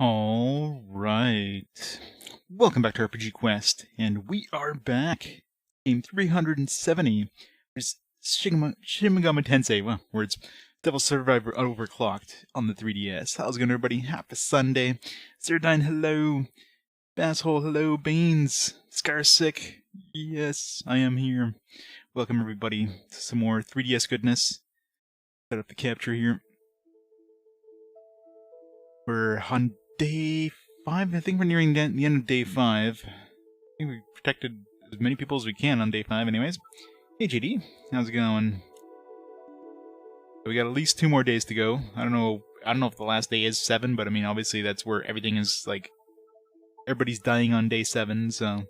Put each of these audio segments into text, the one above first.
Alright. Welcome back to RPG Quest, and we are back. Game 370. There's Shin Megami Tensei, well, words. Devil Survivor Overclocked on the 3DS. How's it going, everybody? Happy Sunday. Zerdine, hello. Basshole, hello. Baines. Scarsick. Yes, I am here. Welcome, everybody, to some more 3DS goodness. Set up the capture here. We're on Day 5? I think we're nearing the end of Day 5. I think we protected as many people as we can on Day 5 anyways. Hey JD, how's it going? We got at least 2 more days to go. I don't know if the last day is 7, but I mean obviously that's where everything is like everybody's dying on Day 7, so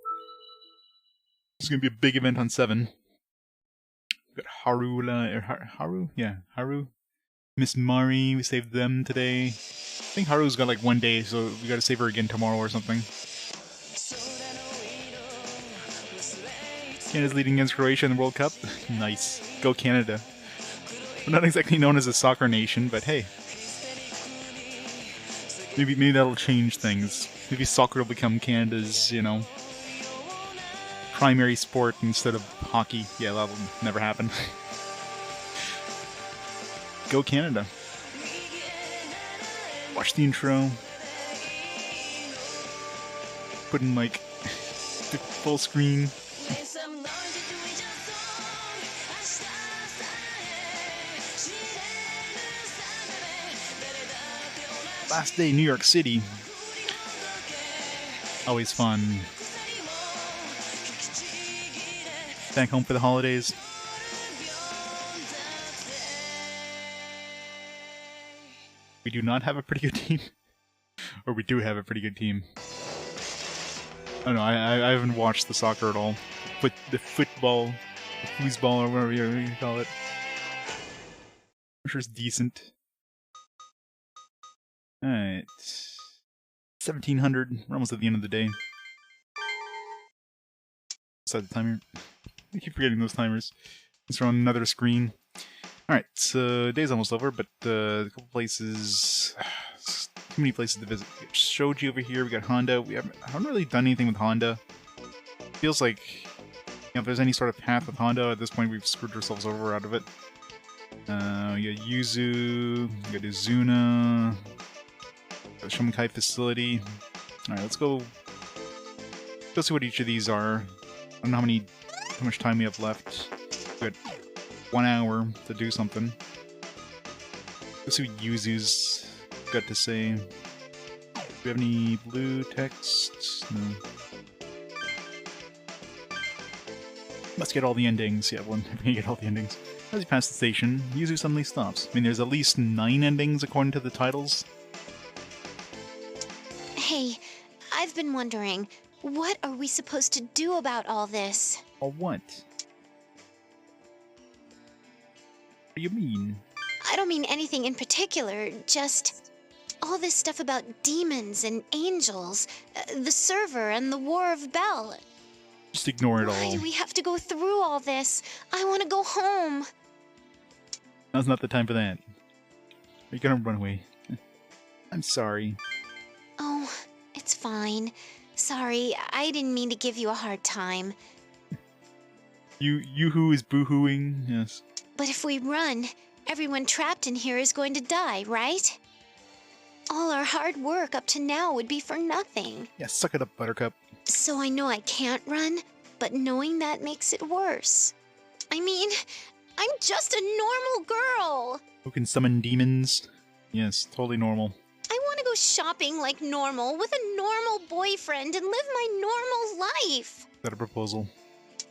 it's gonna be a big event on 7. We got Haru? Yeah, Haru. Miss Mari, we saved them today. I think Haru's got like 1 day, so we gotta save her again tomorrow or something. Canada's leading against Croatia in the World Cup. Nice. Go Canada. We're not exactly known as a soccer nation, but hey. Maybe that'll change things. Maybe soccer will become Canada's, primary sport instead of hockey. Yeah, that'll never happen. Go Canada. Watch the intro. Put in like the full screen. Last day, New York City. Always fun. Back home for the holidays. We do not have a pretty good team. Or we do have a pretty good team. I don't know, I haven't watched the soccer at all. The football, the foosball, or whatever you call it. I'm sure it's decent. Alright. 1700. We're almost at the end of the day. Set the timer. I keep forgetting those timers. It's on another screen. Alright, so day's almost over, but a couple places... Too many places to visit. We got Shoji over here, we got Honda. I haven't really done anything with Honda. Feels like, if there's any sort of path with Honda, at this point we've screwed ourselves over out of it. We got Yuzu, we got Izuna, got the Shomenkai facility. Alright, let's go see what each of these are. I don't know how much time we have left. We got 1 hour to do something. Let's see what Yuzu's got to say. Do we have any blue text? No. Must get all the endings. Yeah, we can get all the endings. As you pass the station, Yuzu suddenly stops. I mean, there's at least 9 endings according to the titles. Hey, I've been wondering, what are we supposed to do about all this? Or what? What do you mean? I don't mean anything in particular, just all this stuff about demons and angels, the server and the War of Bell. Just ignore it all. Why do we have to go through all this? I want to go home. Now's not the time for that. You're gonna run away. I'm sorry. Oh, it's fine. Sorry, I didn't mean to give you a hard time. You-hoo is boo-hooing, yes. But if we run, everyone trapped in here is going to die, right? All our hard work up to now would be for nothing. Yeah, suck it up, Buttercup. So I know I can't run, but knowing that makes it worse. I mean, I'm just a normal girl. Who can summon demons? Yes, totally normal. I want to go shopping like normal, with a normal boyfriend, and live my normal life. Is that a proposal?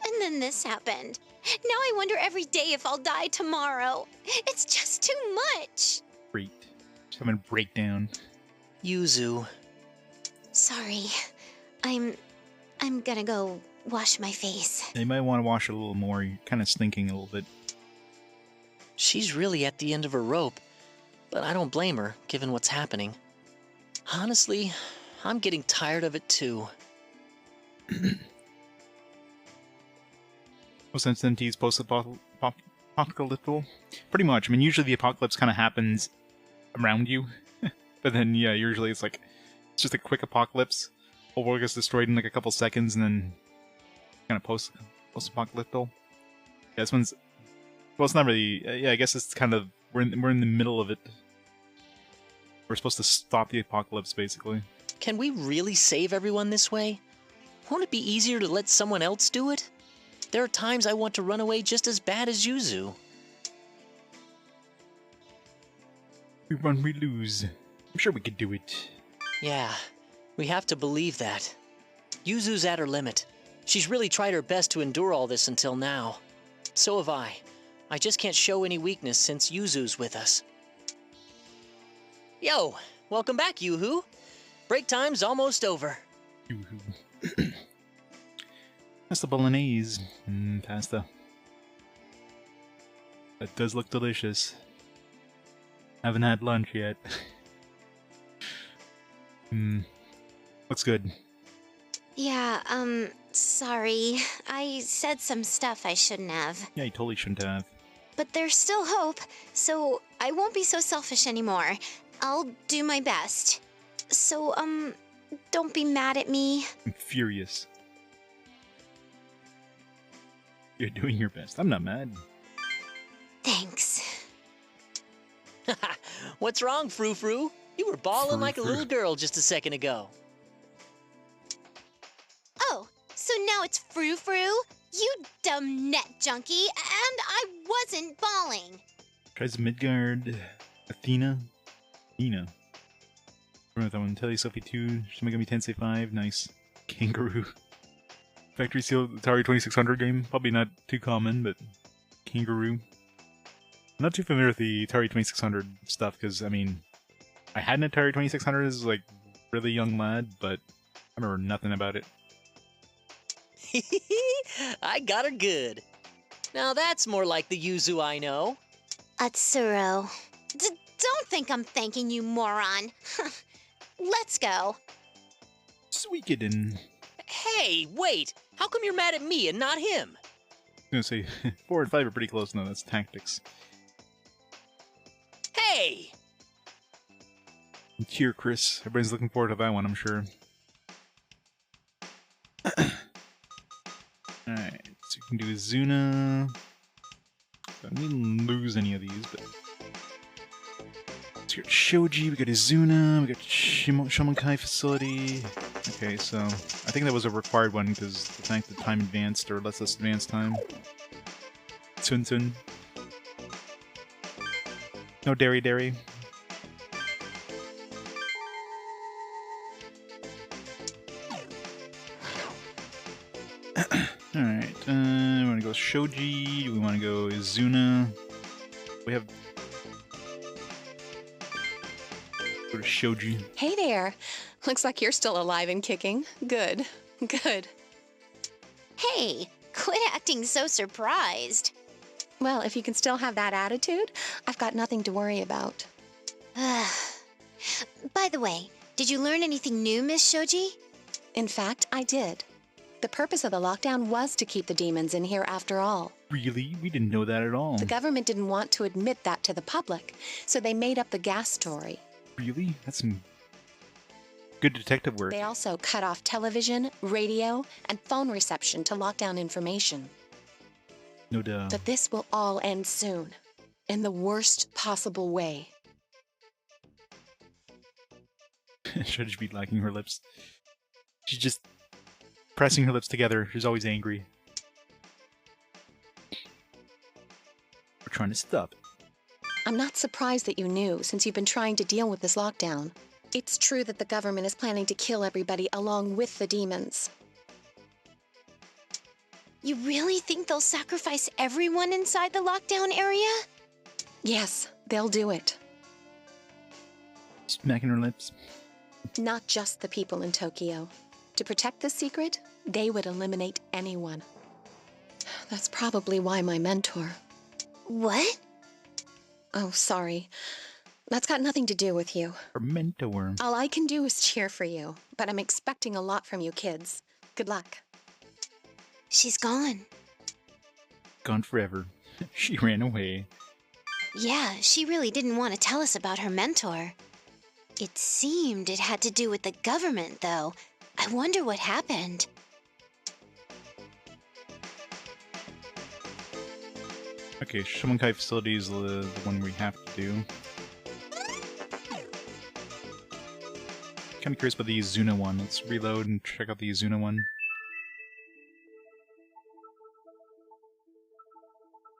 And then this happened. Now I wonder every day if I'll die tomorrow. It's just too much. Great. Just having a breakdown. Yuzu. Sorry. I'm gonna go wash my face. You might want to wash it a little more. You're kind of stinking a little bit. She's really at the end of her rope, but I don't blame her, given what's happening. Honestly, I'm getting tired of it too. Was Senti's post-apocalyptic? Pretty much. I mean, usually the apocalypse kind of happens around you. But then, yeah, usually it's like It's just a quick apocalypse. Whole world gets destroyed in like a couple seconds, and then kind of post-apocalyptic. Yeah, this one's well, it's not really. Yeah, I guess it's kind of we're in the middle of it. We're supposed to stop the apocalypse, basically. Can we really save everyone this way? Won't it be easier to let someone else do it? There are times I want to run away just as bad as Yuzu. We run, we lose. I'm sure we could do it. Yeah, we have to believe that. Yuzu's at her limit. She's really tried her best to endure all this until now. So have I. I just can't show any weakness since Yuzu's with us. Yo, welcome back, Yoo-hoo. Break time's almost over. Yoo-hoo. That's the bolognese pasta. That does look delicious. Haven't had lunch yet. Looks good. Yeah, sorry. I said some stuff I shouldn't have. Yeah, you totally shouldn't have. But there's still hope, so I won't be so selfish anymore. I'll do my best. So, don't be mad at me. I'm furious. You're doing your best. I'm not mad. Thanks. What's wrong, Frou-Frou? You were bawling like a Frou-Frou. little girl just a second ago. Oh, so now it's Frou-Frou? You dumb net junkie, and I wasn't bawling. Tries Midgard. Athena. Remember that one. Sophie 2. Shin Megami Tensei 5. Nice. Kangaroo. Factory Seal Atari 2600 game. Probably not too common, but Kangaroo. I'm not too familiar with the Atari 2600 stuff, because, I mean, I had an Atari 2600 as, like, really young lad, but I remember nothing about it. I got her good. Now that's more like the Yuzu I know. Atsuro. Don't think I'm thanking you, moron. Let's go. Suikoden. Hey, wait! How come you're mad at me and not him? I was gonna say, 4 and 5 are pretty close. No, that's tactics. Hey! Cheer, Chris. Everybody's looking forward to that one, I'm sure. Alright, so we can do Azuna. So we didn't lose any of these, but... So we got Shoji, we got Azuna, we got Shomonkai Facility. Okay, so I think that was a required one because the fact that time advanced or lets us advance time. Tsun. No dairy. Alright, we want to go Shoji, do we want to go Izuna? We have... Go to Shoji. Hey there. Looks like you're still alive and kicking. Good. Hey, quit acting so surprised. Well, if you can still have that attitude, I've got nothing to worry about. By the way, did you learn anything new, Miss Shoji? In fact, I did. The purpose of the lockdown was to keep the demons in here after all. Really? We didn't know that at all. The government didn't want to admit that to the public, so they made up the gas story. Really? That's some good detective work. They also cut off television, radio, and phone reception to lock down information. No doubt. But this will all end soon, in the worst possible way. Should just be liking her lips. She's just pressing her lips together. She's always angry. We're trying to stop it. I'm not surprised that you knew, since you've been trying to deal with this lockdown. It's true that the government is planning to kill everybody along with the demons. You really think they'll sacrifice everyone inside the lockdown area? Yes, they'll do it. Smacking her lips. Not just the people in Tokyo. To protect the secret, they would eliminate anyone. That's probably why my mentor... What? Oh, sorry. That's got nothing to do with you. Her mentor. All I can do is cheer for you, but I'm expecting a lot from you kids. Good luck. She's gone. Gone forever. She ran away. Yeah, she really didn't want to tell us about her mentor. It seemed it had to do with the government, though. I wonder what happened. Okay, Shomonkai facility is the one we have to do. Kind of curious about the Izuna one. Let's reload and check out the Izuna one.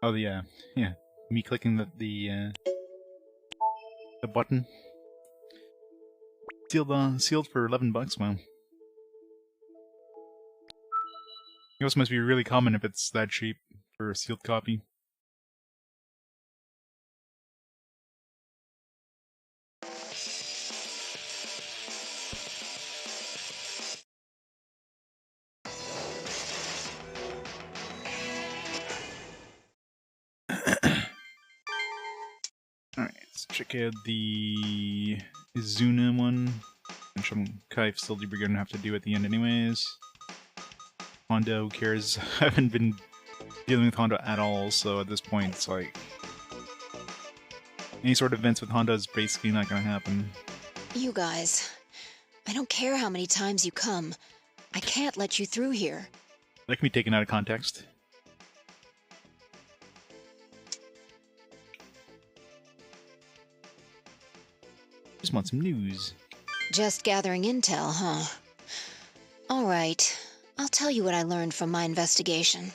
Oh yeah, yeah. Me clicking the button. Sealed for $11. Wow. It also must be really common if it's that cheap for a sealed copy. Alright, let's check out the Izuna one. And Shomonkai facility we're gonna have to do at the end anyways. Honda, who cares? I haven't been dealing with Honda at all, so at this point it's like... any sort of events with Honda is basically not gonna happen. You guys, I don't care how many times you come. I can't let you through here. That can be taken out of context. Just want some news. Just gathering intel, huh? All right, I'll tell you what I learned from my investigation.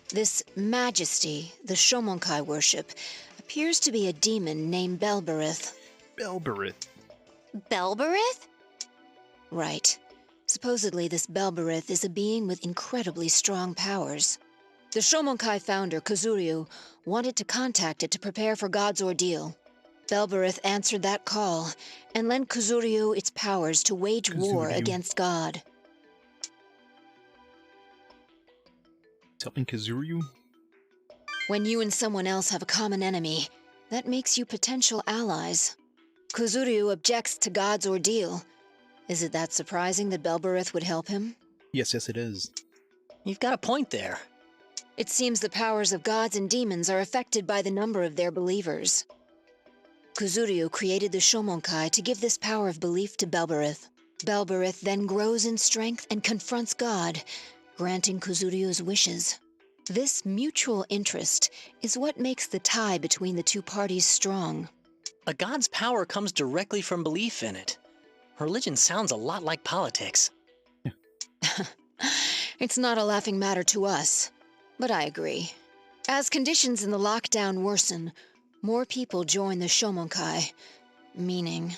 This Majesty, the Shomonkai worship, appears to be a demon named Belberith. Belberith. Belberith? Right. Supposedly, this Belberith is a being with incredibly strong powers. The Shomonkai founder, Kazuryu, wanted to contact it to prepare for God's ordeal. Belberith answered that call and lent Kazuryu its powers to wage war against God. It's helping Kazuryu? When you and someone else have a common enemy, that makes you potential allies. Kazuryu objects to God's ordeal. Is it that surprising that Belberith would help him? Yes, it is. You've got a point there. It seems the powers of gods and demons are affected by the number of their believers. Kazuryu created the Shomonkai to give this power of belief to Belberith. Belberith then grows in strength and confronts God, granting Kazuryu's wishes. This mutual interest is what makes the tie between the two parties strong. A god's power comes directly from belief in it. Religion sounds a lot like politics. It's not a laughing matter to us, but I agree. As conditions in the lockdown worsen, more people join the Shomonkai, meaning...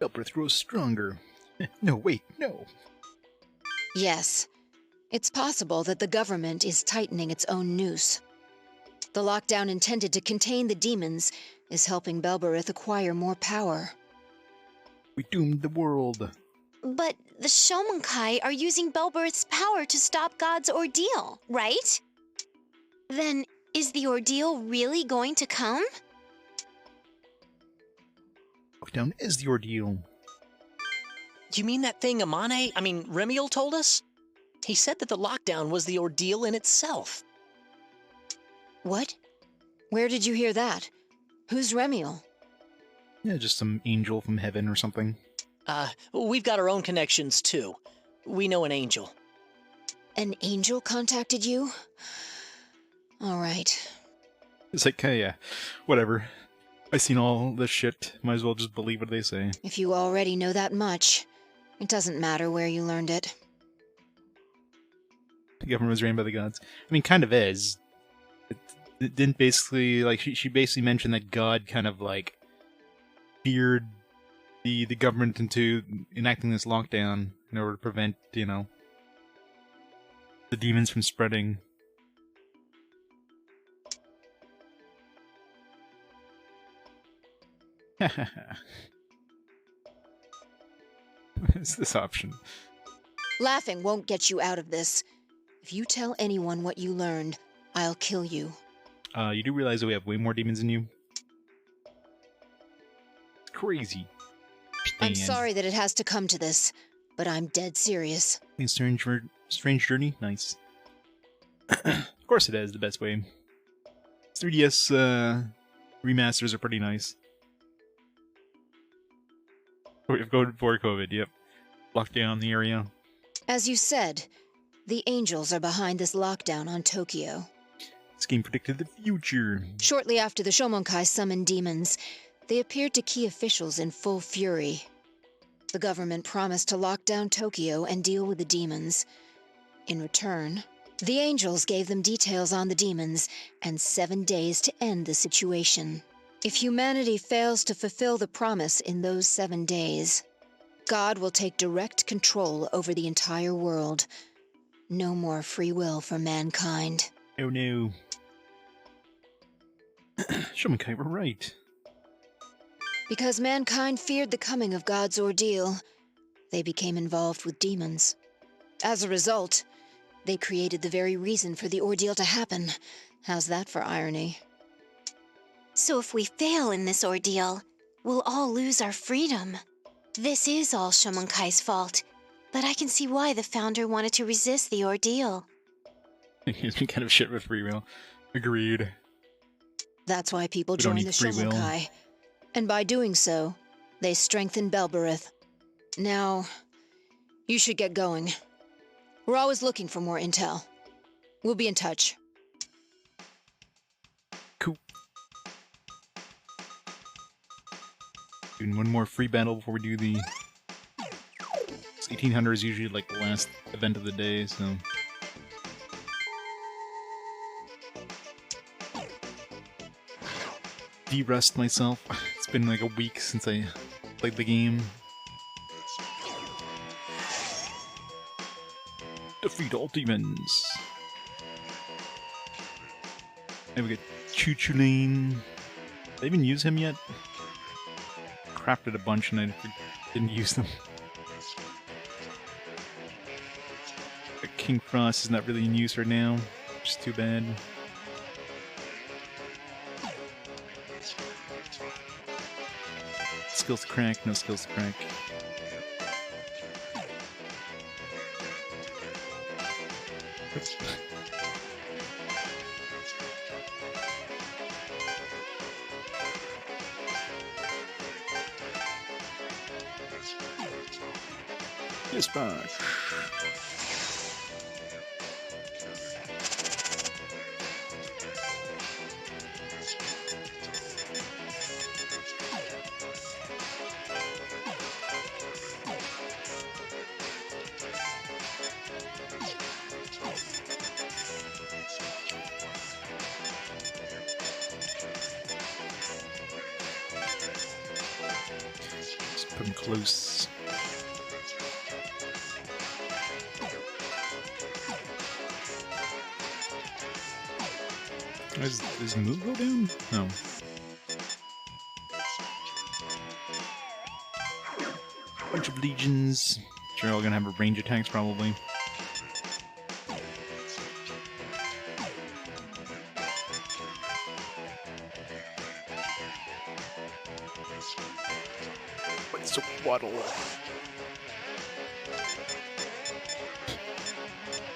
Belberith grows stronger. No, wait, no. Yes, it's possible that the government is tightening its own noose. The lockdown intended to contain the demons is helping Belberith acquire more power. We doomed the world. But the Shomonkai are using Belberith's power to stop God's ordeal, right? Then, is the ordeal really going to come? Lockdown is the ordeal. You mean that thing Remiel told us? He said that the lockdown was the ordeal in itself. What? Where did you hear that? Who's Remiel? Yeah, just some angel from heaven or something. We've got our own connections, too. We know an angel. An angel contacted you? All right. It's like, hey, yeah, whatever. I've seen all this shit. Might as well just believe what they say. If you already know that much, it doesn't matter where you learned it. The government was ran by the gods. I mean, kind of is. It didn't basically, like, she basically mentioned that God kind of, like, feared the government into enacting this lockdown in order to prevent, you know, the demons from spreading. What is this option? Laughing won't get you out of this. If you tell anyone what you learned, I'll kill you. You do realize that we have way more demons than you? It's crazy. I'm sorry that it has to come to this, but I'm dead serious. Strange journey? Nice. Of course it is, the best way. 3DS remasters are pretty nice. Go before COVID, yep. Locked down the area. As you said, the angels are behind this lockdown on Tokyo. This game predicted the future. Shortly after the Shomonkai summoned demons, they appeared to key officials in full fury. The government promised to lock down Tokyo and deal with the demons. In return, the angels gave them details on the demons and 7 days to end the situation. If humanity fails to fulfill the promise in those 7 days, God will take direct control over the entire world. No more free will for mankind. Oh no. Shomenkai were right. Because mankind feared the coming of God's ordeal, they became involved with demons. As a result, they created the very reason for the ordeal to happen. How's that for irony? So if we fail in this ordeal, we'll all lose our freedom. This is all Shomonkai's fault, but I can see why the founder wanted to resist the ordeal. He's been kind of shit with free will. Agreed. That's why people We don't join need the free will. Shomonkai. And by doing so, they strengthen Belberith. Now, you should get going. We're always looking for more intel. We'll be in touch. Cool. Doing one more free battle before we do the... 1800 is usually like the last event of the day, so... De-rest myself. It's been like a week since I played the game. Defeat all demons. And we get Choo-Choo-Lane. Did I even use him yet? Crafted a bunch and I didn't use them. But King Frost is not really in use right now, which is too bad. Skills to crack, no skills to crack. Oops. Dispatch. Just put him close. Does his move go down? No. Bunch of legions. Sure, all gonna have a range attacks probably. What's a waddle?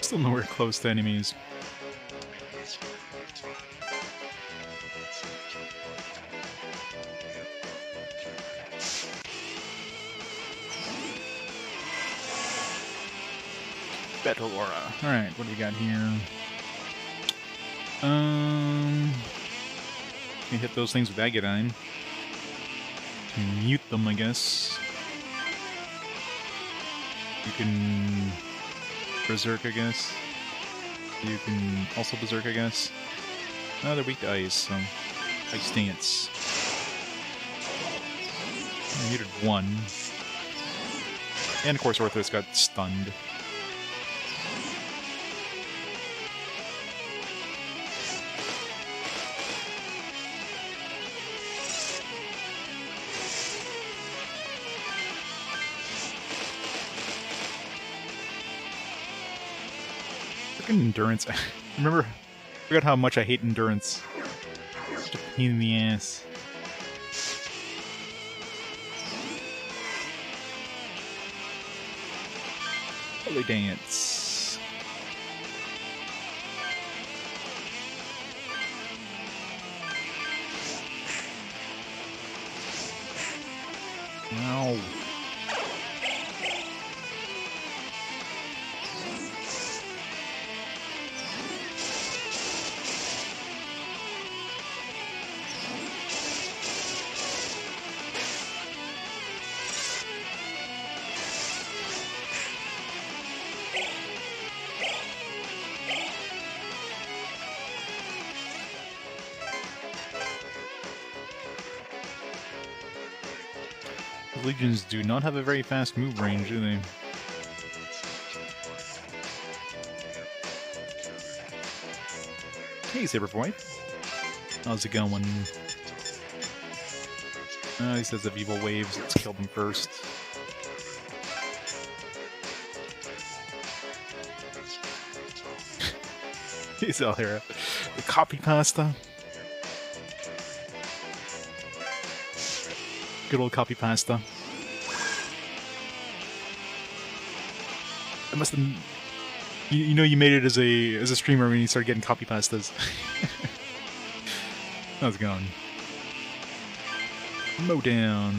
Still nowhere close to enemies. Battle Aura. Alright, what do we got here? Can hit those things with Agadine. Can mute them, I guess. You can Berserk, I guess. You can also Berserk, I guess. No, they're weak to ice, so Ice Stance. I muted one. And of course Orthos got stunned. Endurance. I forgot how much I hate endurance. Such a pain in the ass. Holy dance. Ow. The Legions do not have a very fast move range, do they? Hey, Saberboy. How's it going? He says of evil waves. Let's kill them first. He's out here. The copy pasta. Good old copy pasta. I must have. You know you made it as a streamer when you started getting copy pastas. How's it going? Mow down.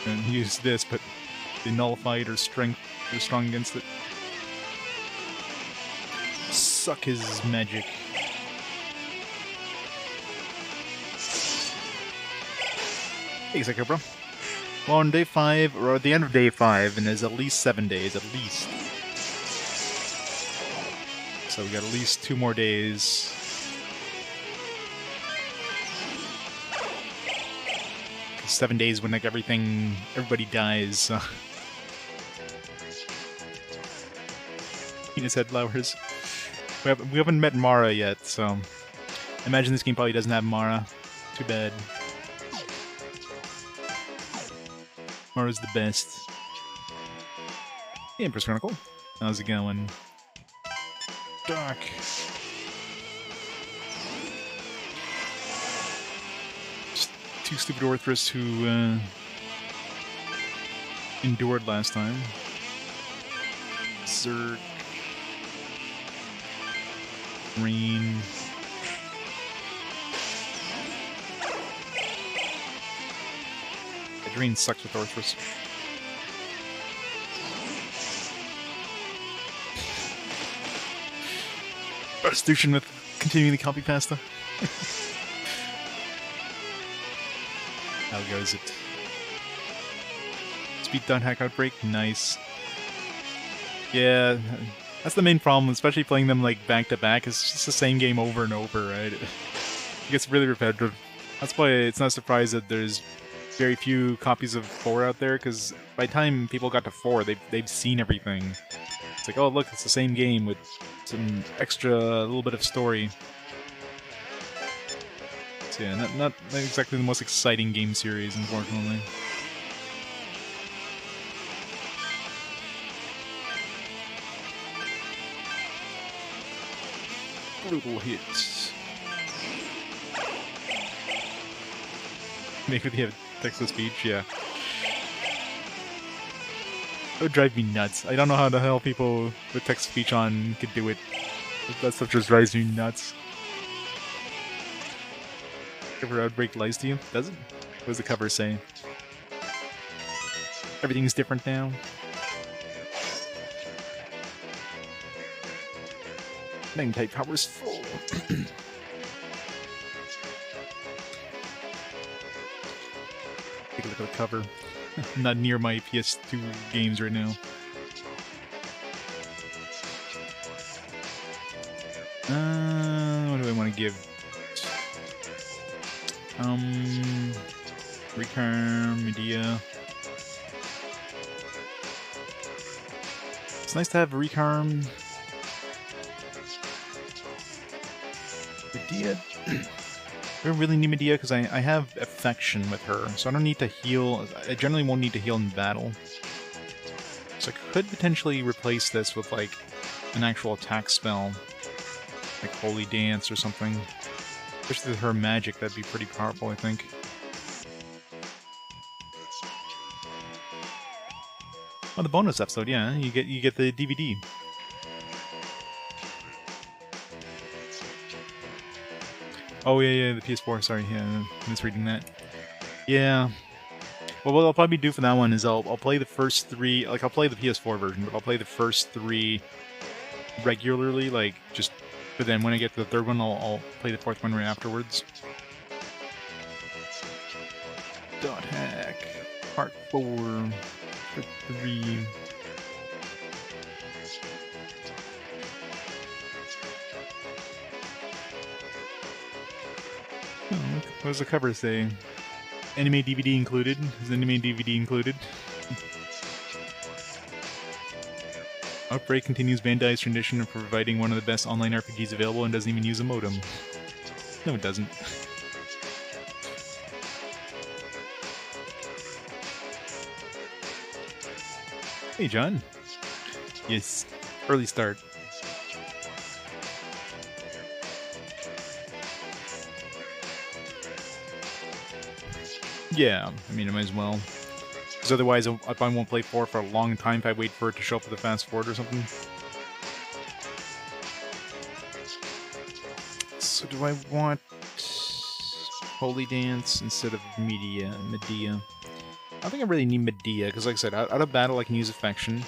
And use this, but they nullify it or strong against it. Suck his magic. Hey, Psycho Bro. Well, on day 5, or at the end of day 5, and there's at least 7 days, at least. So we got at least 2 more days. Cause 7 days when like everybody dies. Penis head flowers. We haven't met Mara yet, so I imagine this game probably doesn't have Mara. Too bad. Mara's the best. Hey, Empress Chronicle. How's it going? Dark. Just 2 stupid Orthrus who endured last time. Zerg. Green. Green sucks with Orthrus. Restitution with continuing the copy pasta. How goes it? Speed down hack outbreak, nice. Yeah, that's the main problem, especially playing them like back to back. It's just the same game over and over, right? It gets really repetitive. That's why it's not surprised that there's very few copies of 4 out there, because by the time people got to 4, they've seen everything. It's like, oh look, it's the same game with some extra little bit of story. So yeah, not exactly the most exciting game series, unfortunately. Brutal hits. Maybe they have text-to-speech, yeah. That would drive me nuts. I don't know how the hell people with text-to-speech on could do it. That stuff just drives me nuts. Cover Outbreak lies to you? Does it? What does the cover say? Everything's different now. Magnetite power's full. Take a look at the cover. I'm not near my PS2 games right now. What do I want to give? Recarm, Medea. It's nice to have Recarm. Medea. I don't really need Medea because I have affection with her, so I don't need to heal. I generally won't need to heal in battle. So I could potentially replace this with like an actual attack spell, like Holy Dance or something. Especially with her magic, that'd be pretty powerful, I think. Oh, the bonus episode, yeah, you get the DVD. Oh yeah, the PS4. Sorry, yeah, I was reading that. Yeah. Well, what I'll probably do for that one is I'll play the first 3. Like I'll play the PS4 version, but I'll play the first 3 regularly, like just. But then when I get to the 3rd one, I'll play the 4th one right afterwards. Dot hack. Part 4. Part 3. Oh, what does the cover say? Anime DVD included? Is anime DVD included? Outbreak continues Bandai's tradition of providing one of the best online RPGs available and doesn't even use a modem. No, it doesn't. Hey, John. Yes, early start. Yeah, I mean, I might as well. Because otherwise, I won't play 4 for a long time if I wait for it to show up with a fast forward or something. So do I want Holy Dance instead of Medea? I don't think I really need Medea, because like I said, out of battle I can use Affection.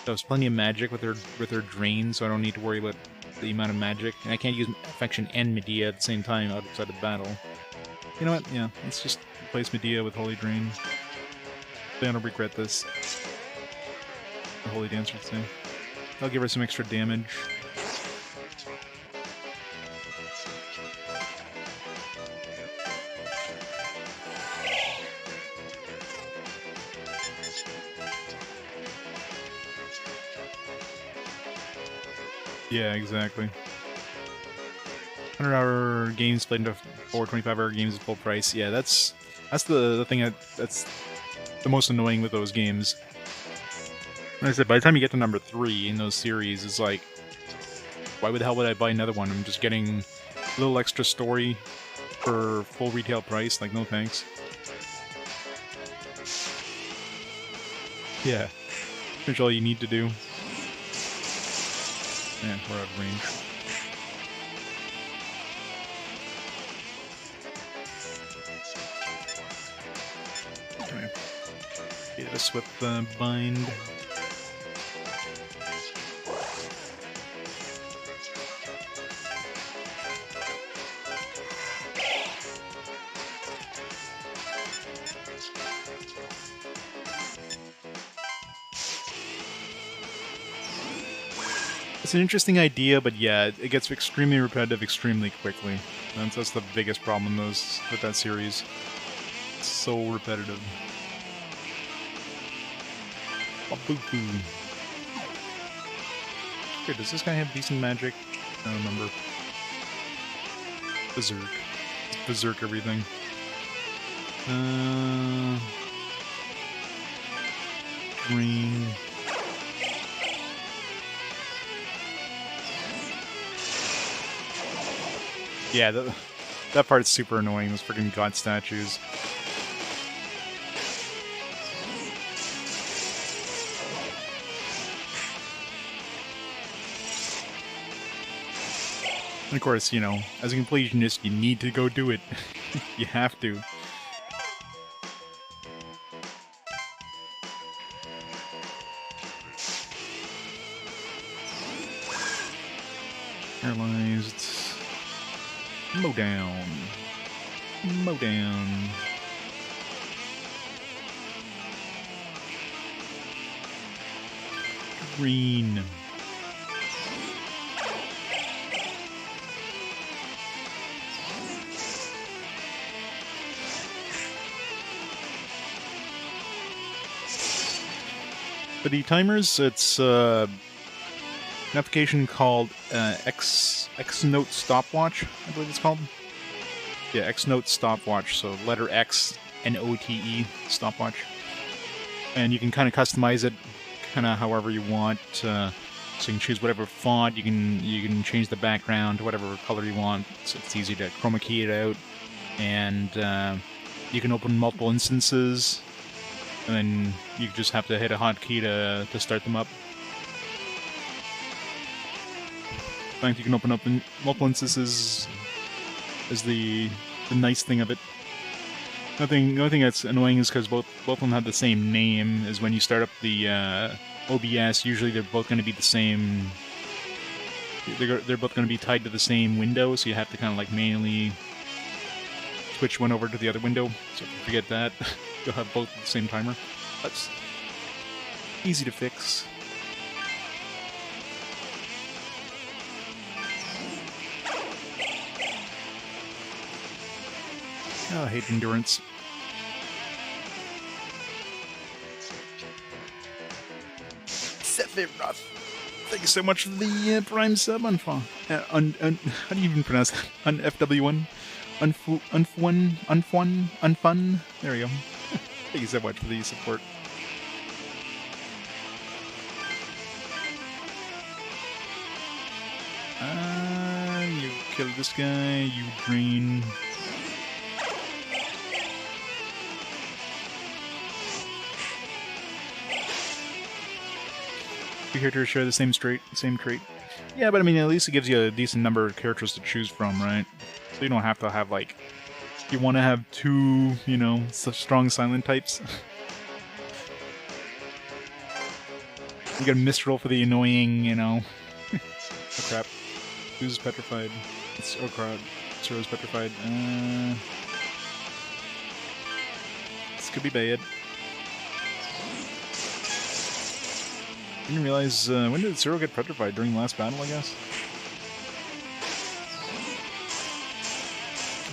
There's plenty of magic with her Drain, so I don't need to worry about the amount of magic. And I can't use Affection and Medea at the same time outside of battle. You know what? Yeah, let's just replace Medea with Holy Drain. I don't regret this. The Holy Dancer thing. I'll give her some extra damage. Yeah, exactly. 100-hour games played into 4 25-hour games at full price. Yeah, that's the thing that's the most annoying with those games. Like I said, by the time you get to number 3 in those series, it's like, why the hell would I buy another one? I'm just getting a little extra story for full retail price. Like, no thanks. Yeah, that's all you need to do. Yeah, we're out of range. Okay. Get us with the bind. It's an interesting idea, but yeah, it gets extremely repetitive extremely quickly. And that's the biggest problem with that series. It's so repetitive. Boo-boo. Okay, does this guy have decent magic? I don't remember. Berserk. Berserk everything. Green. Yeah, that part's super annoying, those freaking god statues. And of course, you know, as a completionist, you need to go do it. You have to. Paralyzed. Mow down. Mow down. Green. For the timers, it's an application called X-Note Stopwatch, I believe it's called. Yeah, X-Note Stopwatch, so letter X, N-O-T-E, Stopwatch. And you can kind of customize it kind of however you want. So you can choose whatever font, you can change the background to whatever color you want, so it's easy to chroma key it out. And you can open multiple instances, and then you just have to hit a hotkey to start them up. In fact, you can open up in multiple instances is the nice thing of it. The only thing that's annoying is because both of them have the same name. Is when you start up the OBS, usually they're both going to be the same. They're both going to be tied to the same window, so you have to kind of like manually switch one over to the other window. So if you forget that, you'll have both at the same timer. That's easy to fix. Oh, I hate endurance. Sephiroth. Thank you so much for the Prime sub, Unfun. How do you even pronounce that? FW1? Unfun? There we go. Thank you so much for the support. You kill this guy, you green. Two characters share the same trait. Yeah, but I mean, at least it gives you a decent number of characters to choose from, right? So you don't have to have, like... You want to have two, you know, such strong silent types. You got Mistral for the annoying, you know... Oh crap. Who's petrified? Oh crap. Zero's petrified. This could be bad. Didn't realize, when did Zero get petrified? During the last battle, I guess?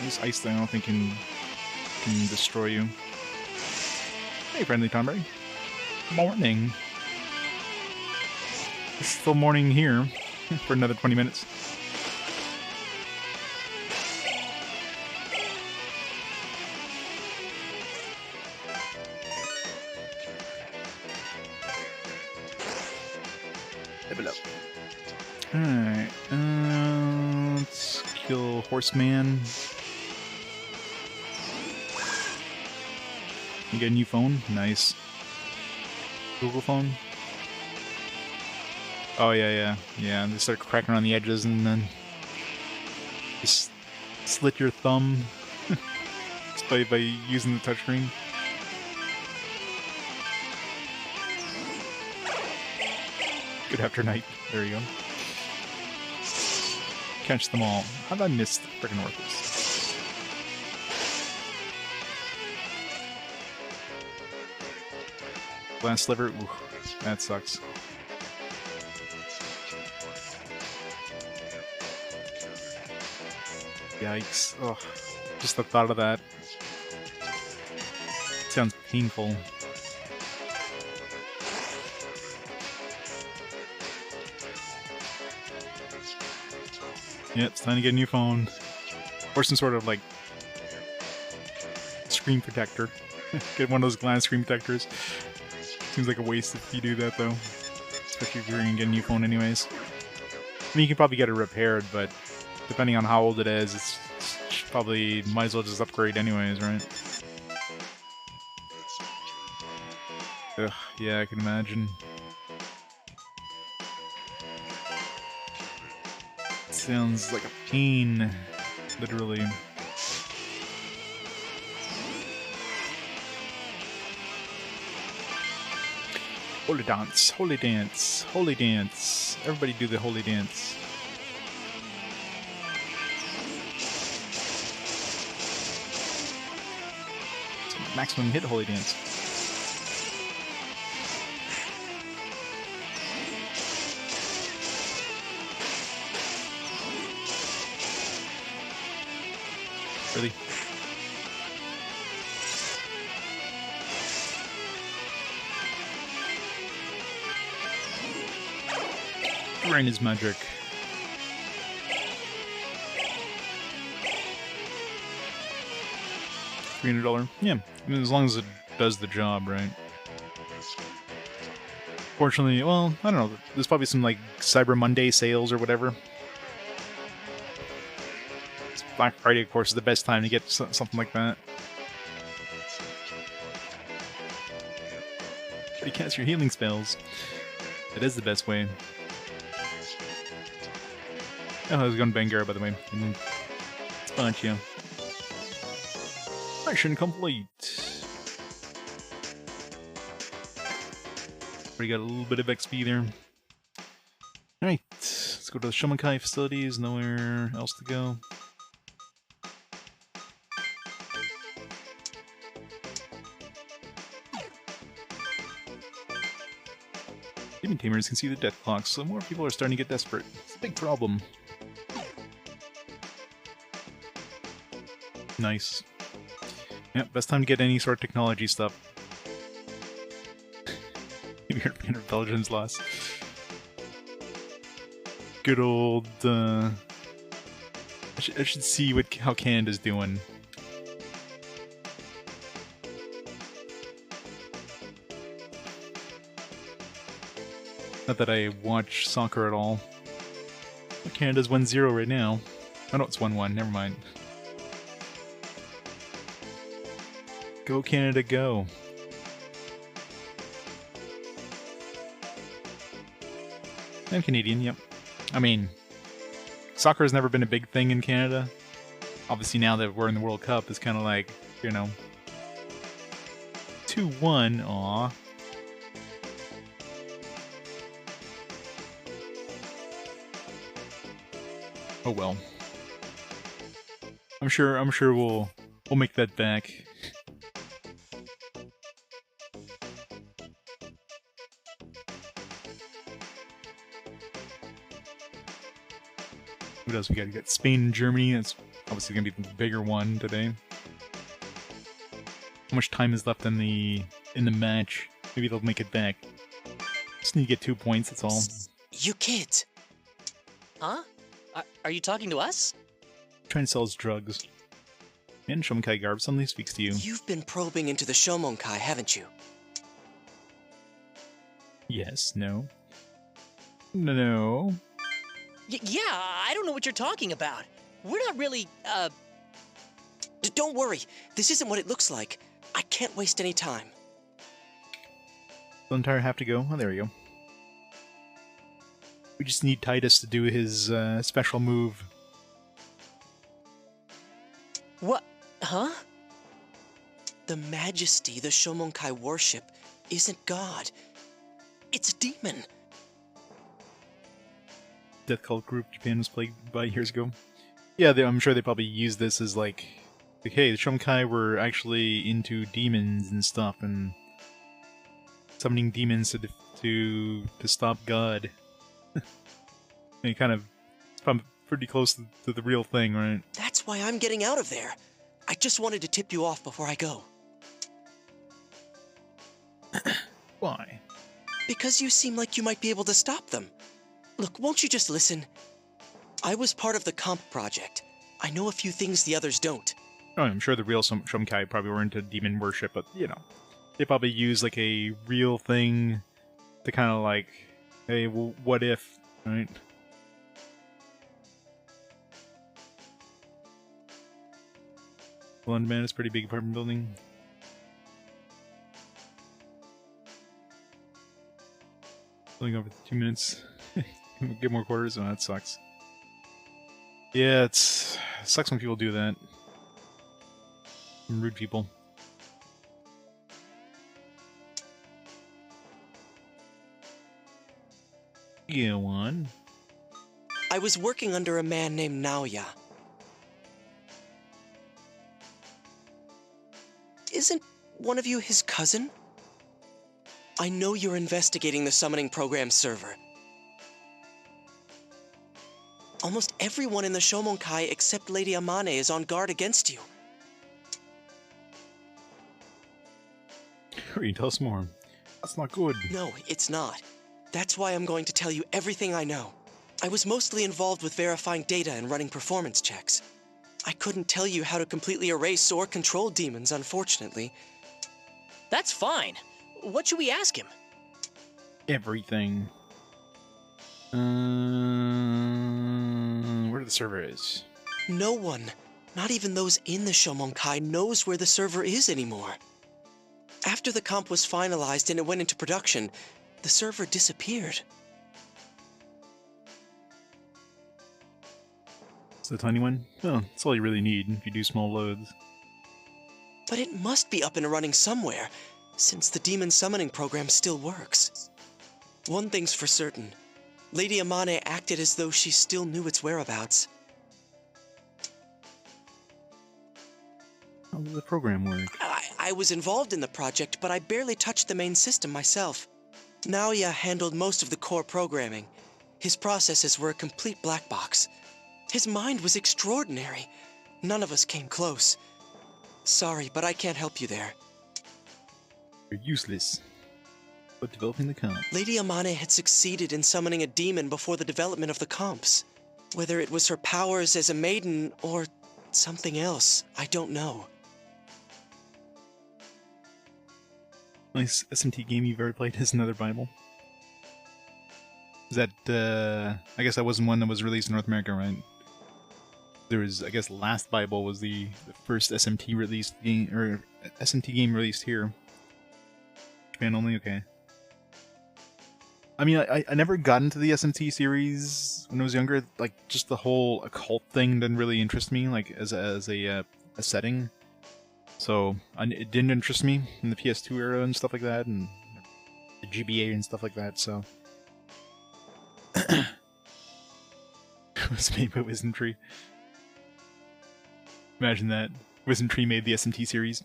This ice thing I don't think can destroy you. Hey, friendly Tomberry. Morning. It's still morning here for another 20 minutes. Level up. Alright, let's kill Horseman. You get a new phone? Nice. Google phone? Oh, yeah. They start cracking around the edges and then just slit your thumb just by using the touchscreen. Good after night. There you go. Catch them all. How did I miss the frickin' Orthus? Glass sliver? Ooh, that sucks. Yikes. Ugh. Just the thought of that. Sounds painful. Yeah, it's time to get a new phone. Or some sort of, like, screen protector. Get one of those glass screen protectors. Seems like a waste if you do that, though. Especially if you're going to get a new phone anyways. I mean, you can probably get it repaired, but depending on how old it is, it's probably might as well just upgrade anyways, right? Ugh, yeah, I can imagine. Sounds like a pain, literally. Holy dance, holy dance, holy dance. Everybody do the holy dance. So maximum hit holy dance. Really? Rain is magic. $300. Yeah, I mean, as long as it does the job, right? Fortunately, well, I don't know. There's probably some like Cyber Monday sales or whatever. Black Friday, of course, is the best time to get something like that. But you cast your healing spells. That is the best way. Oh, I was going Bangara, by the way. Sponge, yeah. Mission complete. Already got a little bit of XP there. Alright, let's go to the Shomonkai facilities. Nowhere else to go. Demon Tamers can see the death clock, so more people are starting to get desperate. It's a big problem. Nice. Yep, best time to get any sort of technology stuff. European Belgium's loss. Good old, I should see how Canada's doing. Not that I watch soccer at all. Canada's 1-0 right now. Oh no, it's 1-1, never mind. Go Canada, go. I'm Canadian, yep. I mean, soccer has never been a big thing in Canada. Obviously now that we're in the World Cup, it's kind of like, you know... 2-1, aw. Oh well. I'm sure we'll make that back. What else we got? We got Spain and Germany. That's obviously gonna be the bigger one today. How much time is left in the match? Maybe they'll make it back. Just need to get 2 points. That's all. You kids. Huh? Are you talking to us? Trying to sell his drugs. And Shomonkai Garb suddenly speaks to you. You've been probing into the Shomonkai, haven't you? Yes. No. No. Yeah, I don't know what you're talking about. We're not really, Don't worry. This isn't what it looks like. I can't waste any time. The entire have to go? Oh, there we go. We just need Titus to do his special move. What? Huh? The majesty the Shomonkai worship isn't God. It's a demon. Death cult group Japan was plagued by years ago. Yeah, I'm sure they probably use this as like, hey, the Shomonkai were actually into demons and stuff, and summoning demons to stop God. And kind of, it's probably pretty close to the real thing, right? That's why I'm getting out of there. I just wanted to tip you off before I go. Why? Because you seem like you might be able to stop them. Look, won't you just listen? I was part of the comp project. I know a few things the others don't. Oh, I'm sure the real Shomonkai probably were into demon worship, but, you know, they probably use, like, a real thing to kind of, like, hey, well, what if, right? London Man is a pretty big apartment building. Only over 2 minutes. Get more quarters? Oh, that sucks. Yeah, it sucks when people do that. Rude people. Go on. I was working under a man named Naoya. Isn't one of you his cousin? I know you're investigating the summoning program server. Almost everyone in the Shomonkai except Lady Amane is on guard against you. Hurry, tell us more. That's not good. No, it's not. That's why I'm going to tell you everything I know. I was mostly involved with verifying data and running performance checks. I couldn't tell you how to completely erase or control demons, unfortunately. That's fine. What should we ask him? Everything. Where the server is? No one, not even those in the Shomonkai, knows where the server is anymore. After the comp was finalized and it went into production, the server disappeared. It's the tiny one? Oh, that's all you really need if you do small loads. But it must be up and running somewhere, since the demon summoning program still works. One thing's for certain. Lady Amane acted as though she still knew its whereabouts. How does the program work? I was involved in the project, but I barely touched the main system myself. Naoya handled most of the core programming. His processes were a complete black box. His mind was extraordinary. None of us came close. Sorry, but I can't help you there. You're useless. But developing the comp. Lady Amane had succeeded in summoning a demon before the development of the comps. Whether it was her powers as a maiden or something else, I don't know. Nice SMT game you've ever played is another Bible. Is that, I guess that wasn't one that was released in North America, right? There was, I guess, Last Bible was the first SMT released game, or SMT game released here. Japan only? Okay. I mean, I never got into the SMT series when I was younger. Like, just the whole occult thing didn't really interest me, like, as a setting. So, it didn't interest me in the PS2 era and stuff like that, and the GBA and stuff like that, so... It was made by Wizardry. Imagine that. Wizardry made the SMT series.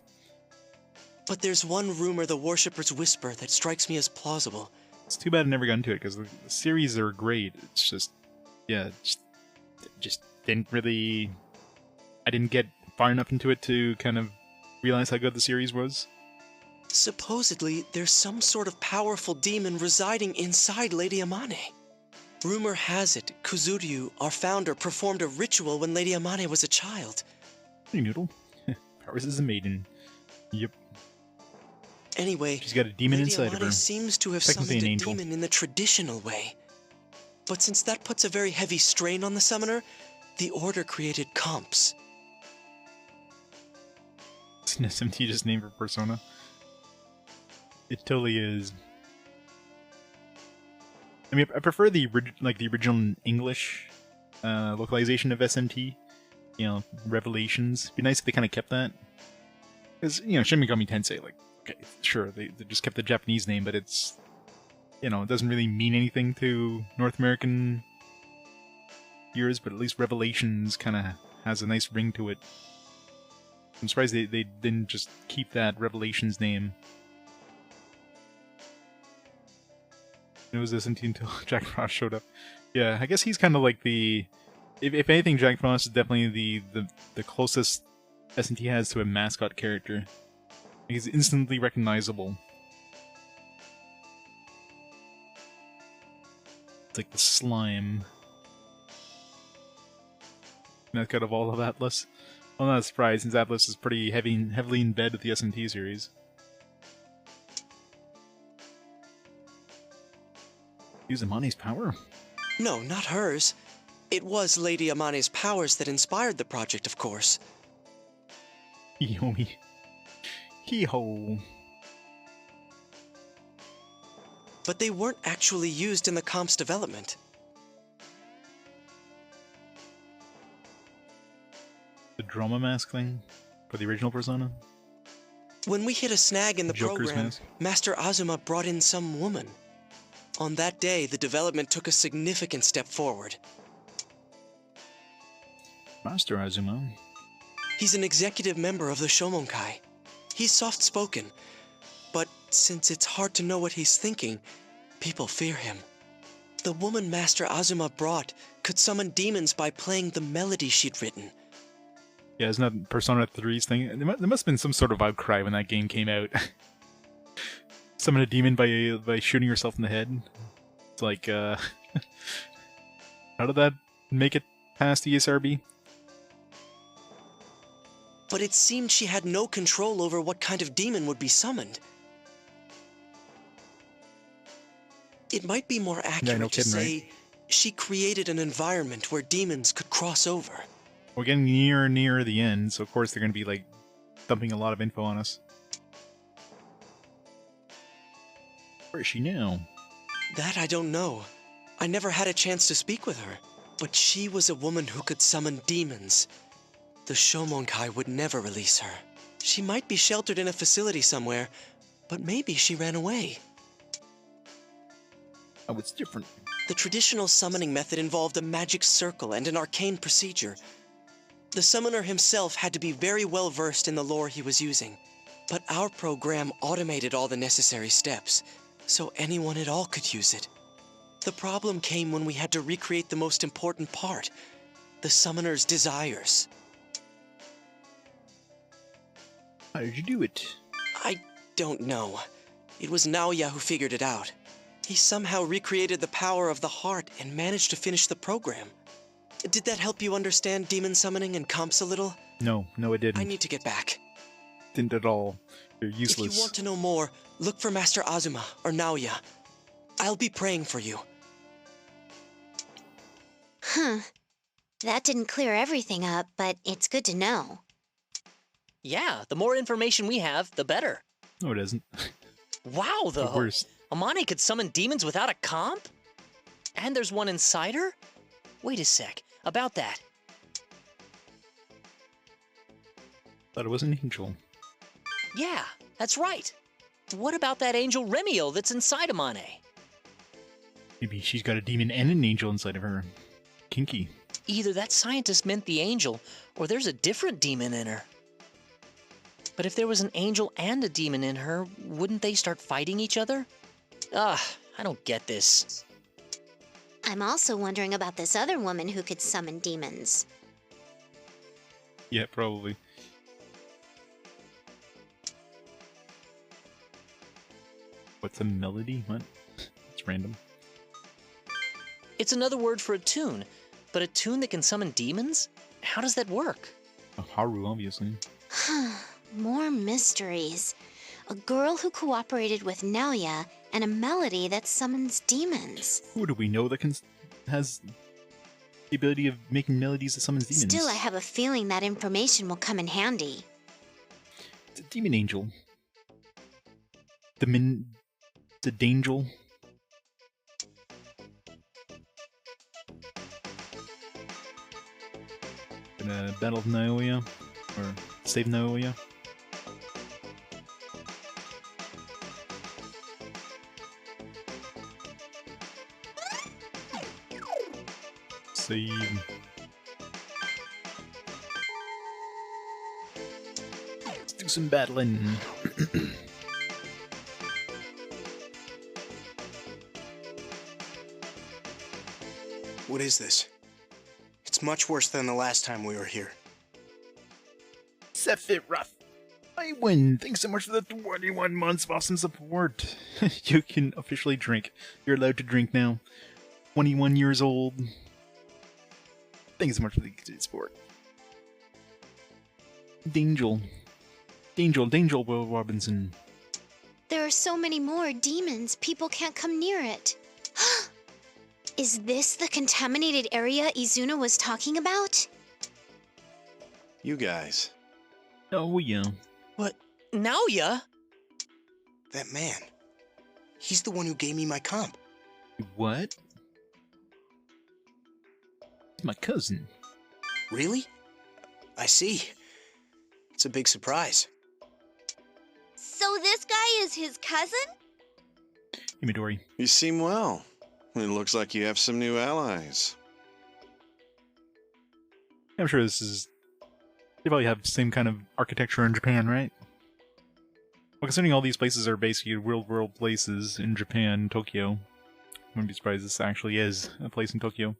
But there's one rumor the worshippers whisper that strikes me as plausible. It's too bad I never got into it, because the series are great. It's just... Yeah, just didn't really... I didn't get far enough into it to kind of realize how good the series was. Supposedly, there's some sort of powerful demon residing inside Lady Amane. Rumor has it, Kuzuryu, our founder, performed a ritual when Lady Amane was a child. Hey, Noodle. Powers as a maiden. Yep. Anyway, she's got a demon Lady inside Amane of her. seems to have Technically summoned an a angel. demon in the traditional way. But since that puts a very heavy strain on the summoner, the Order created comps. It's an SMT just named for Persona. It totally is. I mean, I prefer the original English localization of SMT. You know, Revelations. It'd be nice if they kind of kept that. Because, you know, Shin Megami Tensei, like, okay, sure, they just kept the Japanese name, but it's, you know, it doesn't really mean anything to North American ears, but at least Revelations kind of has a nice ring to it. I'm surprised they didn't just keep that Revelations name. It was SMT until Jack Frost showed up. Yeah, I guess he's kind of like the... If anything, Jack Frost is definitely the closest SMT has to a mascot character. He's instantly recognizable. It's like the slime. Mascot of all of Atlas. I'm not surprised, since Atlas is pretty heavily in bed with the SMT series. Use Amane's power? No, not hers. It was Lady Amane's powers that inspired the project, of course. Yomi. Hee-ho. But they weren't actually used in the comp's development. The drama mask thing? For the original Persona? When we hit a snag in the Joker's program, mask? Master Azuma brought in some woman. On that day, the development took a significant step forward. Master Azuma? He's an executive member of the Shomonkai. He's soft-spoken, but since it's hard to know what he's thinking, people fear him. The woman Master Azuma brought could summon demons by playing the melody she'd written. Yeah, isn't that Persona 3's thing? There must have been some sort of outcry when that game came out. Summon a demon by shooting yourself in the head. It's like, how did that make it past ESRB? But it seemed she had no control over what kind of demon would be summoned. It might be more accurate no to kidding, say right? she created an environment where demons could cross over. We're getting nearer and nearer the end, so of course they're going to be, like, dumping a lot of info on us. Where is she now? That I don't know. I never had a chance to speak with her. But she was a woman who could summon demons. The Shomonkai would never release her. She might be sheltered in a facility somewhere, but maybe she ran away. Oh, it's different. The traditional summoning method involved a magic circle and an arcane procedure. The summoner himself had to be very well versed in the lore he was using. But our program automated all the necessary steps, so anyone at all could use it. The problem came when we had to recreate the most important part, the summoner's desires. How did you do it? I don't know. It was Naoya who figured it out. He somehow recreated the power of the heart and managed to finish the program. Did that help you understand demon summoning and comps a little? No, it didn't. I need to get back. Didn't at all. You're useless. If you want to know more, look for Master Azuma or Naoya. I'll be praying for you. Huh. That didn't clear everything up, but it's good to know. Yeah, the more information we have, the better. No, it isn't. Wow, though. The worst. Amane could summon demons without a comp? And there's one inside her? Wait a sec. About that. Thought it was an angel. Yeah, that's right. What about that angel Remio that's inside Amane? Maybe she's got a demon and an angel inside of her. Kinky. Either that scientist meant the angel, or there's a different demon in her. But if there was an angel and a demon in her, wouldn't they start fighting each other? Ugh, I don't get this. I'm also wondering about this other woman who could summon demons. Yeah, probably. What's a melody? What? It's random. It's another word for a tune, but a tune that can summon demons? How does that work? Haru, obviously. More mysteries. A girl who cooperated with Naoya, and a melody that summons demons. Who do we know that has the ability of making melodies that summons demons? Still, I have a feeling that information will come in handy. It's a demon angel. The Dangel. Gonna battle Naoya, or save Naoya. Save. Let's do some battling. What is this? It's much worse than the last time we were here. Sephiroth, I win. Thanks so much for the 21 months of awesome support. You can officially drink. You're allowed to drink now. 21 years old. Thanks so much for the support. Dangel, Will Robinson. There are so many more demons, people can't come near it. Is this the contaminated area Izuna was talking about? You guys. Oh, yeah. What? Naoya? That man. He's the one who gave me my comp. What? He's my cousin. Really? I see. It's a big surprise. So this guy is his cousin? Hey, Midori. You seem well. It looks like you have some new allies. I'm sure this is... They probably have the same kind of architecture in Japan, right? Well, considering all these places are basically real-world places in Japan, Tokyo, I wouldn't be surprised this actually is a place in Tokyo.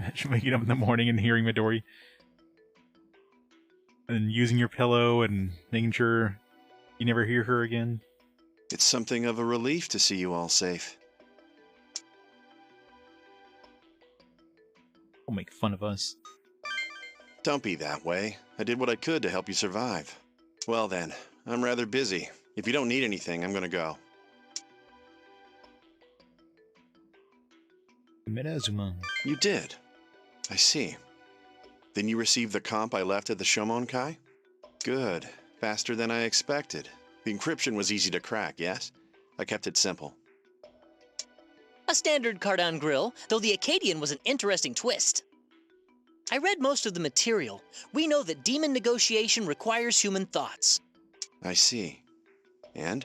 Imagine waking up in the morning and hearing Midori. And using your pillow and making sure you never hear her again. It's something of a relief to see you all safe. Don't make fun of us. Don't be that way. I did what I could to help you survive. Well then, I'm rather busy. If you don't need anything, I'm gonna go. You met Azuma. You did? I see. Then you received the comp I left at the Shomonkai? Good. Faster than I expected. The encryption was easy to crack, yes? I kept it simple. A standard Cardon grill, though the Akkadian was an interesting twist. I read most of the material. We know that demon negotiation requires human thoughts. I see. And?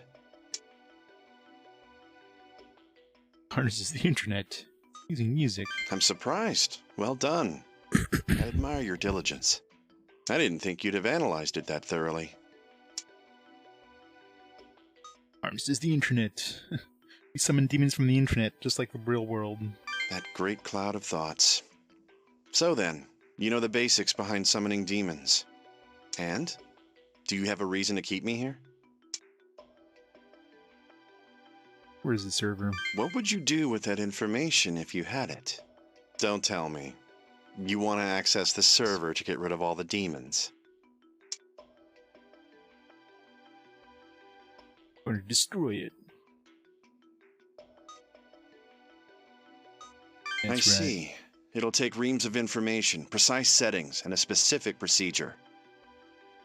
Harnesses the internet. Using music. I'm surprised. Well done. I admire your diligence. I didn't think you'd have analyzed it that thoroughly. Harnesses the internet. We summon demons from the internet, just like the real world. That great cloud of thoughts. So then, you know the basics behind summoning demons. And? Do you have a reason to keep me here? Where's the server? What would you do with that information if you had it? Don't tell me. You want to access the server to get rid of all the demons. Or destroy it. I That's right. see. It'll take reams of information, precise settings, and a specific procedure.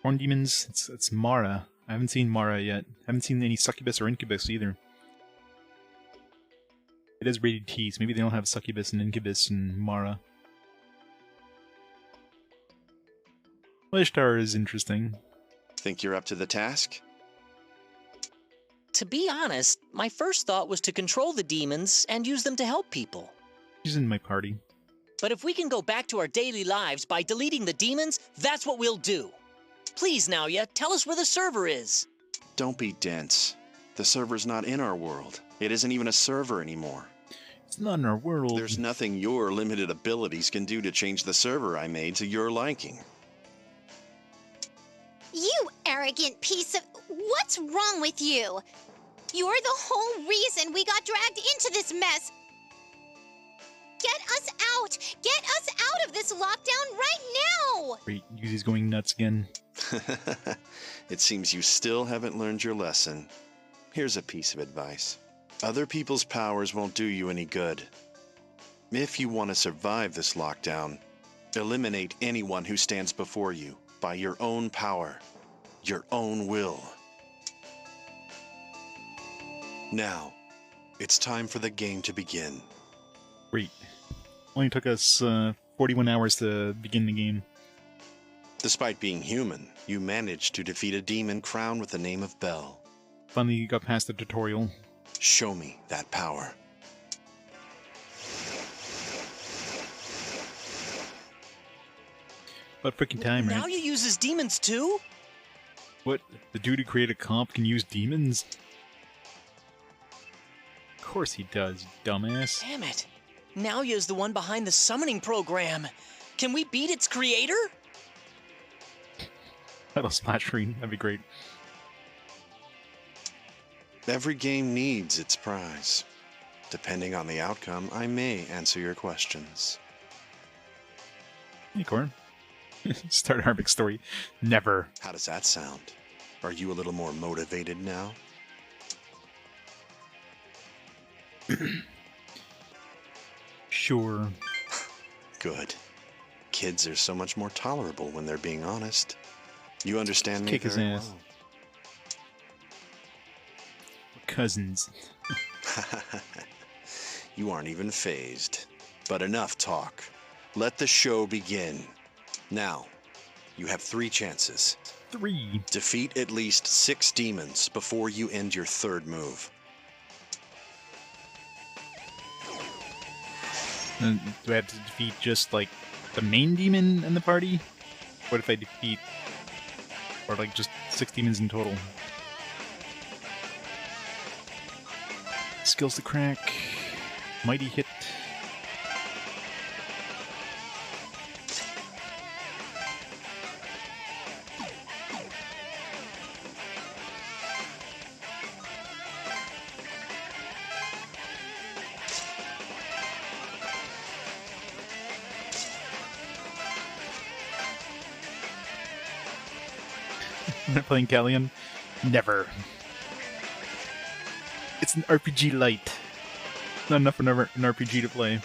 Horn demons, it's Mara. I haven't seen Mara yet. I haven't seen any succubus or incubus either. It is rated T, so maybe they don't have succubus and incubus and Mara. Ishtar is interesting. Think you're up to the task? To be honest, my first thought was to control the demons and use them to help people. She's in my party. But if we can go back to our daily lives by deleting the demons, that's what we'll do. Please, Naoya, tell us where the server is. Don't be dense. The server's not in our world. It isn't even a server anymore. It's not in our world. There's nothing your limited abilities can do to change the server I made to your liking. You arrogant piece of... What's wrong with you? You're the whole reason we got dragged into this mess. Get us out! Get us out of this lockdown right now! Wait, Yuzi's going nuts again. It seems you still haven't learned your lesson. Here's a piece of advice. Other people's powers won't do you any good. If you want to survive this lockdown, eliminate anyone who stands before you by your own power, your own will. Now, it's time for the game to begin. Wait. Only took us 41 hours to begin the game. Despite being human, you managed to defeat a demon crowned with the name of Bell. Finally got past the tutorial. Show me that power. About freaking time, right? Now you uses demons too? What? The dude who created comp can use demons? Of course he does, dumbass. Damn it. Naoya's the one behind the summoning program. Can we beat its creator? That'll splash screen. That'd be great. Every game needs its prize. Depending on the outcome, I may answer your questions. Hey, Corn. Start our big story. Never. How does that sound? Are you a little more motivated now? Sure. Good. Kids are so much more tolerable when they're being honest. You understand me Kick his very ass. Cousins. well. You aren't even phased. But enough talk. Let the show begin. Now, you have 3 chances. 3. Defeat at least 6 demons before you end your 3rd move. Do I have to defeat just, like, the main demon in the party? What if I defeat... Or, like, just 6 demons in total? Skills to crack. Mighty hit. I'm not playing Callion. Never. It's an RPG light. Not enough for an RPG to play.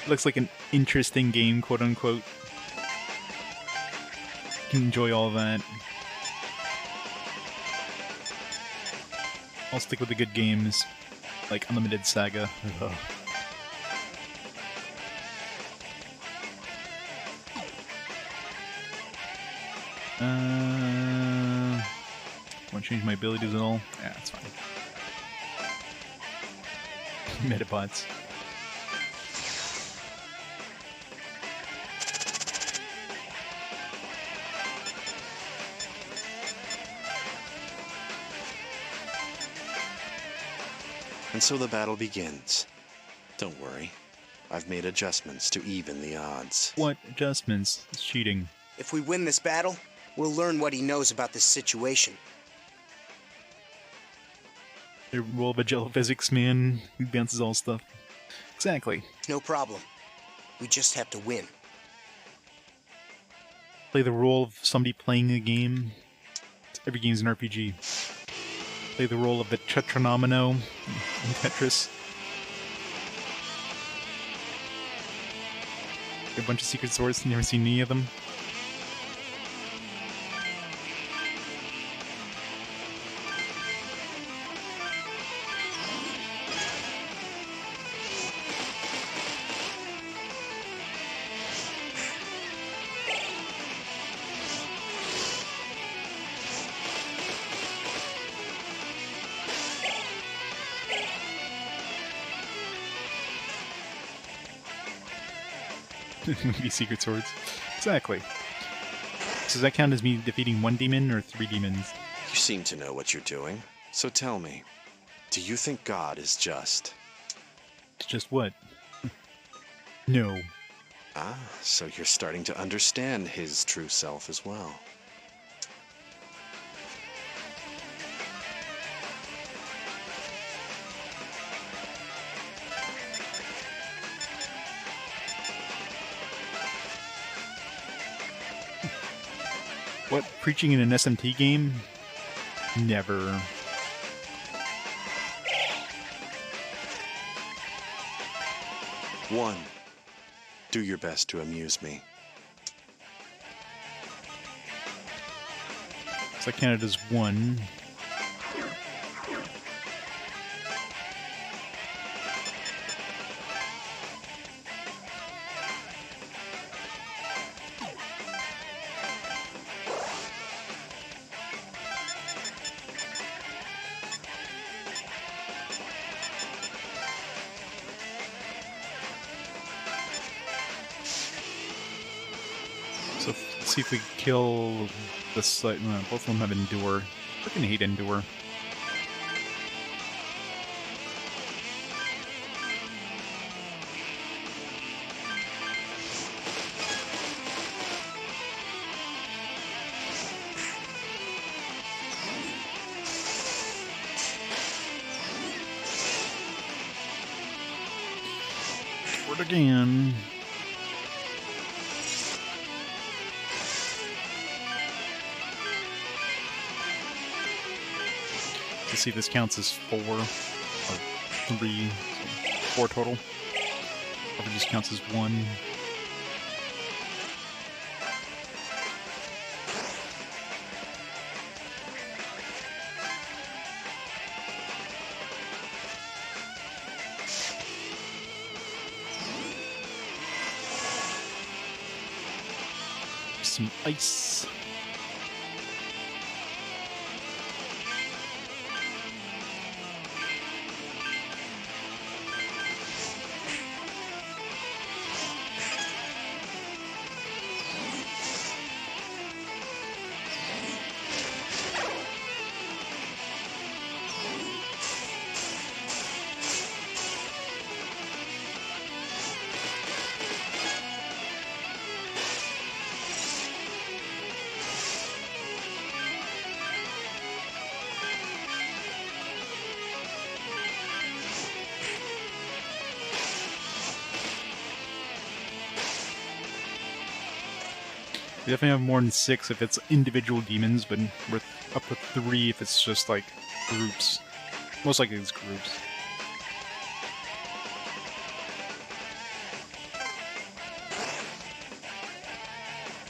Looks like an interesting game, quote unquote. Can enjoy all that. I'll stick with the good games, like Unlimited Saga. Ugh. Want to change my abilities at all? Yeah, that's fine. Metabots. And so the battle begins. Don't worry. I've made adjustments to even the odds. What adjustments? It's cheating. If we win this battle, we'll learn what he knows about this situation. The role of a jello physics man who bounces all stuff. Exactly. No problem. We just have to win. Play the role of somebody playing a game. Every game's an RPG. Play the role of the Tetranomino in Tetris. A bunch of secret swords, never seen any of them. Maybe secret swords. Exactly. So does that count as me defeating one demon or 3 demons? You seem to know what you're doing. So tell me, do you think God is just? Just what? No. Ah, so you're starting to understand his true self as well. What? Preaching in an SMT game? Never. One, do your best to amuse me. So I counted as 1. So let's see if we kill the site. No, both of them have Endure. Freaking hate Endure. Word again. Let's see if this counts as 4 or 3, so 4 total. Or if it just counts as 1. Some ice. We definitely have more than 6 if it's individual demons, but we're up to 3 if it's just like groups. Most likely it's groups.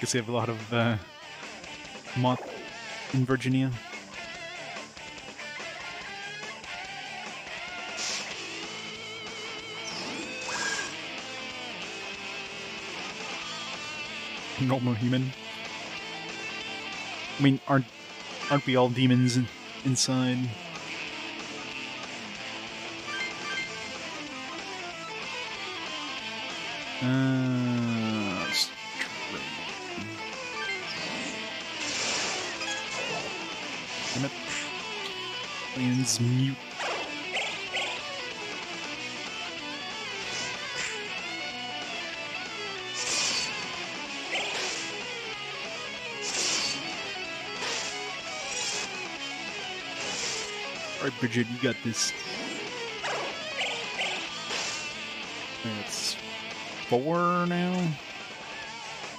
Guess we have a lot of moth in Virginia. Normal human. I mean, aren't we all demons inside? Damn it. Aliens mute. Alright, Bridget, you got this. It's 4 now?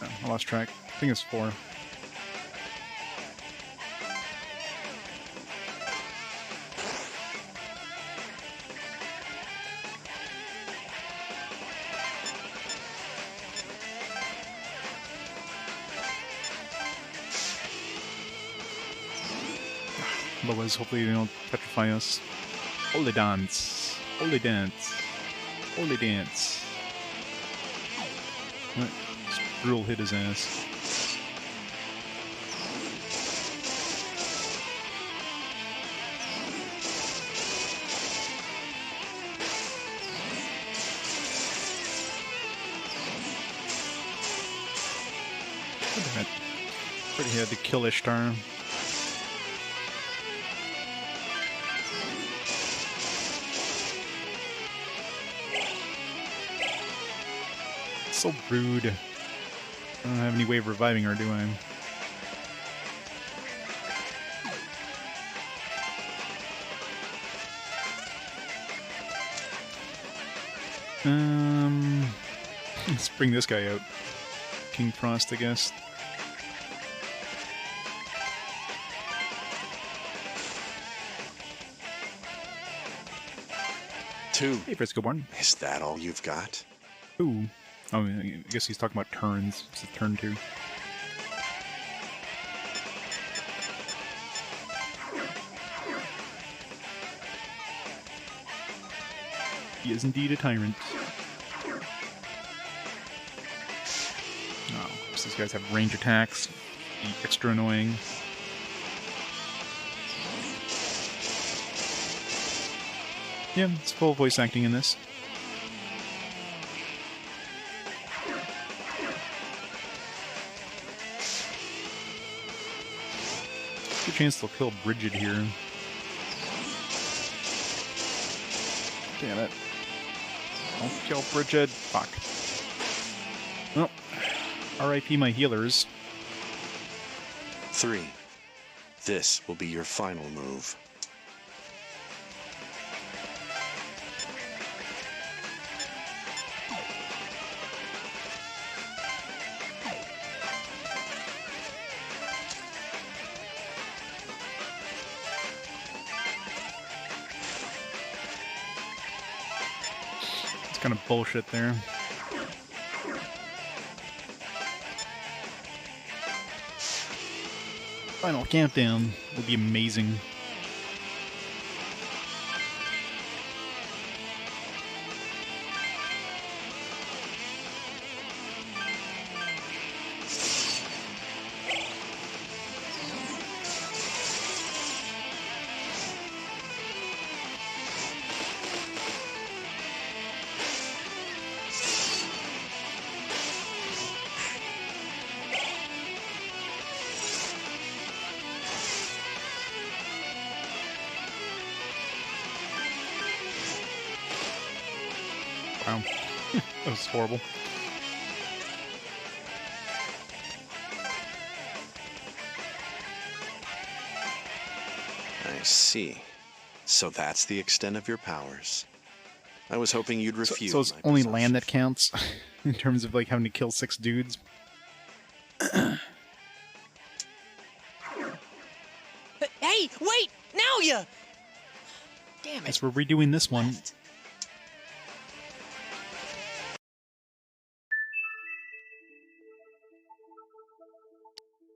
Oh, I lost track. I think it's 4. Otherwise, hopefully they don't petrify us. Holy dance. Holy dance. Holy dance. What? This Brule hit his ass. Damn it. Already had to kill Ishtar. So rude. I don't have any way of reviving her, do I? Let's bring this guy out. King Frost, I guess. Two. Hey, Friscoborn. Is that all you've got? Ooh. Oh, I guess he's talking about turns. It's turn 2. He is indeed a tyrant. Oh, of course these guys have range attacks. Be extra annoying. Yeah, it's full voice acting in this. Good chance they'll kill Bridget here. Damn it. Don't kill Bridget. Fuck. Well, RIP my healers. 3. This will be your final move. Kind of bullshit there. Final countdown will be amazing. Wow. That was horrible. I see. So that's the extent of your powers. I was hoping you'd refuse. So it's my only presumption. land that counts in terms of like having to kill 6 dudes. Hey, wait! Now ya! Damn it. Guess we're redoing this one.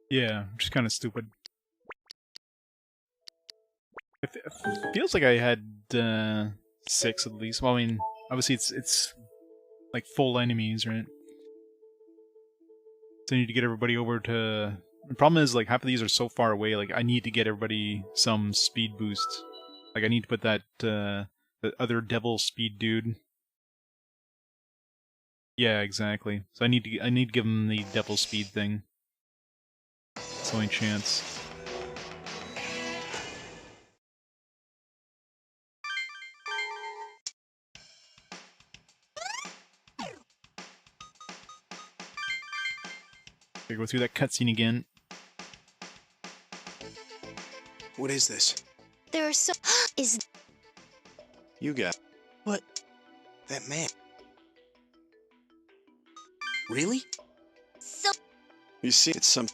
Yeah, just kind of stupid. It feels like I had 6 at least. Well, I mean, obviously it's like full enemies, right? So I need to get everybody over to... The problem is, like, half of these are so far away, like, I need to get everybody some speed boost. Like, I need to put that, the other devil speed dude. Yeah, exactly. So I need to give him the devil speed thing. It's the only chance. Gotta go through that cutscene again. What is this? There are so... Is You got. What? That man. Really? So, You see, it's some.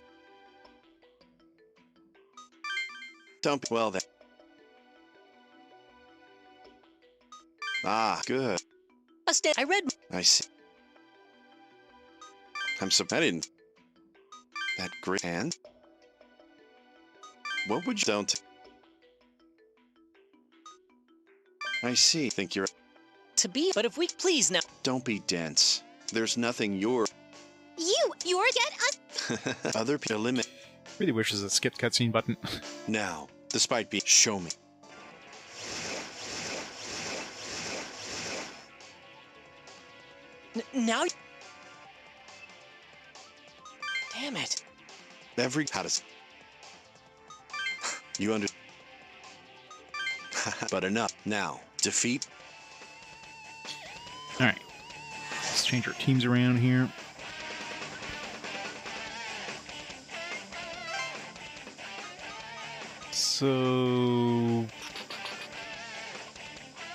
Don't be. Well, then. Ah, good. I read. I see. I'm so. I didn't. That great hand? What would you. Don't. I see. Think you're. To be, but if we please now. Don't be dense. There's nothing you're. you're again? Other people limit. Really wish there's a skip cutscene button. Now, despite being. Show me. Now. Damn it. Every. How does. You under. But enough. Now, defeat. Alright. Let's change our teams around here. So...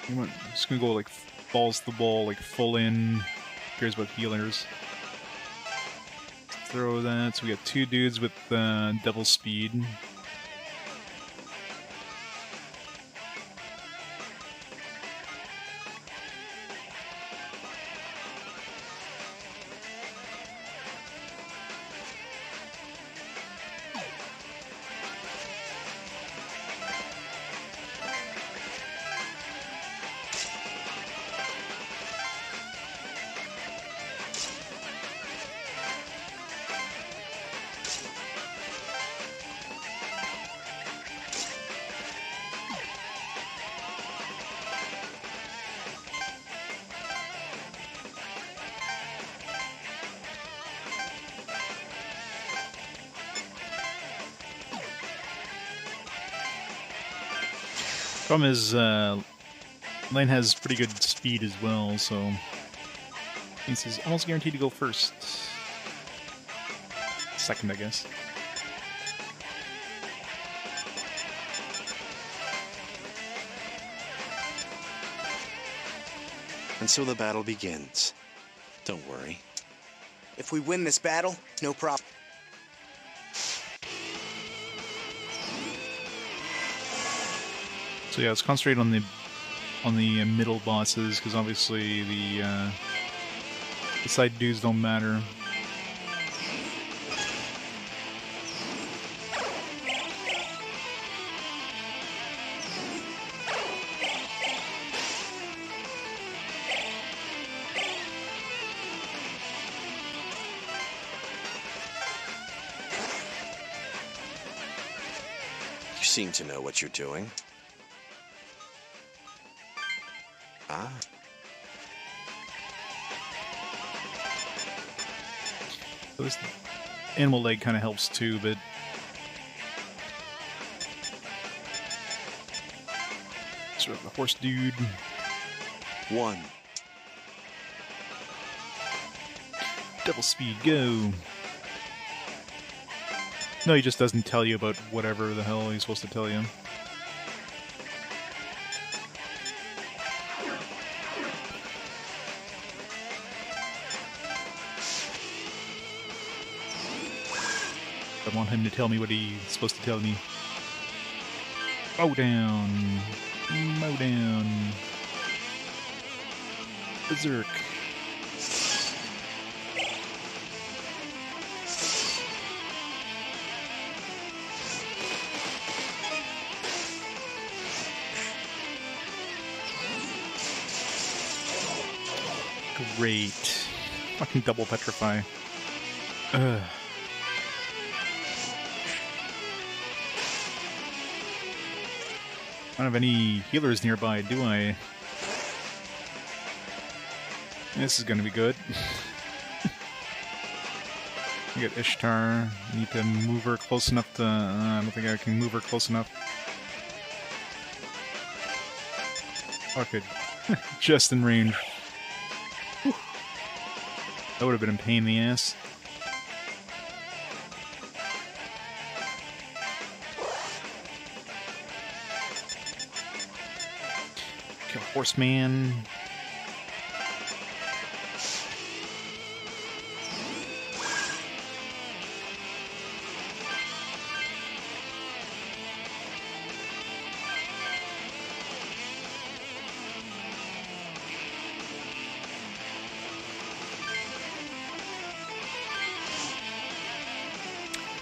I'm just gonna go like balls to the ball, like full in. Who cares about healers? Throw that. So we got two dudes with devil speed. Problem is, Lane has pretty good speed as well, so means he's almost guaranteed to go first. Second, I guess. And so the battle begins. Don't worry. If we win this battle, no problem. So yeah, let's concentrate on the middle bosses, because obviously the side dudes don't matter. You seem to know what you're doing. Ah. So this animal leg kind of helps too, but sort of the horse dude. One. Double speed, go! No, he just doesn't tell you about whatever the hell he's supposed to tell you. I want him to tell me what he's supposed to tell me. Mow down! Mow down! Berserk! Great. Fucking double petrify. Ugh. I don't have any healers nearby, do I? This is gonna be good. I got Ishtar. I need to move her close enough to... I don't think I can move her close enough. Okay. Just in range. Whew. That would have been a pain in the ass. Kill Horseman.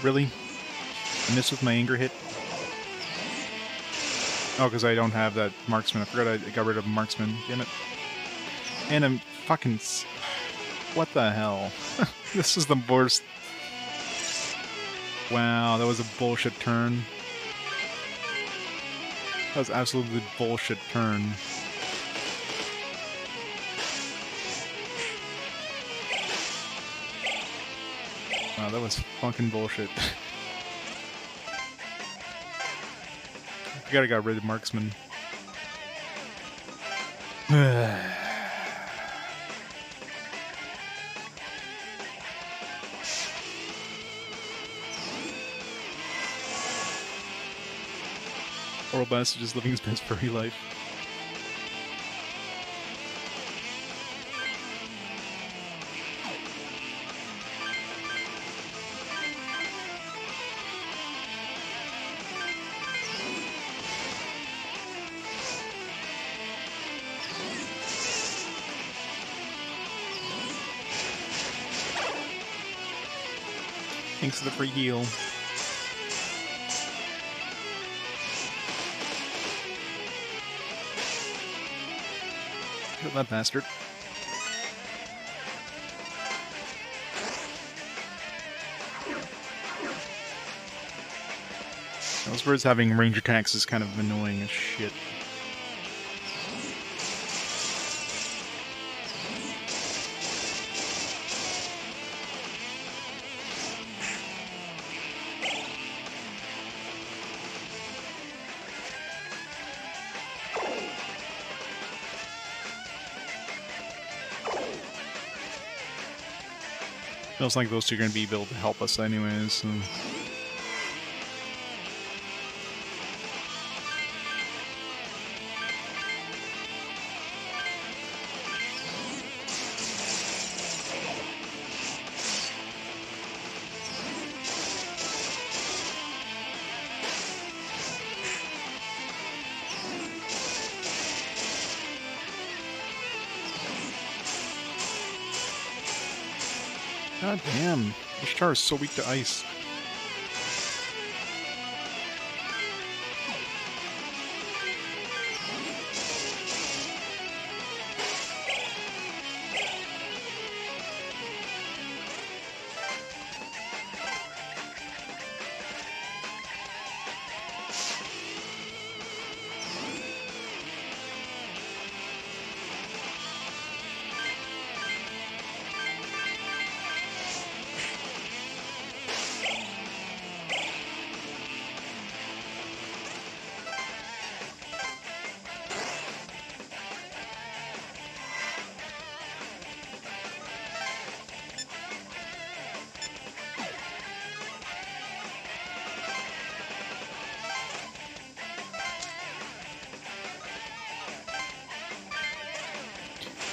Really? I missed with my anger hit? Oh, because I don't have that marksman. I forgot I got rid of marksman. Damn it. And I'm fucking... What the hell? This is the worst. Wow, that was a bullshit turn. That was absolutely bullshit turn. Wow, that was fucking bullshit. I forgot I got rid of marksman. Oral Bastard is living his best furry life. Thanks for the free heal. Kill that bastard. Those birds having range attacks is kind of annoying as shit. Feels like those two are going to be able to help us anyways. So. God damn, this char is so weak to ice.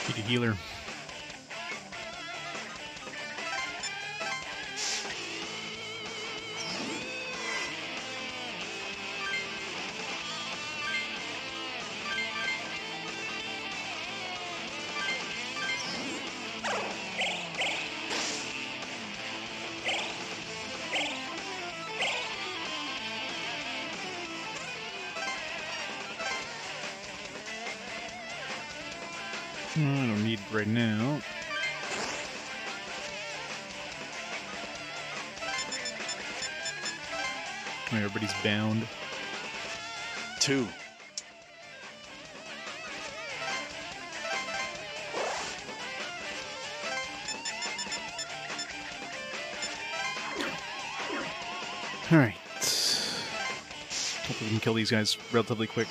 Need a healer. I don't need it right now. Oh, everybody's bound. 2. Alright. Hopefully we can kill these guys relatively quick.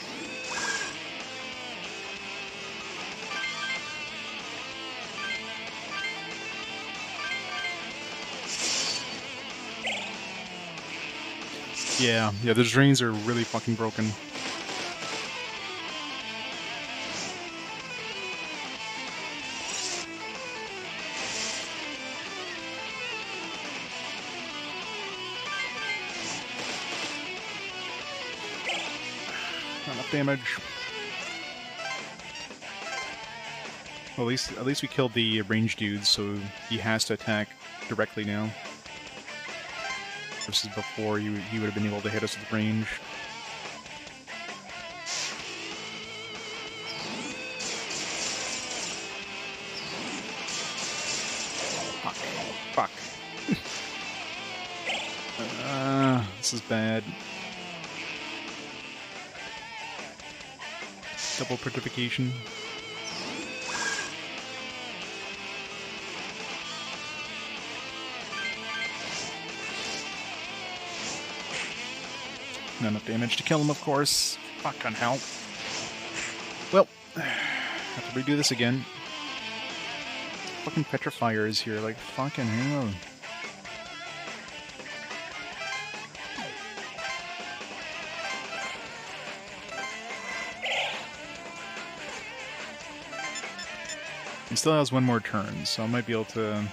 Yeah, the drains are really fucking broken. Not enough damage. Well, at least we killed the ranged dude, so he has to attack directly now. Versus before, he would have been able to hit us with range. Fuck. This is bad. Double petrification. Not enough damage to kill him, of course. Fucking hell. Well, have to redo this again. Fucking petrifier is here, like, fucking hell. He still has one more turn, so I might be able to...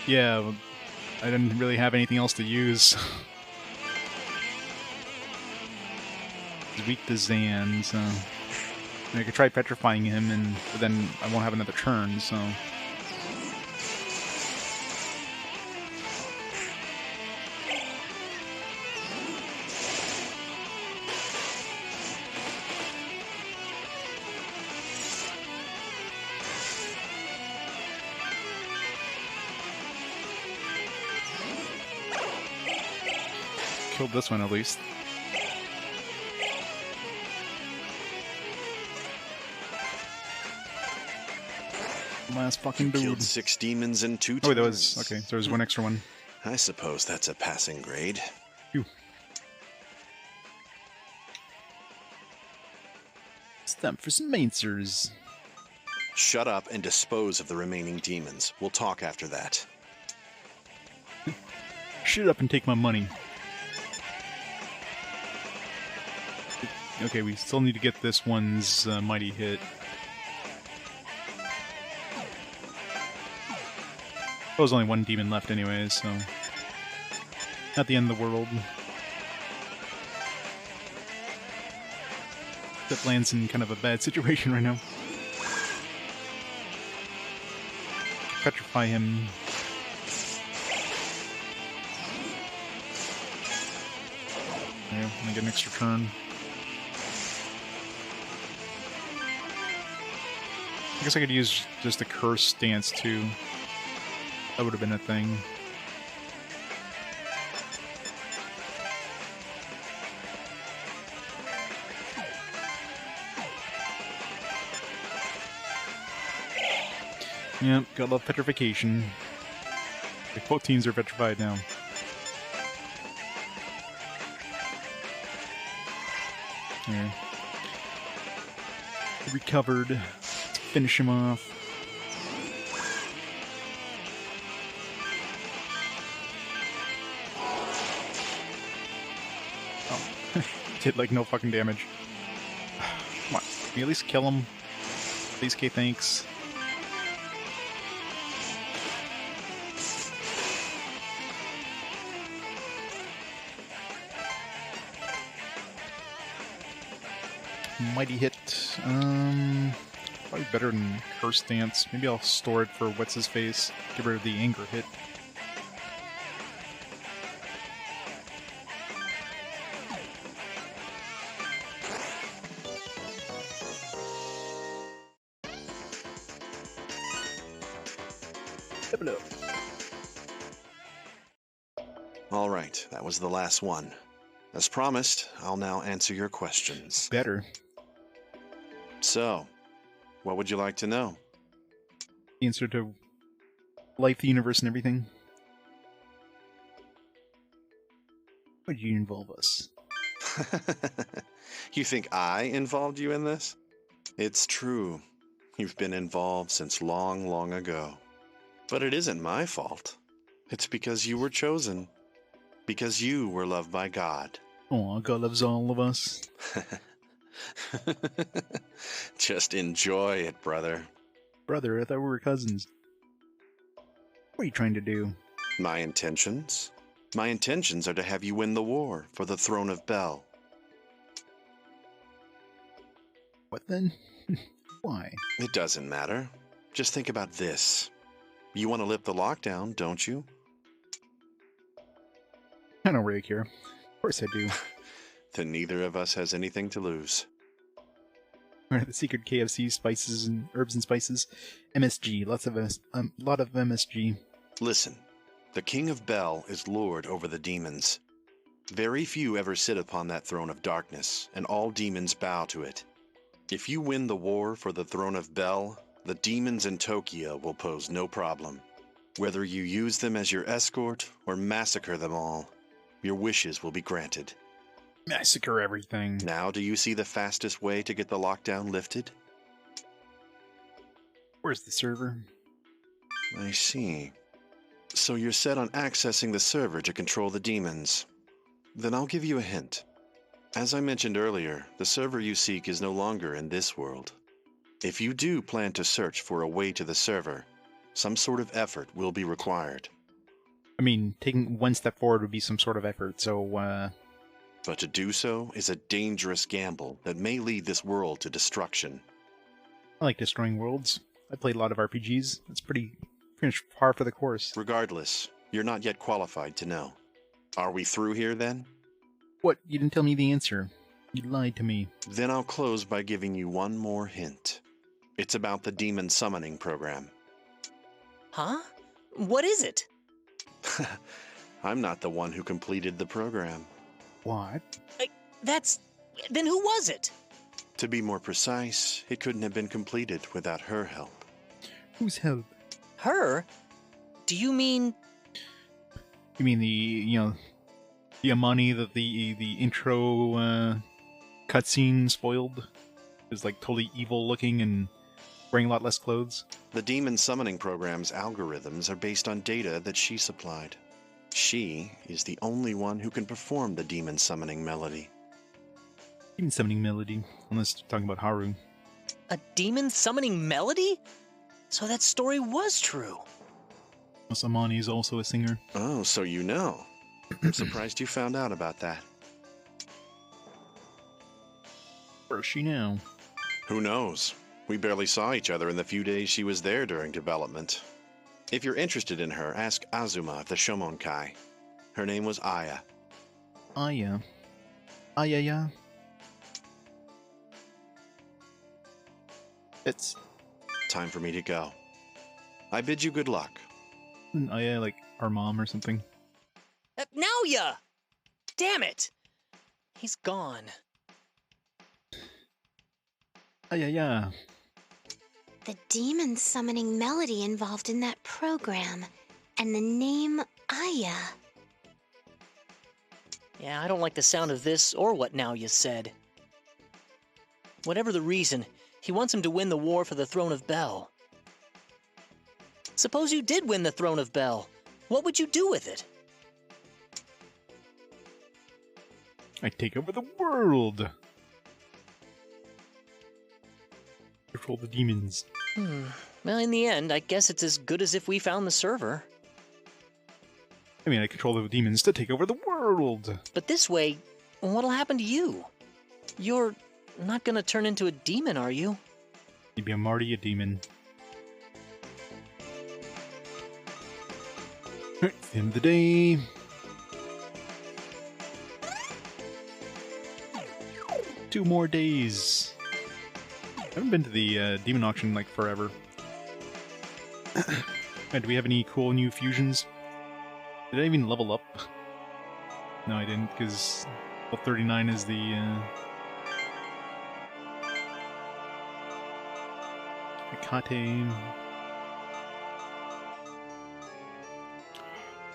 Yeah, I didn't really have anything else to use. He's weak to Zan, so... I could try petrifying him, but then I won't have another turn, so... Killed this one at least. Last fucking dude. Killed 6 demons in 2 turns. Oh, wait, that was... Okay, so there's one extra one. I suppose that's a passing grade. Phew. It's time for some answers. Shut up and dispose of the remaining demons. We'll talk after that. Shut up and take my money. Okay, we still need to get this one's mighty hit. There was only one demon left anyway, so... Not the end of the world. That lands in kind of a bad situation right now. Petrify him. There, I'm gonna get an extra turn. I guess I could use just a curse stance too. That would have been a thing. Yep, gotta love petrification. Like, both teams are petrified now. There. Recovered. Let's finish him off. Oh. Did like no fucking damage. Come on. Can you at least kill him? Please, K, thanks. Mighty hit. Probably better than Curse Stance. Maybe I'll store it for What's His Face. Get rid of the anger hit. All right, that was the last one. As promised, I'll now answer your questions. Better. So, what would you like to know? Answer to life, the universe, and everything. Would you involve us? You think I involved you in this? It's true. You've been involved since long, long ago. But it isn't my fault. It's because you were chosen. Because you were loved by God. Aw, God loves all of us. Just enjoy it, brother. Brother, I thought we were cousins. What are you trying to do? My intentions? My intentions are to have you win the war for the throne of Bel. What then? Why? It doesn't matter. Just think about this. You want to lift the lockdown, don't you? I don't really care. Of course I do. Then neither of us has anything to lose. The secret KFC spices and herbs and spices. MSG. Lot of MSG. Listen, the King of Bel is lord over the demons. Very few ever sit upon that throne of darkness, and all demons bow to it. If you win the war for the throne of Bel, the demons in Tokyo will pose no problem. Whether you use them as your escort or massacre them all, your wishes will be granted. Massacre everything. Now do you see the fastest way to get the lockdown lifted? Where's the server? I see. So you're set on accessing the server to control the demons. Then I'll give you a hint. As I mentioned earlier, the server you seek is no longer in this world. If you do plan to search for a way to the server, some sort of effort will be required. I mean, taking one step forward would be some sort of effort, so, But to do so is a dangerous gamble that may lead this world to destruction. I like destroying worlds. I played a lot of RPGs. It's pretty much par for the course. Regardless, you're not yet qualified to know. Are we through here then? What? You didn't tell me the answer. You lied to me. Then I'll close by giving you one more hint. It's about the demon summoning program. Huh? What is it? I'm not the one who completed the program. What? Then who was it? To be more precise, it couldn't have been completed without her help. Whose help? Her? Do you mean... You mean the Amani that the intro cutscene spoiled? Is like totally evil looking and wearing a lot less clothes? The demon summoning program's algorithms are based on data that she supplied. She is the only one who can perform the demon summoning melody. Demon summoning melody, unless you're talking about Haru. A demon summoning melody? So that story was true. Plus Amani is also a singer. Oh, so you know. I'm surprised you found out about that. Where is she now? Who knows? We barely saw each other in the few days she was there during development. If you're interested in her, ask Azuma of the Shomonkai. Her name was Aya. Aya. Aya. It's... Time for me to go. I bid you good luck. Isn't Aya like our mom or something? Naoya! Damn it! He's gone. Aya. The demon summoning melody involved in that program, and the name Aya. Yeah, I don't like the sound of this or what Naoya said. Whatever the reason, he wants him to win the war for the throne of Bel. Suppose you did win the throne of Bel. What would you do with it? I take over the world! Control the demons. Well, in the end, I guess it's as good as if we found the server. I mean, I control the demons to take over the world! But this way, what'll happen to you? You're not gonna turn into a demon, are you? Maybe I'm already a demon. Alright, it's the end of the day. Two more days. I haven't been to the demon auction in like forever. Do we have any cool new fusions? Did I even level up? No, I didn't, because level 39 is the Akate,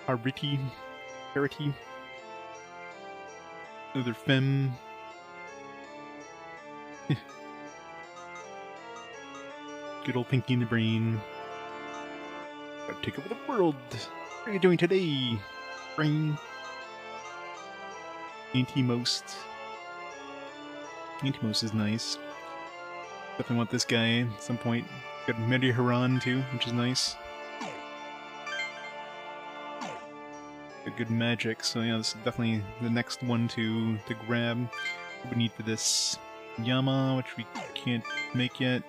Hariti, Parity, another Femme. Good old Pinky in the brain. Gotta take over the world. What are you doing today, brain? Anti-most. Anti-most is nice. Definitely want this guy at some point. Got Medi Haran too, which is nice. good magic. So yeah, this is definitely the next one to grab. What we need for this? Yama, which we can't make yet.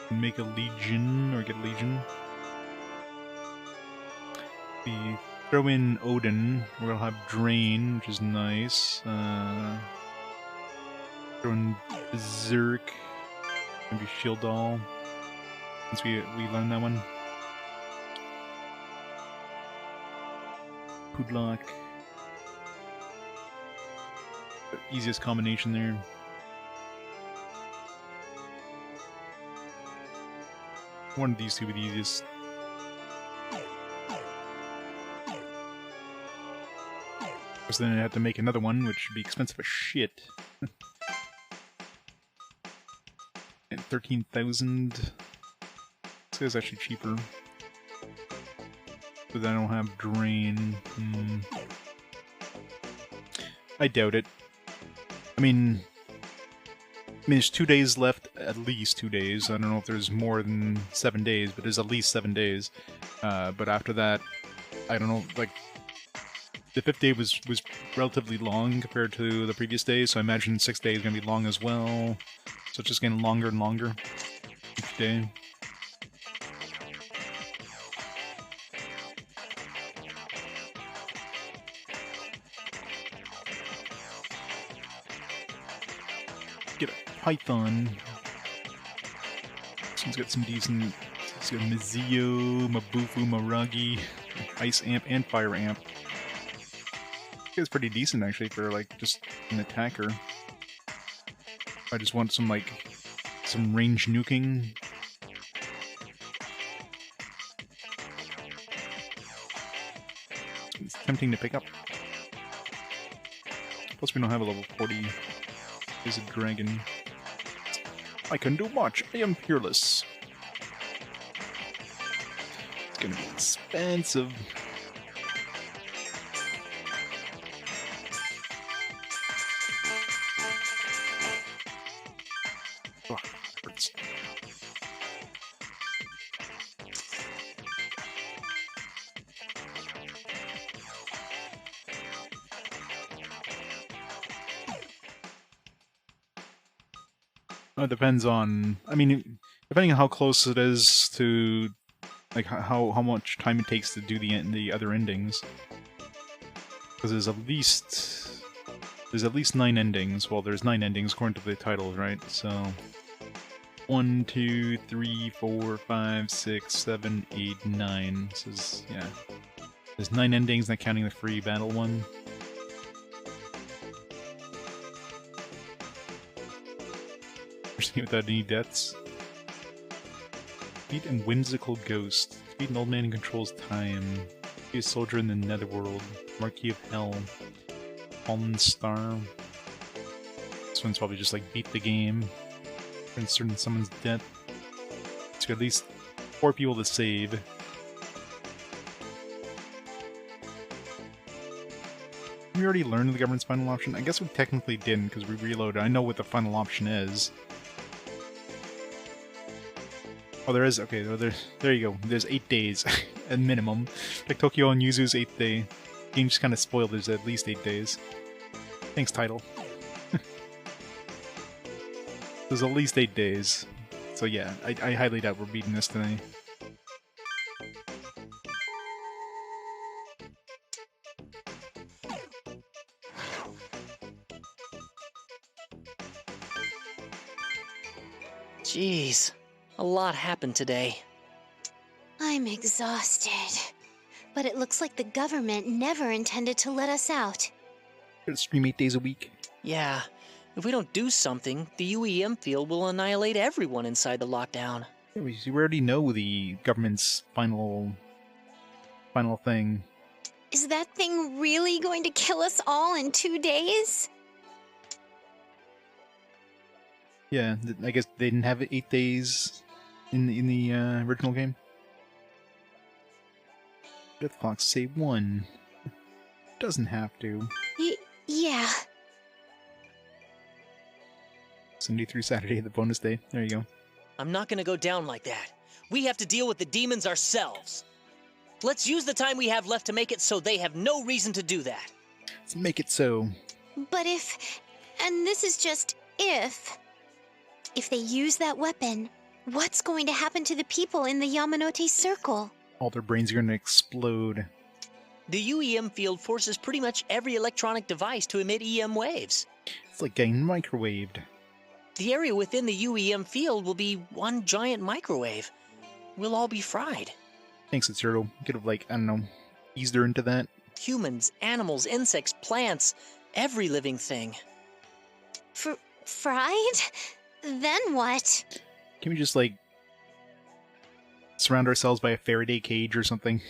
Make a legion or get a legion. We throw in Odin. We're gonna have Drain, which is nice. Throw in Berserk. Maybe Shield Doll. Since we learned that one. Pudlock. The easiest combination there. One of these two would be the easiest. Because then I have to make another one, which would be expensive as shit. And 13,000. This guy's actually cheaper. But I don't have Drain. I doubt it. I mean, there's 2 days left, at least 2 days. I don't know if there's more than 7 days, but there's at least 7 days. But after that, I don't know, like, the 5th day was relatively long compared to the previous days, so I imagine 6th day is going to be long as well. So it's just getting longer and longer each day. Get a Python. This one's got some decent. It's got Mizio, Mabufu, Maragi, Ice Amp, and Fire Amp. It's pretty decent actually for like just an attacker. I just want some like some range nuking. It's tempting to pick up. Plus we don't have a level 40. There's a dragon. I can do much. I am peerless. It's gonna be expensive. Oh, hurts. It depends on. I mean, depending on how close it is to, like, how much time it takes to do the other endings. Because there's at least 9 endings. Well, there's 9 endings according to the title, right? So 1, 2, 3, 4, 5, 6, 7, 8, 9. This is yeah. There's 9 endings, not counting the free battle one. Without any deaths. Beat a whimsical ghost. Beat an old man who controls time. Be a soldier in the netherworld. Marquis of Hell. Fallen Star. This one's probably just like beat the game. Insert in someone's death. It's got at least 4 people to save. We already learned the government's final option? I guess we technically didn't because we reloaded. I know what the final option is. Oh, there is. Okay, there you go. There's 8 days at minimum. Like Tokyo and Yuzu's 8th day. Game just kind of spoiled. There's at least 8 days. Thanks, title. There's at least 8 days. So yeah, I highly doubt we're beating this today. Jeez. A lot happened today. I'm exhausted. But it looks like the government never intended to let us out. Gotta stream 8 days a week. Yeah. If we don't do something, the UEM field will annihilate everyone inside the lockdown. Yeah, we already know the government's final thing. Is that thing really going to kill us all in 2 days? Yeah, I guess they didn't have 8 days in the original game. Death clock say 1. Doesn't have to. Yeah. Sunday through Saturday, the bonus day. There you go. I'm not gonna go down like that. We have to deal with the demons ourselves. Let's use the time we have left to make it so they have no reason to do that. Let's make it so. But if, and this is just if they use that weapon, what's going to happen to the people in the Yamanote Circle? All their brains are going to explode. The UEM field forces pretty much every electronic device to emit EM waves. It's like getting microwaved. The area within the UEM field will be one giant microwave. We'll all be fried. Thanks, it's Turtle. Could have, like, I don't know, eased her into that. Humans, animals, insects, plants, every living thing. Fried? Then what? Can we just, like, surround ourselves by a Faraday cage or something?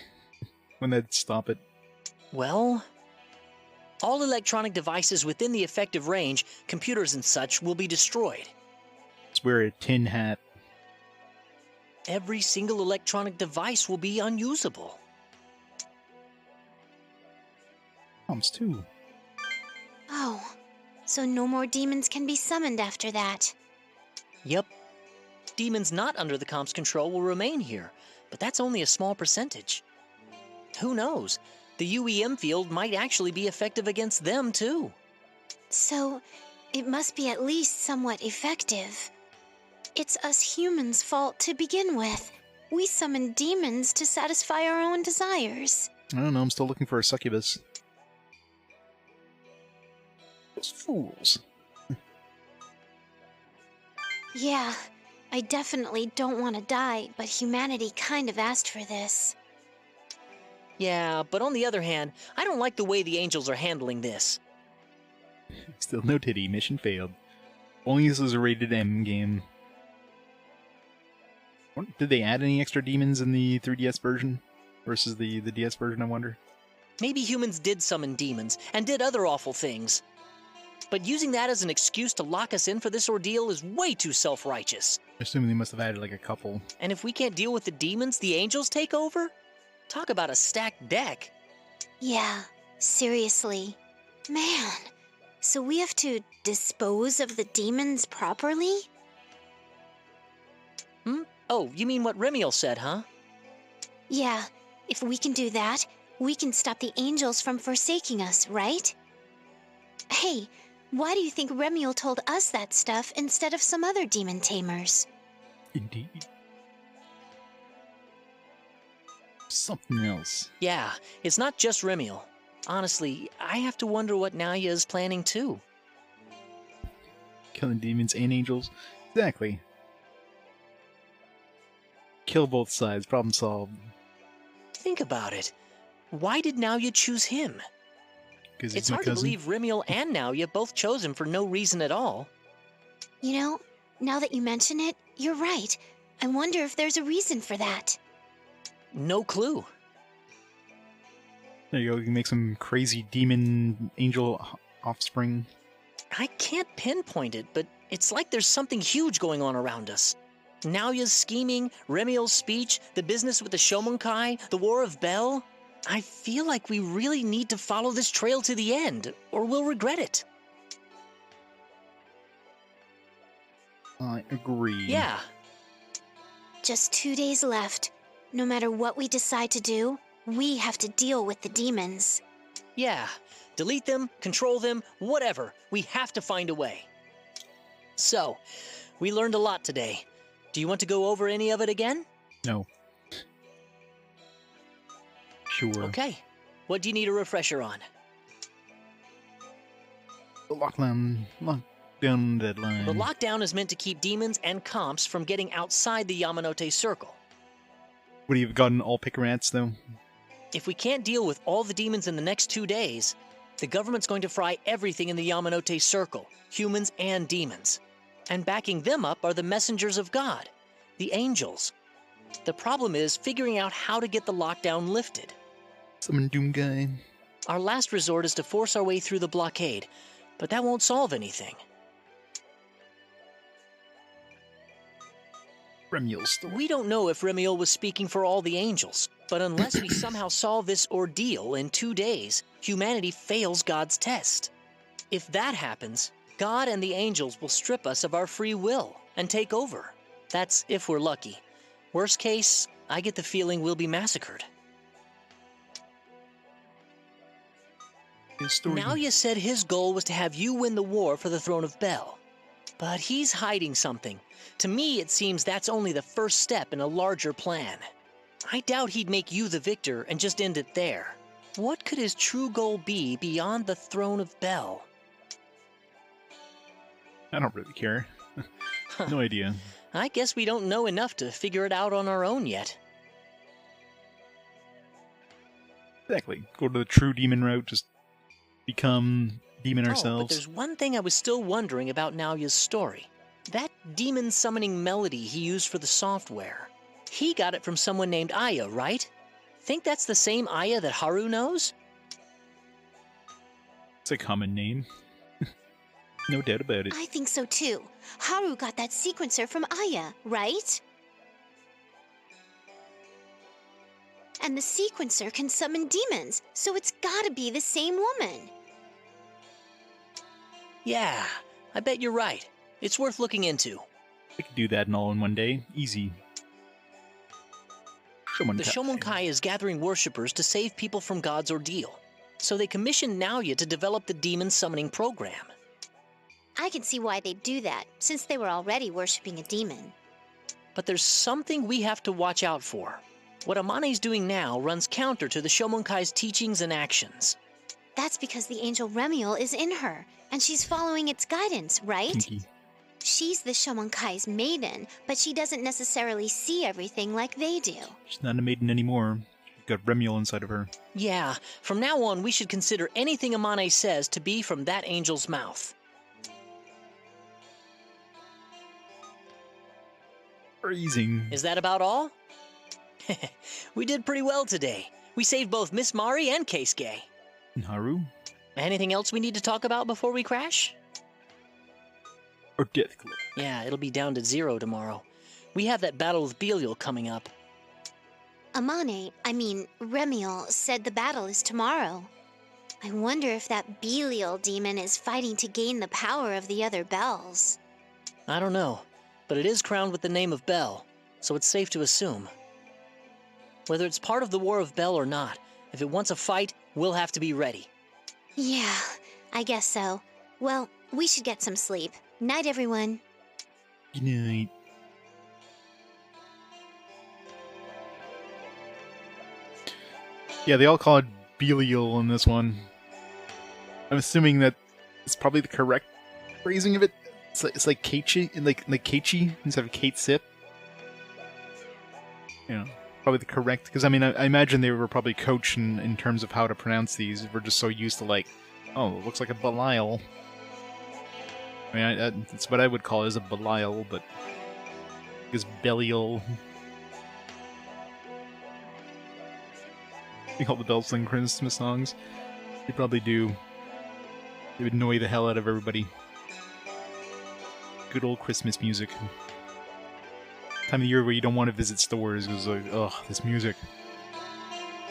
When that'd stop it. Well, all electronic devices within the effective range, computers and such, will be destroyed. Let's wear a tin hat. Every single electronic device will be unusable. Bombs, too. Oh, so no more demons can be summoned after that. Yep. Demons not under the comp's control will remain here, but that's only a small percentage. Who knows? The UEM field might actually be effective against them, too. So, it must be at least somewhat effective. It's us humans' fault to begin with. We summoned demons to satisfy our own desires. I don't know, I'm still looking for a succubus. Those fools. Yeah, I definitely don't want to die, but humanity kind of asked for this. Yeah, but on the other hand, I don't like the way the angels are handling this. Still no titty, mission failed. Only this is a rated M game. Did they add any extra demons in the 3DS version versus the DS version, I wonder? Maybe humans did summon demons and did other awful things. But using that as an excuse to lock us in for this ordeal is way too self-righteous. Assuming they must have added like a couple. And if we can't deal with the demons, the angels take over? Talk about a stacked deck. Yeah, seriously. Man, so we have to dispose of the demons properly? Oh, you mean what Remiel said, huh? Yeah, if we can do that, we can stop the angels from forsaking us, right? Hey, why do you think Remiel told us that stuff instead of some other demon tamers? Indeed. Something else. Yeah, it's not just Remiel. Honestly, I have to wonder what Naya is planning too. Killing demons and angels? Exactly. Kill both sides, problem solved. Think about it. Why did Naya choose him? Because It's he's my hard to cousin. believe Remiel and Naya both chose him for no reason at all. You know, now that you mention it, you're right. I wonder if there's a reason for that. No clue. There you go, you can make some crazy demon angel offspring. I can't pinpoint it, but it's like there's something huge going on around us. Naoya's scheming, Remiel's speech, the business with the Shomonkai, the War of Bel. I feel like we really need to follow this trail to the end, or we'll regret it. I agree. Yeah, Just 2 days left. No matter what we decide to do, we have to deal with the demons. yeah. Delete them, control them, whatever. We have to find a way. So, we learned a lot today. Do you want to go over any of it again? No. Sure. Okay. What do you need a refresher on? The lockdown deadline. The lockdown is meant to keep demons and comps from getting outside the Yamanote Circle. Would you have gotten all pick rats, though? If we can't deal with all the demons in the next 2 days, the government's going to fry everything in the Yamanote Circle, humans and demons. And backing them up are the messengers of God, the angels. The problem is figuring out how to get the lockdown lifted. Summon Doom Guy. Our last resort is to force our way through the blockade, but that won't solve anything. Remiel's story. We don't know if Remiel was speaking for all the angels, but unless we somehow solve this ordeal in 2 days, humanity fails God's test. If that happens, God and the angels will strip us of our free will and take over. That's if we're lucky. Worst case, I get the feeling we'll be massacred. His story. Naoya said his goal was to have you win the war for the throne of Bel. But he's hiding something. To me, it seems that's only the first step in a larger plan. I doubt he'd make you the victor and just end it there. What could his true goal be beyond the throne of Bel? I don't really care. No idea. I guess we don't know enough to figure it out on our own yet. Exactly. Go to the true demon route, just become demon But ourselves. there's one thing I was still wondering about Naoya's story. That demon summoning melody he used for the software. He got it from someone named Aya, right? Think that's the same Aya that Haru knows? It's a common name. No doubt about it. I think so too. Haru got that sequencer from Aya, right? And the sequencer can summon demons, so it's gotta be the same woman. Yeah, I bet you're right. It's worth looking into. I could do that and all in one day. Easy. The Shomonkai is gathering worshippers to save people from God's ordeal. So they commissioned Naoya to develop the demon summoning program. I can see why they'd do that, since they were already worshipping a demon. But there's something we have to watch out for. What Amane's doing now runs counter to the Shomonkai's teachings and actions. That's because the angel Remiel is in her, and she's following its guidance, right? Kinky. She's the Shomonkai's maiden, but she doesn't necessarily see everything like they do. She's not a maiden anymore. She's got Remiel inside of her. Yeah, from now on we should consider anything Amane says to be from that angel's mouth. Freezing. Is that about all? We did pretty well today. We saved both Miss Mari and Keisuke. And Haru? Anything else we need to talk about before we crash? Or Death Clip? Yeah, it'll be down to 0 tomorrow. We have that battle with Belial coming up. Remiel said the battle is tomorrow. I wonder if that Belial demon is fighting to gain the power of the other bells. I don't know, but it is crowned with the name of Bel, so it's safe to assume. Whether it's part of the War of Bel or not, if it wants a fight, we'll have to be ready. Yeah, I guess so. Well, we should get some sleep. Night, everyone. Good night. Yeah, they all call it Belial in this one. I'm assuming that it's probably the correct phrasing of it. It's like Keiichi, like Keiichi instead of Kate Sip. You know, probably the correct, because I imagine they were probably coached in terms of how to pronounce these. We're just so used to like, oh, it looks like a Belial. It's what I would call it as a Belial, but it's Belial. They call the bells sing Christmas songs. They probably do. They would annoy the hell out of everybody. Good old Christmas music. Time of year where you don't want to visit stores because like, ugh, this music.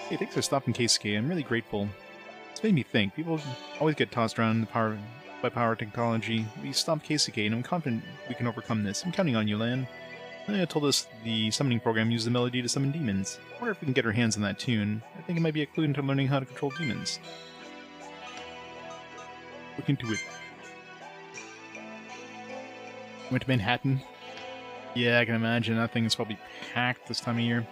Hey, thanks for stopping, Keisuke. I'm really grateful. It's made me think. People always get tossed around by power technology. We stopped Keisuke, and I'm confident we can overcome this. I'm counting on you, Lan. Naoya told us the summoning program used the melody to summon demons. I wonder if we can get our hands on that tune. I think it might be a clue into learning how to control demons. Look into it. Went to Manhattan? Yeah, I can imagine. That thing is probably packed this time of year.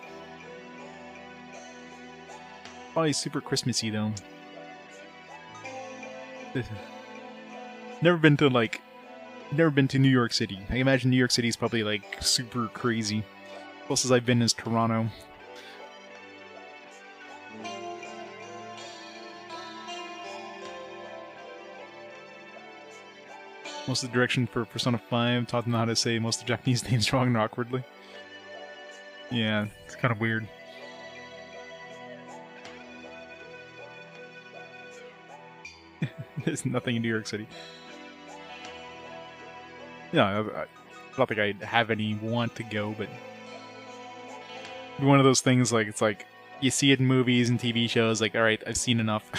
Probably super Christmassy, though. Never been to New York City. I imagine New York City is probably like super crazy. Closest I've been is Toronto. Most of the direction for Persona 5 taught them how to say most of the Japanese names wrong and awkwardly. Yeah, it's kind of weird. There's nothing in New York City. Yeah, I don't think I have any want to go, but it'd be one of those things like it's like you see it in movies and TV shows. Like, all right, I've seen enough.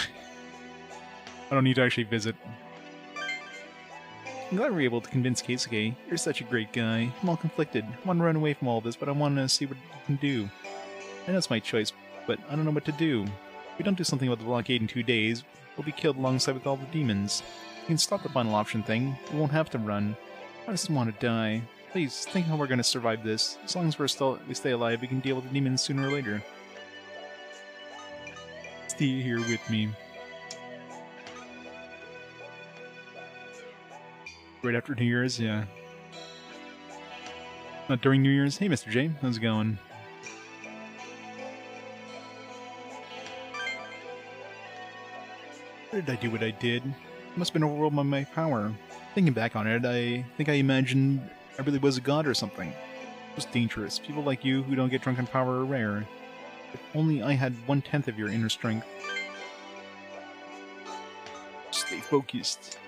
I don't need to actually visit. I'm glad we were able to convince Keisuke. You're such a great guy. I'm all conflicted. I want to run away from all this, but I want to see what you can do. I know it's my choice, but I don't know what to do. If we don't do something about the blockade in 2 days, we'll be killed alongside with all the demons. You can stop the final option thing. We won't have to run. I just want to die. Please, think how we're going to survive this. As long as we stay alive, we can deal with the demons sooner or later. Stay here with me. Right after New Year's, yeah. Not during New Year's. Hey, Mr. J, how's it going? Why did I do what I did? I must have been overwhelmed by my power. Thinking back on it, I think I imagined I really was a god or something. It was dangerous. People like you who don't get drunk on power are rare. If only I had 1/10 of your inner strength. Stay focused.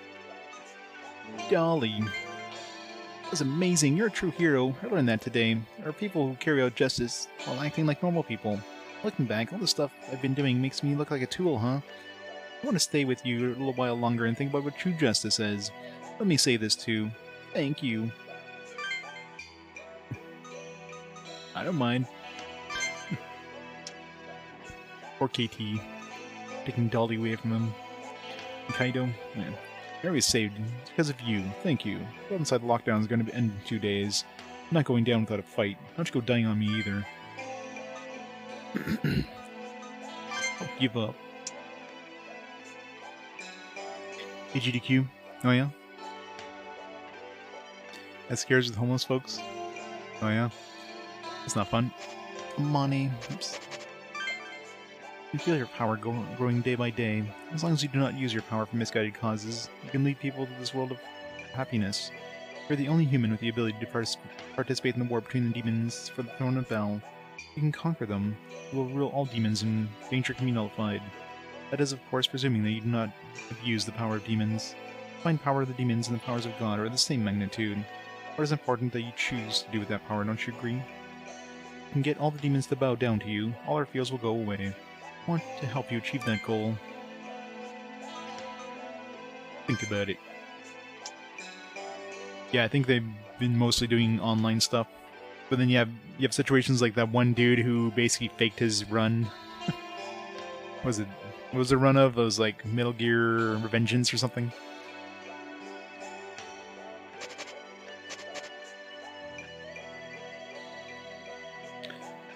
Dolly. That was amazing. You're a true hero. I learned that today. There are people who carry out justice while acting like normal people. Looking back, all the stuff I've been doing makes me look like a tool, huh? I want to stay with you a little while longer and think about what true justice is. Let me say this too. Thank you. I don't mind. Poor KT. Taking Dolly away from him. And Kaido? Yeah. Mary was saved. It's because of you. Thank you. The inside lockdown is going to end in 2 days. I'm not going down without a fight. Don't you go dying on me either. Don't give up. AGDQ? Oh yeah? That scares the homeless folks? Oh yeah? It's not fun. Money. Oops. You feel your power growing day by day. As long as you do not use your power for misguided causes, you can lead people to this world of happiness. You're the only human with the ability to participate in the war between the demons for the throne of Bel. You can conquer them. You will rule all demons and danger can be nullified. That is, of course, presuming that you do not abuse the power of demons. The divine power of the demons and the powers of God are of the same magnitude. What is important that you choose to do with that power, don't you agree? You can get all the demons to bow down to you. All our fears will go away. I want to help you achieve that goal. Think about it. Yeah, I think they've been mostly doing online stuff. But then you have situations like that one dude who basically faked his run. What was it? What was the run of? It was like Metal Gear Revengeance or something.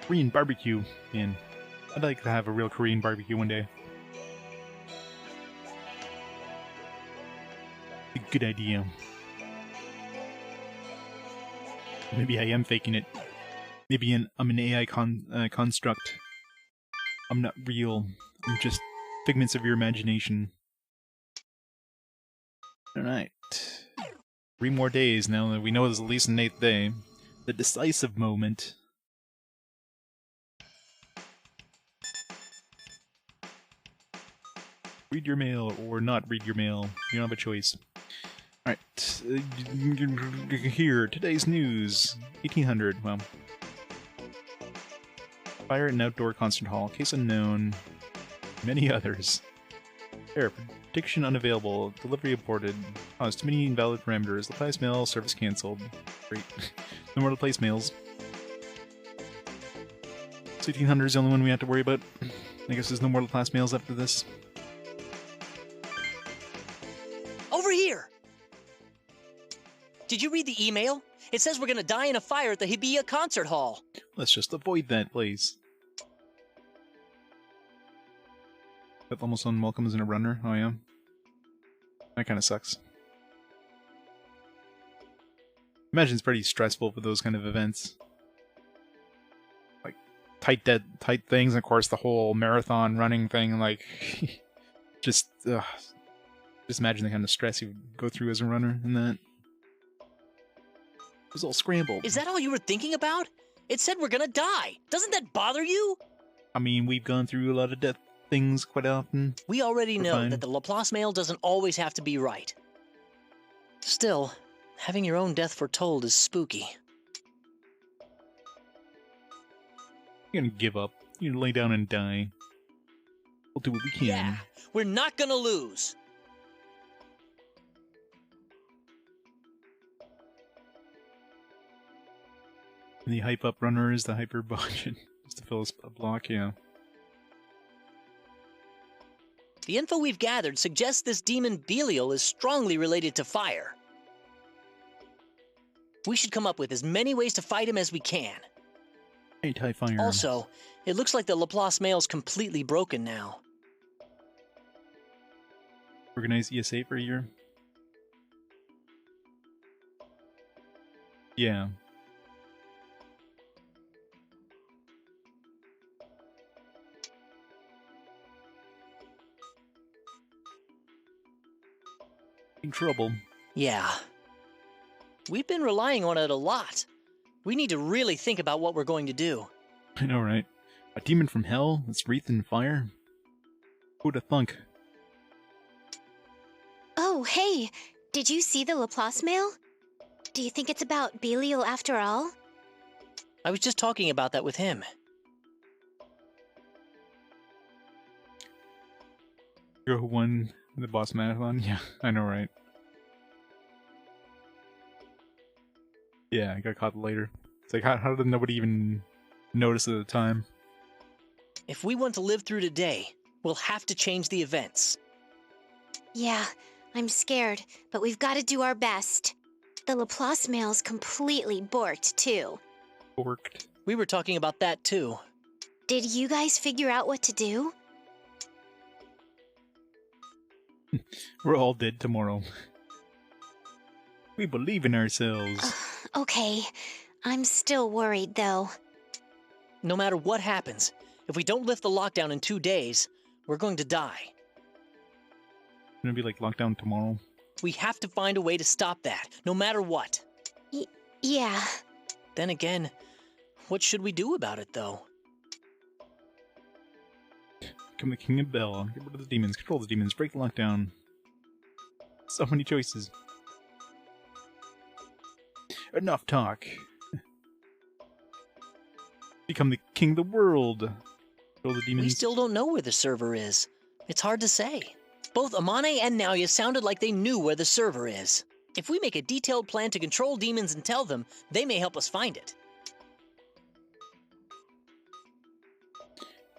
Korean barbecue, man. I'd like to have a real Korean barbecue one day. A good idea. Maybe I am faking it. Maybe I'm an AI construct. I'm not real. I'm just figments of your imagination. Alright. 3 more days now that we know there's at least an 8th day. The decisive moment. Read your mail or not read your mail. You don't have a choice. Alright. Here, today's news. 1800. Well. Fire at an outdoor concert hall. Case unknown. Many others. Error. Prediction unavailable. Delivery aborted. Caused too many invalid parameters. Replace mail. Service cancelled. Great. No more replace mails. So 1800 is the only one we have to worry about. I guess there's no more replace mails after this. Over here! Did you read the email? It says we're gonna die in a fire at the Hibiya concert hall. Let's just avoid that, please. That almost unwelcome as in a runner? Oh yeah? That kinda sucks. Imagine it's pretty stressful for those kind of events. Like, tight things, and of course the whole marathon running thing, like... just imagine the kind of stress you would go through as a runner in that. It was all scrambled. Is that all you were thinking about? It said we're gonna die. Doesn't that bother you? I mean, we've gone through a lot of death things quite often. We already know fine. that the Laplace mail doesn't always have to be right. Still, having your own death foretold is spooky. You're gonna give up. You're gonna lay down and die. We'll do what we can. Yeah, we're not gonna lose. And the hype up runner is the hyper budget. Just to fill a block, yeah. The info we've gathered suggests this demon Belial is strongly related to fire. We should come up with as many ways to fight him as we can. Anti-fire. Also, it looks like the Laplace mail's completely broken now. Organize ESA for a year. Yeah. In trouble. Yeah. We've been relying on it a lot. We need to really think about what we're going to do. I know, right? A demon from hell that's wreathed in fire? Who'da thunk? Oh, hey! Did you see the Laplace mail? Do you think it's about Belial after all? I was just talking about that with him. Girl who won the boss marathon? Yeah, I know, right? Yeah, I got caught later. It's like, how did nobody even notice at the time? If we want to live through today, we'll have to change the events. Yeah, I'm scared, but we've got to do our best. The Laplace mail's completely borked, too. Borked. We were talking about that, too. Did you guys figure out what to do? We're all dead tomorrow. We believe in ourselves. Okay. I'm still worried, though. No matter what happens, if we don't lift the lockdown in 2 days, we're going to die. It's gonna be like lockdown tomorrow. We have to find a way to stop that, no matter what. Yeah. Then again, what should we do about it, though? Become the king of Bell. Get rid of the demons. Control the demons. Break the lockdown. So many choices. Enough talk. Become the king of the world. Control the demons. We still don't know where the server is. It's hard to say. Both Amane and Naoya sounded like they knew where the server is. If we make a detailed plan to control demons and tell them, they may help us find it.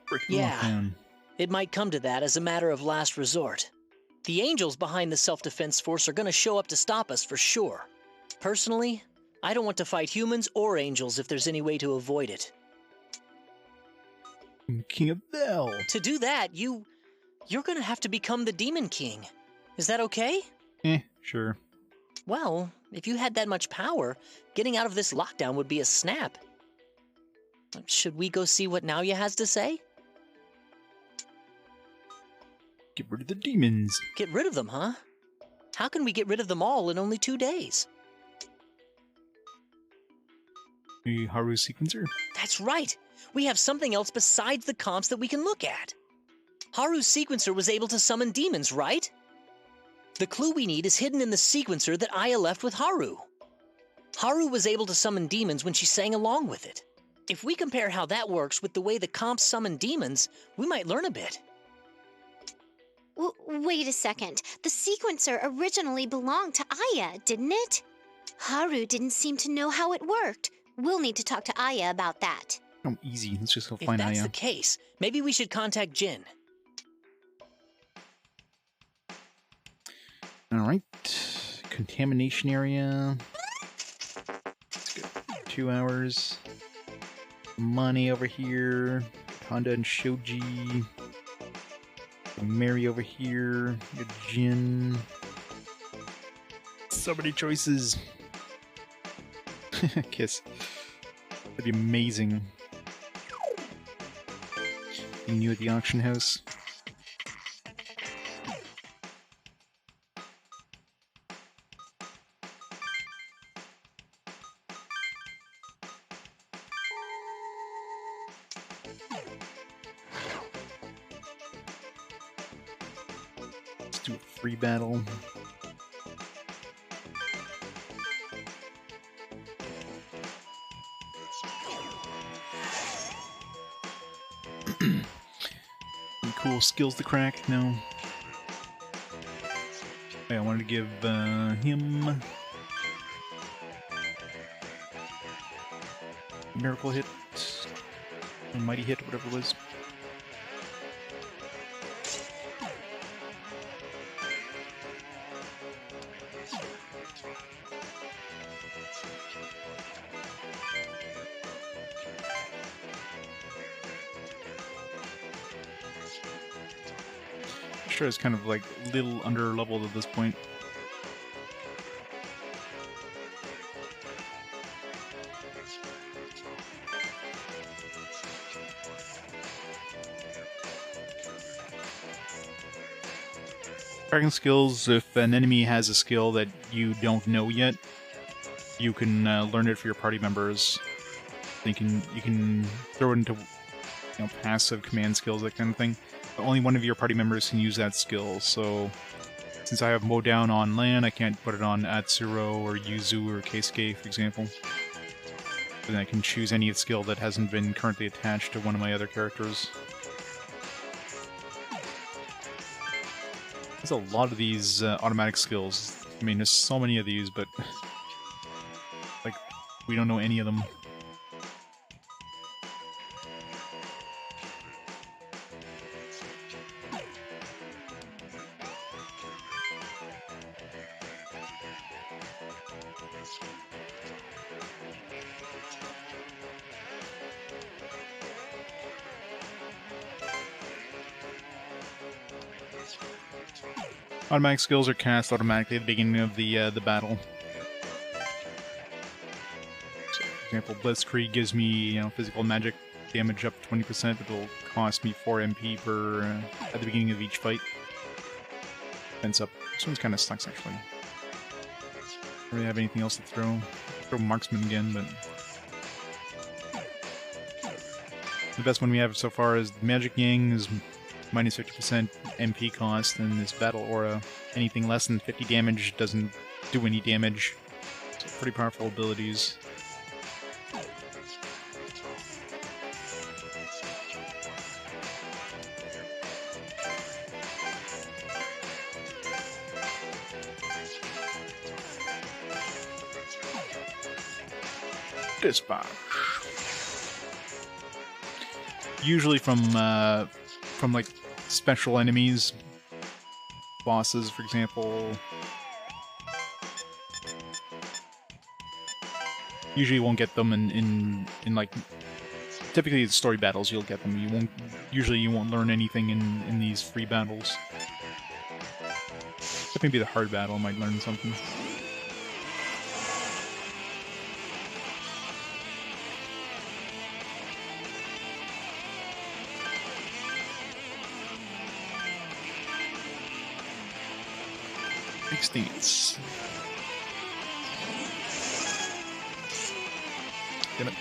Break the Yeah. lockdown. It might come to that as a matter of last resort. The angels behind the self-defense force are going to show up to stop us for sure. Personally, I don't want to fight humans or angels if there's any way to avoid it. King of Bell. To do that, you're going to have to become the Demon King. Is that okay? Sure. Well, if you had that much power, getting out of this lockdown would be a snap. Should we go see what Naoya has to say? Get rid of the demons. Get rid of them, huh? How can we get rid of them all in only 2 days? The Haru sequencer? That's right! We have something else besides the comps that we can look at. Haru's sequencer was able to summon demons, right? The clue we need is hidden in the sequencer that Aya left with Haru. Haru was able to summon demons when she sang along with it. If we compare how that works with the way the comps summon demons, we might learn a bit. Wait a second. The sequencer originally belonged to Aya, didn't it? Haru didn't seem to know how it worked. We'll need to talk to Aya about that. Oh, easy. Let's just go If find that's Aya. the case, maybe we should contact Jin. Alright. Contamination area. Let's go. 2 hours. Money over here. Honda and Shoji. Mary over here. Got Jin. So many choices. Kiss. That'd be amazing. Being new at the auction house. Let's do a free battle. Any cool skills to crack? No. Hey, I wanted to give him miracle hit, a mighty hit, whatever it was. Sure, it's kind of like a little under leveled at this point. Tracking skills, if an enemy has a skill that you don't know yet, you can learn it for your party members. You can throw it into passive command skills, that kind of thing. But only one of your party members can use that skill, so since I have Mow Down on land, I can't put it on Atsuro or Yuzu or Keisuke, for example. Then I can choose any skill that hasn't been currently attached to one of my other characters. There's a lot of these automatic skills. I mean, there's so many of these, but like, we don't know any of them. Automatic skills are cast automatically at the beginning of the battle. So, for example, Blitzkrieg gives me physical magic damage up 20%, but it'll cost me 4 MP per at the beginning of each fight. Ends up. This one's kind of sucks actually. Don't really have anything else to throw. Throw Marksman again, but the best one we have so far is Magic Yang is minus 50% MP cost, and this Battle Aura, anything less than 50 damage doesn't do any damage. So pretty powerful abilities. Dispatch. Usually from like special enemies, bosses, for example. Usually you won't get them in like typically it's story battles. You'll get them. You won't learn anything in these free battles. Except maybe the hard battle might learn something. Stance. Damn it.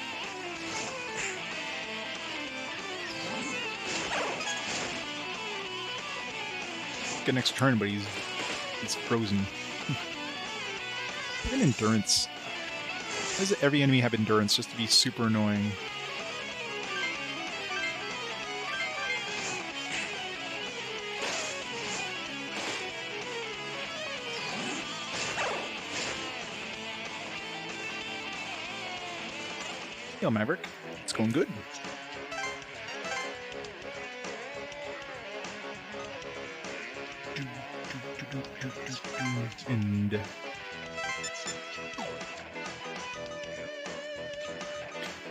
Get an extra turn, but he's frozen. Look at endurance. Why does every enemy have endurance just to be super annoying? Yo, Maverick. It's going good. And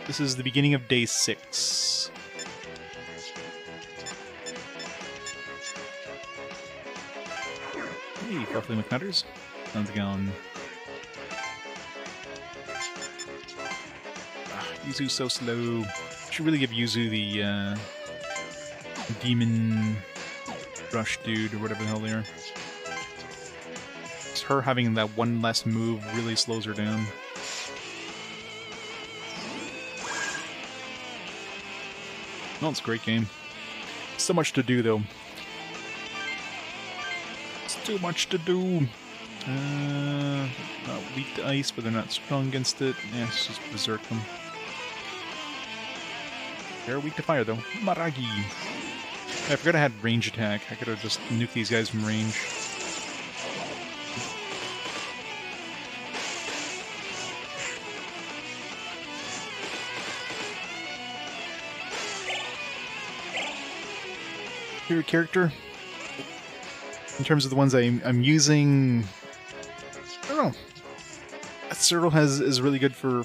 this is the beginning of day 6. Hey, Fluffy McNutters. How's it going? Yuzu's so slow. Should really give Yuzu the demon rush dude or whatever the hell they are. Just her having that one less move really slows her down. Well, it's a great game. So much to do though. It's too much to do. Not weak to ice, but they're not strong against it. Yeah, let's just berserk them. They're weak to fire, though. Maragi! I forgot I had range attack. I could have just nuked these guys from range. Favorite character? In terms of the ones I'm using... I don't know. Atsuro is really good for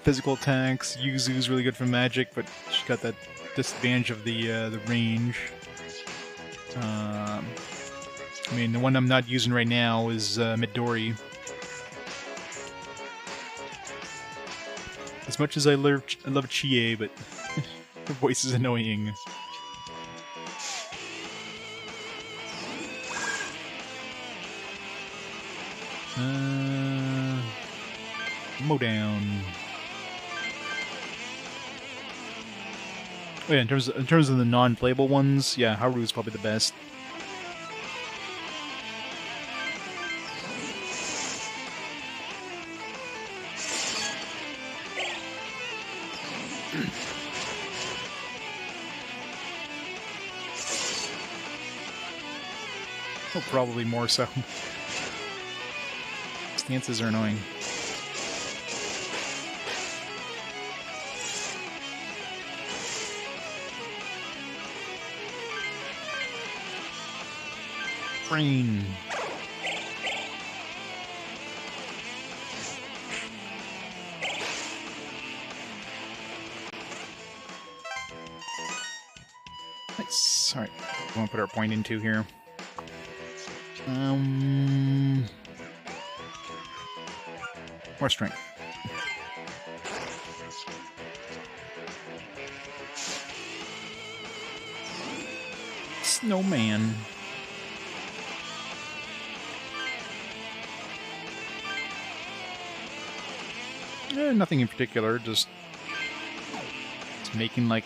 physical attacks. Yuzu's really good for magic, but she's got that disadvantage of the range. I mean, the one I'm not using right now is Midori. As much as I love Chie, but her voice is annoying. Mow down. Oh yeah, in terms of the non-playable ones, yeah, Haru is probably the best. Oh, probably more so. Stances are annoying. Brain. Nice. Alright. We want to put our point into here. More strength. Snowman. Nothing in particular, just making like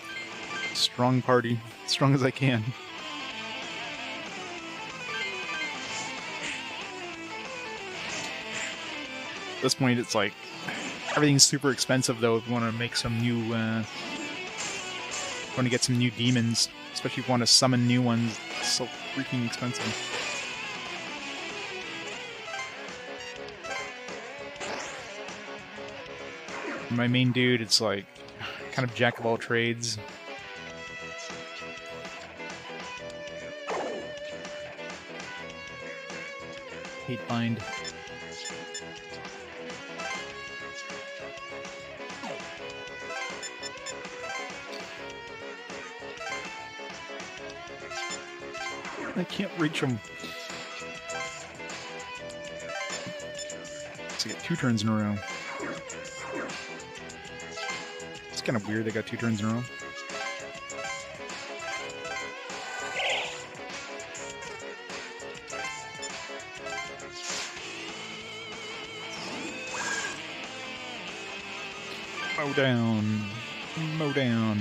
a strong party, as strong as I can. At this point, it's like everything's super expensive though. If you want to make some new, want to get some new demons, especially if you want to summon new ones, it's so freaking expensive. My main dude, it's like kind of jack of all trades. Hate bind. I can't reach him. So I get 2 turns in a row. It's kind of weird they got 2 turns in a row. Mow down. Mow down.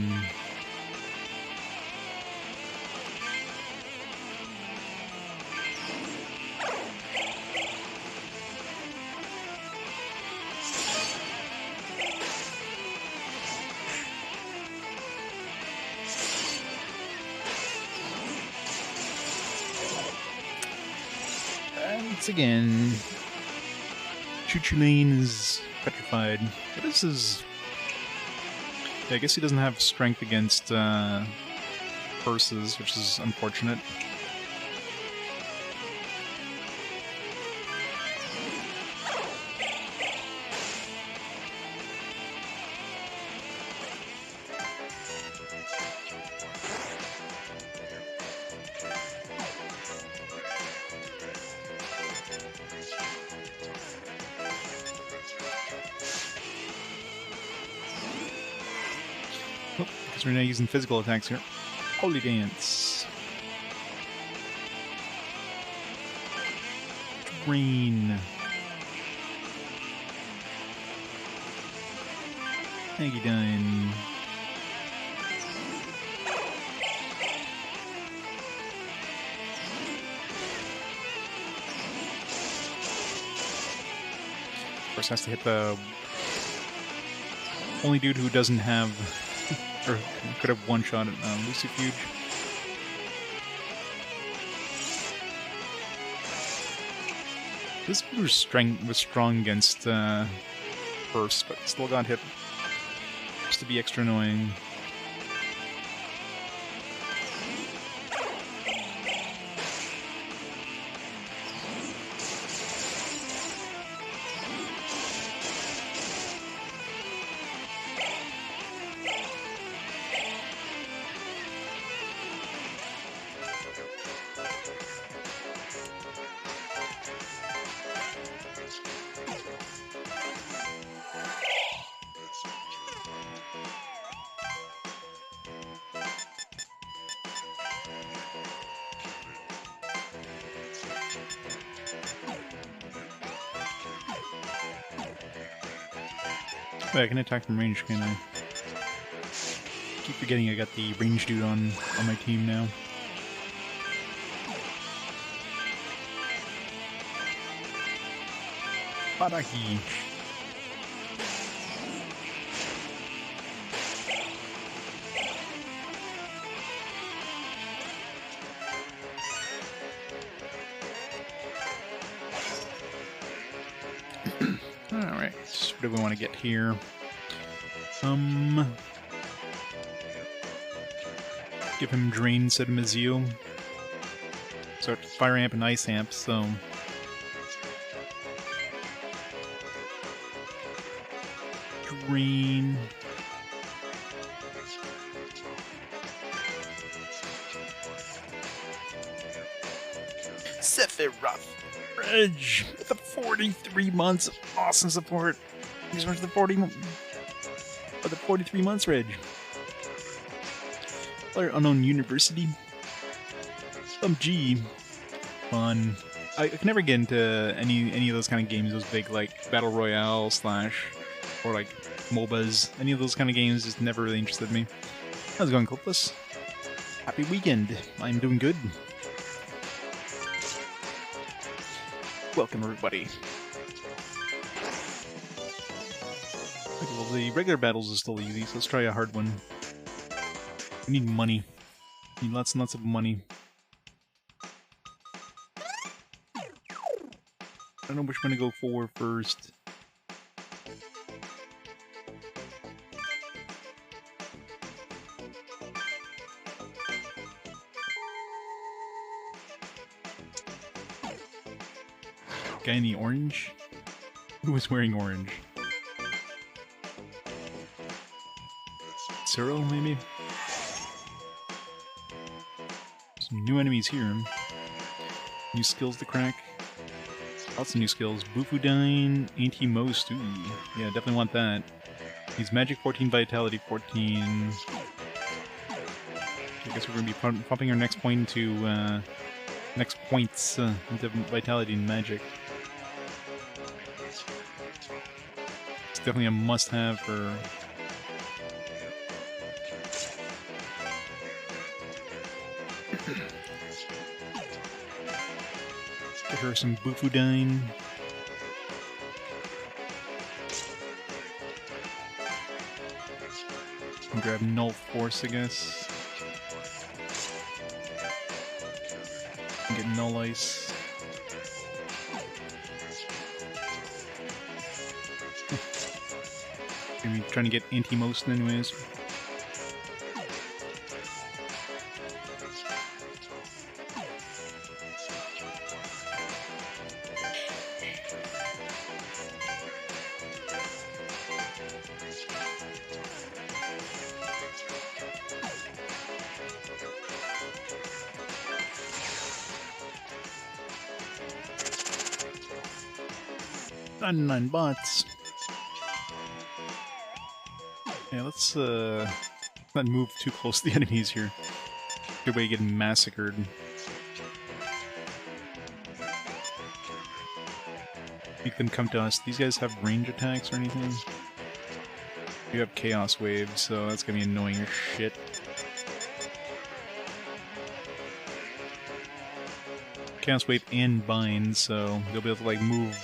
Once again, Chuchulane is petrified. But this is... Yeah, I guess he doesn't have strength against purses, which is unfortunate. Because we're now using physical attacks here. Holy dance. Green. Thank you, done. Of course, has to hit the only dude who doesn't have, or could have one-shot at Lucifuge. This was strong against Burst, but still got hit. Just to be extra annoying. Wait, I can attack from range, can I? Keep forgetting I got the range dude on my team now. Baraki. Alright, what do we want to get here? Give him Drain instead of Mizzou. So it's Fire Amp and Ice Amp, so... Drain... Sephiroth Reg with the 43 months of awesome support. He's worth the 43 months, Reg. Player Unknown University. G. Fun. I can never get into any of those kind of games, those big like Battle Royale / or like MOBAs. Any of those kind of games just never really interested me. How's it going, Copeless? Happy weekend. I'm doing good. Welcome, everybody. Okay, well, the regular battles is still easy, so let's try a hard one. We need money. We need lots and lots of money. I don't know which one to go for first. Guy in the orange? Who was wearing orange? Cyril, maybe? Some new enemies here. New skills to crack. Lots of new skills. Bufudine, Anti-Most. Ooh, yeah, definitely want that. He's Magic 14, Vitality 14. I guess we're going to be pumping our next point into, next points into Vitality and Magic. It's definitely a must-have for... Get her some Bufudine. And grab Null Force, I guess. And get Null Ice. Maybe trying to get Anti-Most anyways. Nine bots. Yeah, let's not move too close to the enemies here. Good way of getting massacred. Make them come to us. These guys have range attacks or anything? You have Chaos Wave, so that's gonna be annoying as shit. Chaos Wave and Bind, so they'll be able to like move.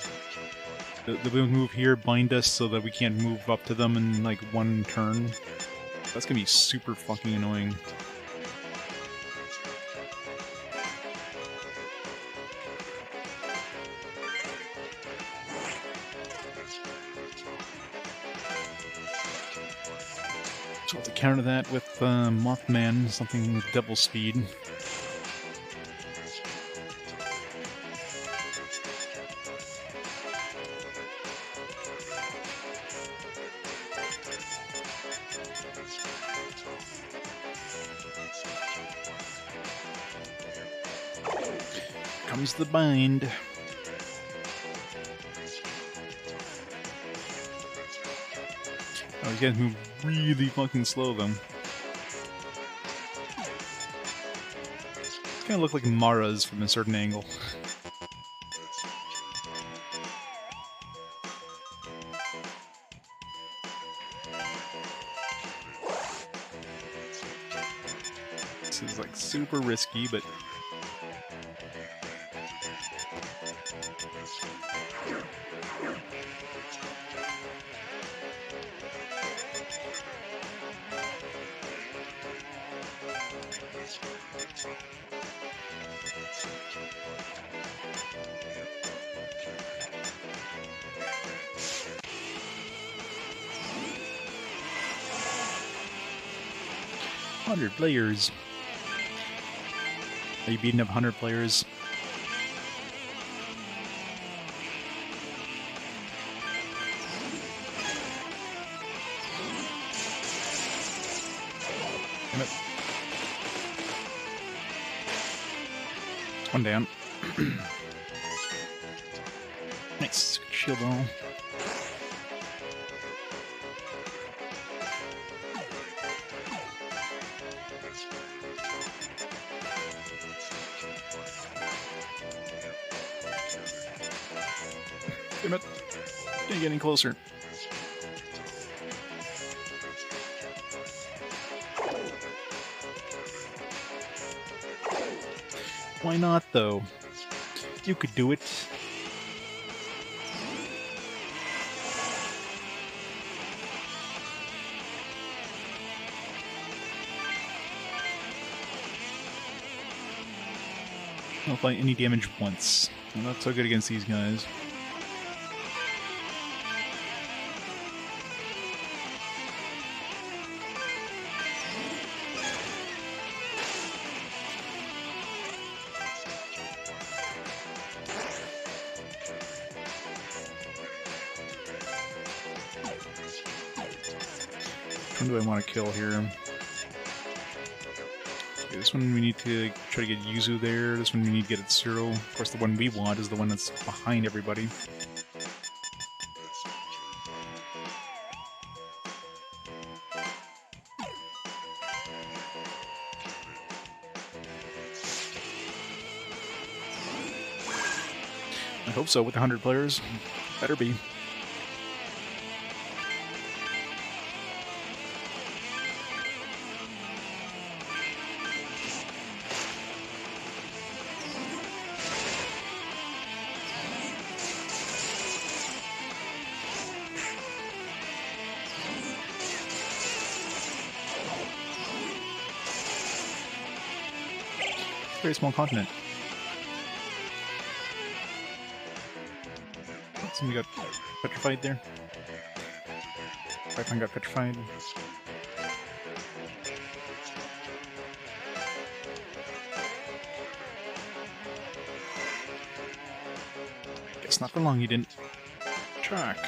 They'll be able to move here, bind us so that we can't move up to them in like one turn. That's gonna be super fucking annoying. So we'll have to counter that with Mothman, something with double speed. Comes the bind. Oh, these guys move really fucking slow, though. It's gonna look like Mara's from a certain angle. This is like super risky, but $100 players. Are you beating up 100 players? Damn it. One down. Nice. Shield all. Damn it. Can't get any closer. Why not, though? You could do it. I'll apply any damage once. I'm not so good against these guys. Which one do I want to kill here? Okay, this one we need to try to get Yuzu there. This one we need to get at Zero. Of course, the one we want is the one that's behind everybody. I hope so with 100 players. Better be. Very small continent. Somebody got petrified there. Python got petrified. Guess not for long he didn't. Track.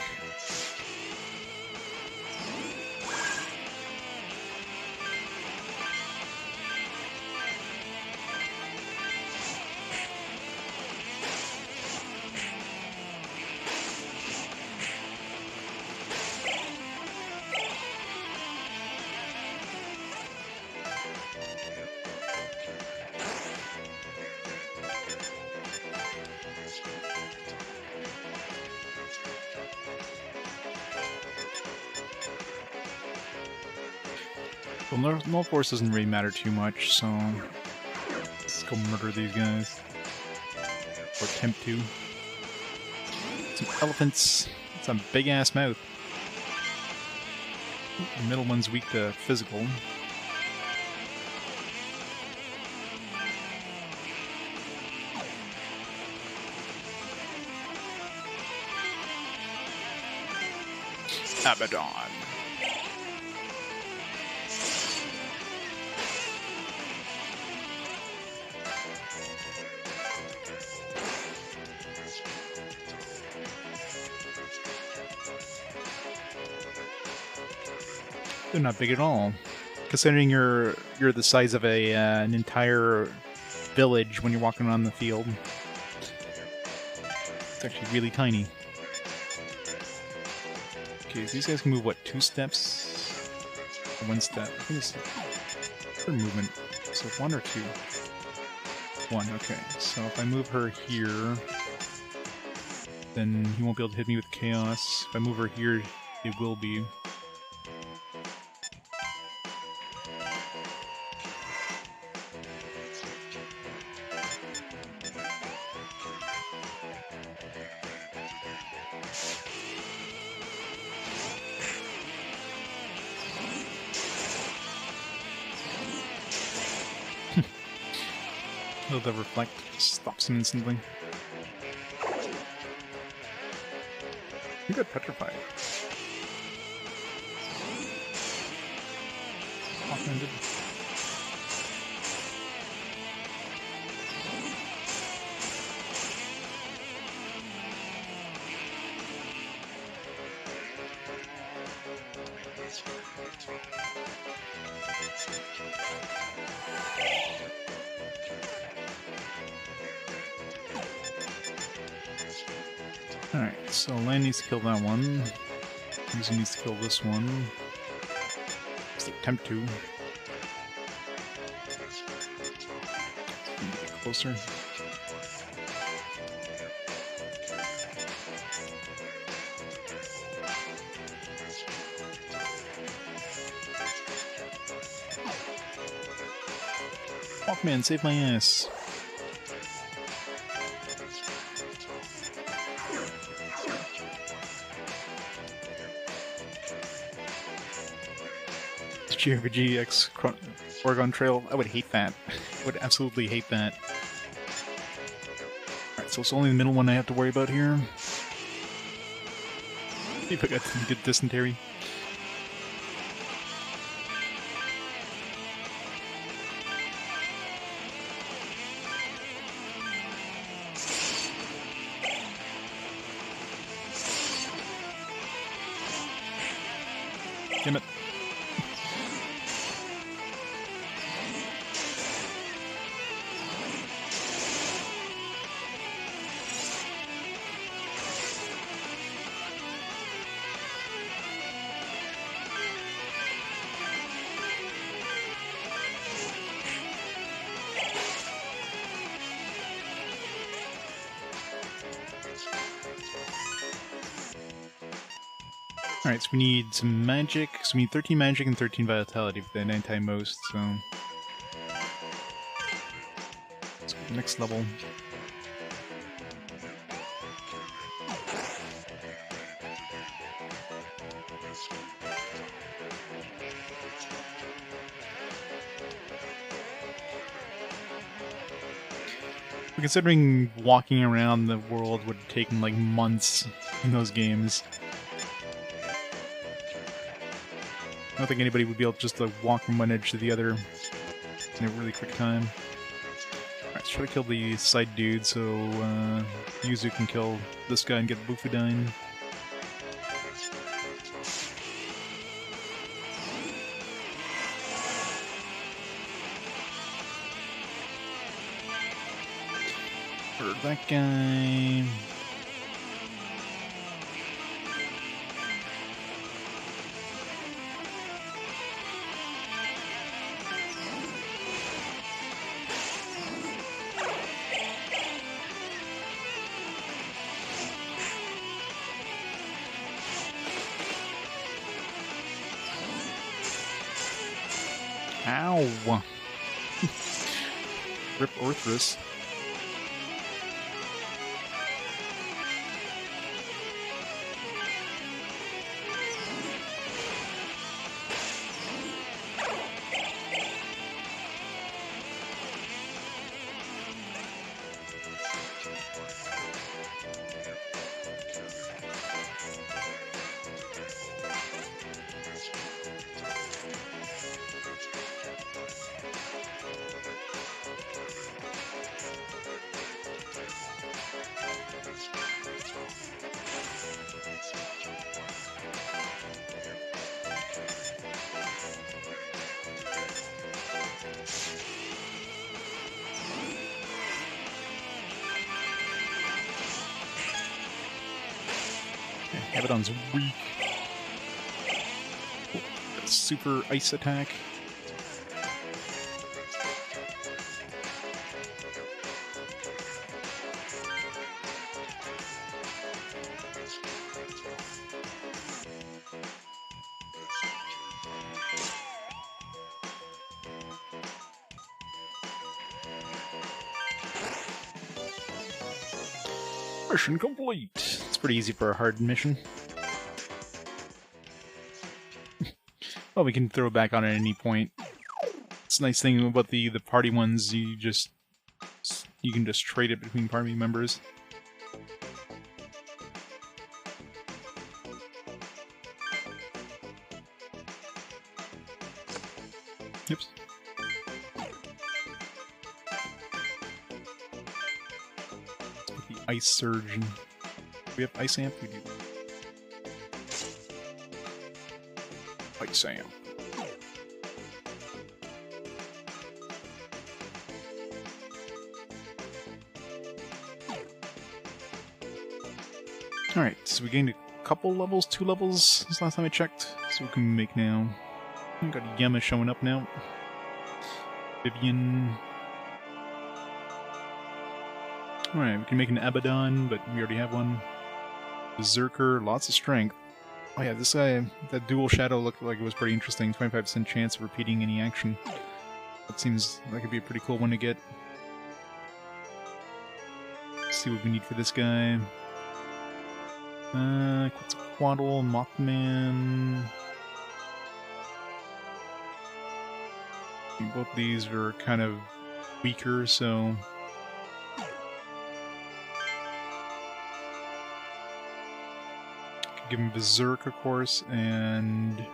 Well, null force doesn't really matter too much, so let's go murder these guys. Or attempt to. Some elephants. It's a big ass mouth. The middle one's weak to physical. Abaddon. They're not big at all, considering you're the size of an entire village when you're walking around the field. It's actually really tiny. Okay, so these guys can move what, 2 steps? Or 1 step? I think it's her movement. So 1 or 2? 1. Okay. So if I move her here, then he won't be able to hit me with chaos. If I move her here, it will be. Will the reflect stops him instantly? He got petrified. Offended. Alright, so Land needs to kill that one. Yuzu needs to kill this one. Just attempt to. Get closer. Walkman, save my ass. GRPG X Oregon Trail. I would hate that. I would absolutely hate that. Alright, so it's only the middle one I have to worry about here. See if I got some good dysentery. Damn it. Alright, so we need some magic. So we need 13 magic and 13 vitality for the anti-most, so... Let's go to the next level. But considering walking around the world would have taken like months in those games, I don't think anybody would be able just to walk from one edge to the other in a really quick time. Alright, let's try to kill the side dude so Yuzu can kill this guy and get Bufudine. For that guy... Ow! Rip Orthrus. Abaddon's weak. Super ice attack. Mission complete. It's pretty easy for a hard mission. Well, we can throw it back on at any point. It's a nice thing about the party ones, you just you can just trade it between party members. Oops. Let's put the ice surge in. Do we have ice amp? We do. Ice amp. Alright, so we gained a couple levels, 2 levels since last time I checked. So we can make now. We've got Yema showing up now. Vivian. Alright, we can make an Abaddon, but we already have one. Berserker, lots of strength. Oh yeah, this guy, that dual shadow looked like it was pretty interesting. 25% chance of repeating any action. That seems like it'd be a pretty cool one to get. Let's see what we need for this guy. Quetzalcoatl, Mothman. Both these are kind of weaker, so could give him Berserk, of course, and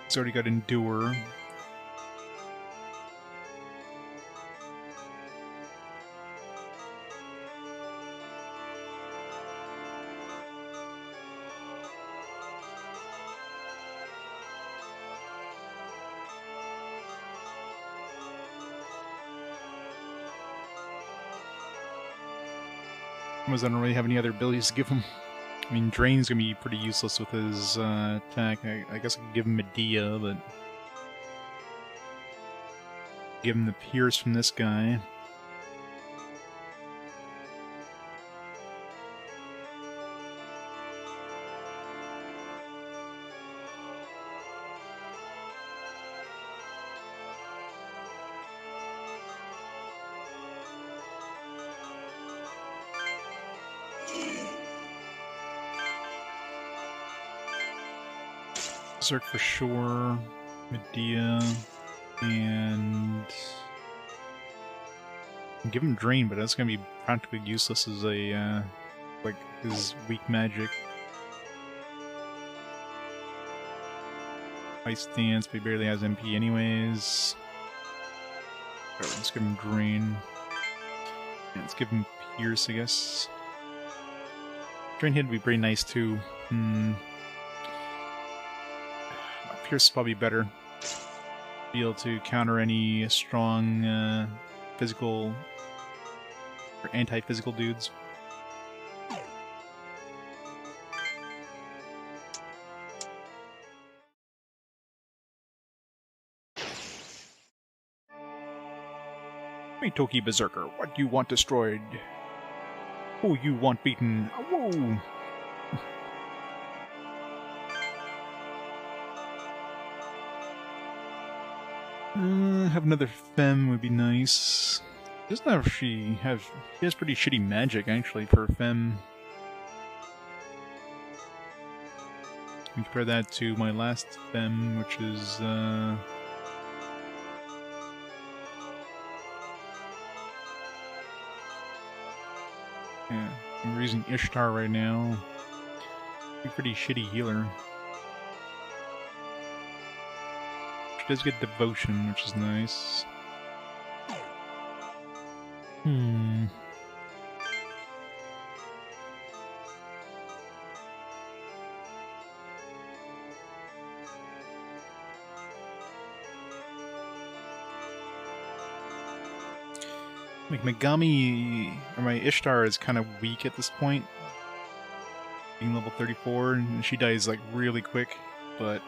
he's already got Endure. I don't really have any other abilities to give him. I mean, Drain's gonna be pretty useless with his attack. I guess I could give him Medea, but give him the Pierce from this guy. Berserk for sure, Medea, and give him Drain, but that's gonna be practically useless as a like his weak magic. Ice Dance, but he barely has MP anyways. Alright, let's give him Drain. Yeah, let's give him Pierce, I guess. Drain Hit would be pretty nice too. Pierce is probably better. Be able to counter any strong physical or anti-physical dudes. Hey Toki Berserker, what do you want destroyed? Who you want beaten? Whoa! Have another Femme would be nice. Doesn't have she has pretty shitty magic actually for Femme. Compare that to my last Femme, which is yeah, I'm using Ishtar right now. Pretty shitty healer. She does get Devotion, which is nice. Like Megami, or my Ishtar is kind of weak at this point. Being level 34, and she dies like really quick, but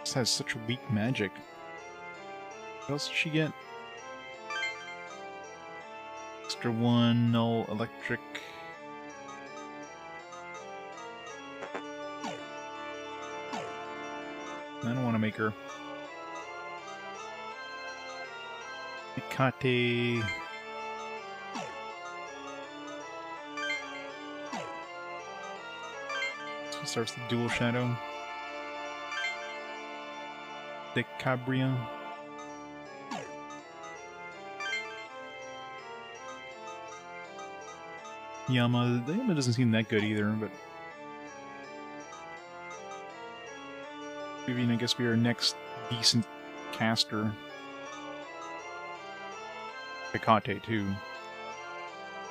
just has such weak magic. What else did she get? Extra 1, null, electric. I don't want to make her. Mikate. Starts the dual shadow. Decabria. Yama. The Yama doesn't seem that good either, but Vivian, I guess, be our next decent caster. Hikate too.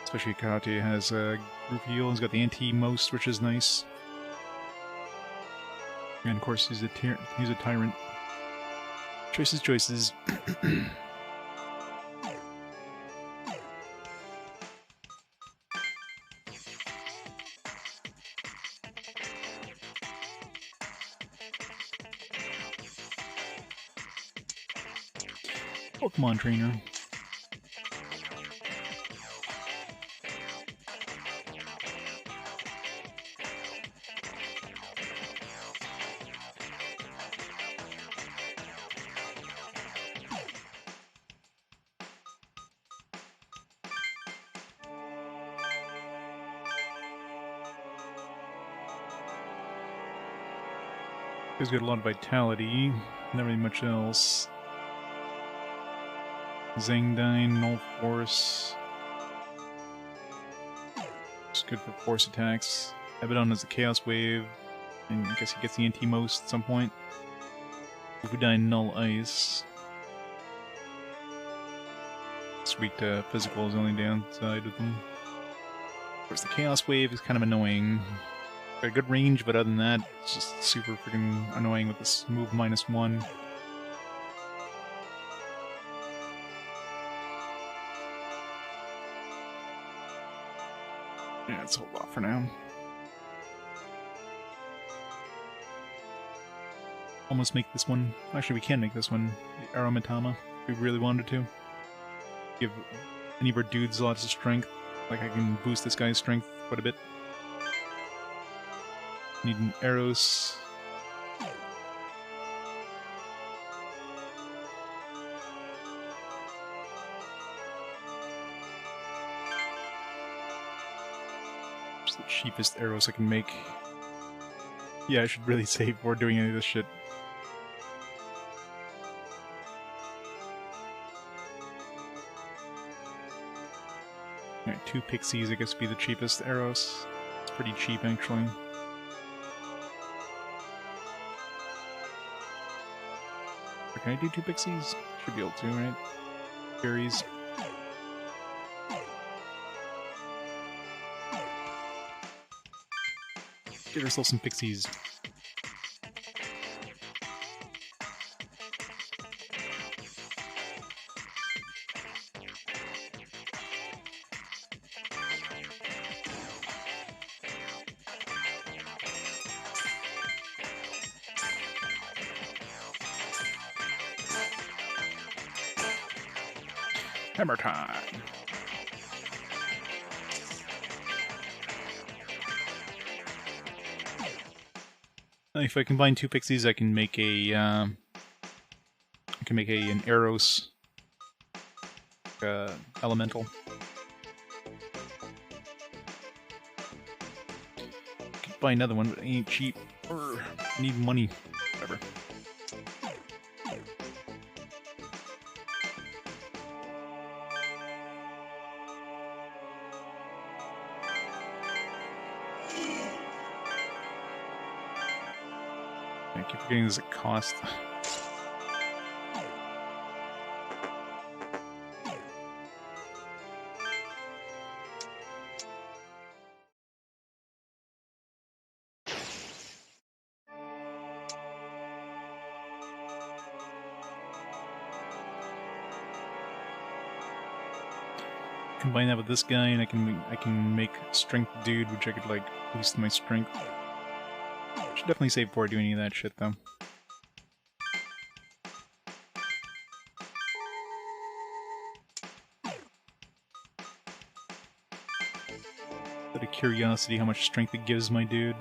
Especially Hikate has a group heal. He's got the anti-most, which is nice. And of course, he's a tyrant. Choices, choices. Pokemon trainer. He's got a lot of vitality, not really much else. Zangdyne, Null Force. It's good for force attacks. Abaddon has the Chaos Wave, and I guess he gets the anti-most at some point. Ubudyne, Null Ice. Sweet physical is the only downside with them. Of course, the Chaos Wave is kind of annoying. Got a good range, but other than that, it's just super freaking annoying with this move -1. Yeah, let's hold off for now. Almost make this one. Actually, we can make this one the Aromatama if we really wanted to. Give any of our dudes lots of strength. Like, I can boost this guy's strength quite a bit. Need an Eros. It's the cheapest Eros I can make. Yeah, I should really save before doing any of this shit. Alright, 2 Pixies I guess would be the cheapest Eros. It's pretty cheap actually. Can I do 2 Pixies? Should be able to, right? Berries. Get ourselves some Pixies. Hammer time! If I combine 2 Pixies, I can make a an Eros elemental. Could buy another one, but it ain't cheap. I need money. Whatever. I keep forgetting there's a cost. Combine that with this guy, and I can make Strength Dude, which I could like boost my strength. Should definitely save before I do any of that shit, though. Out of curiosity, how much strength it gives my dude.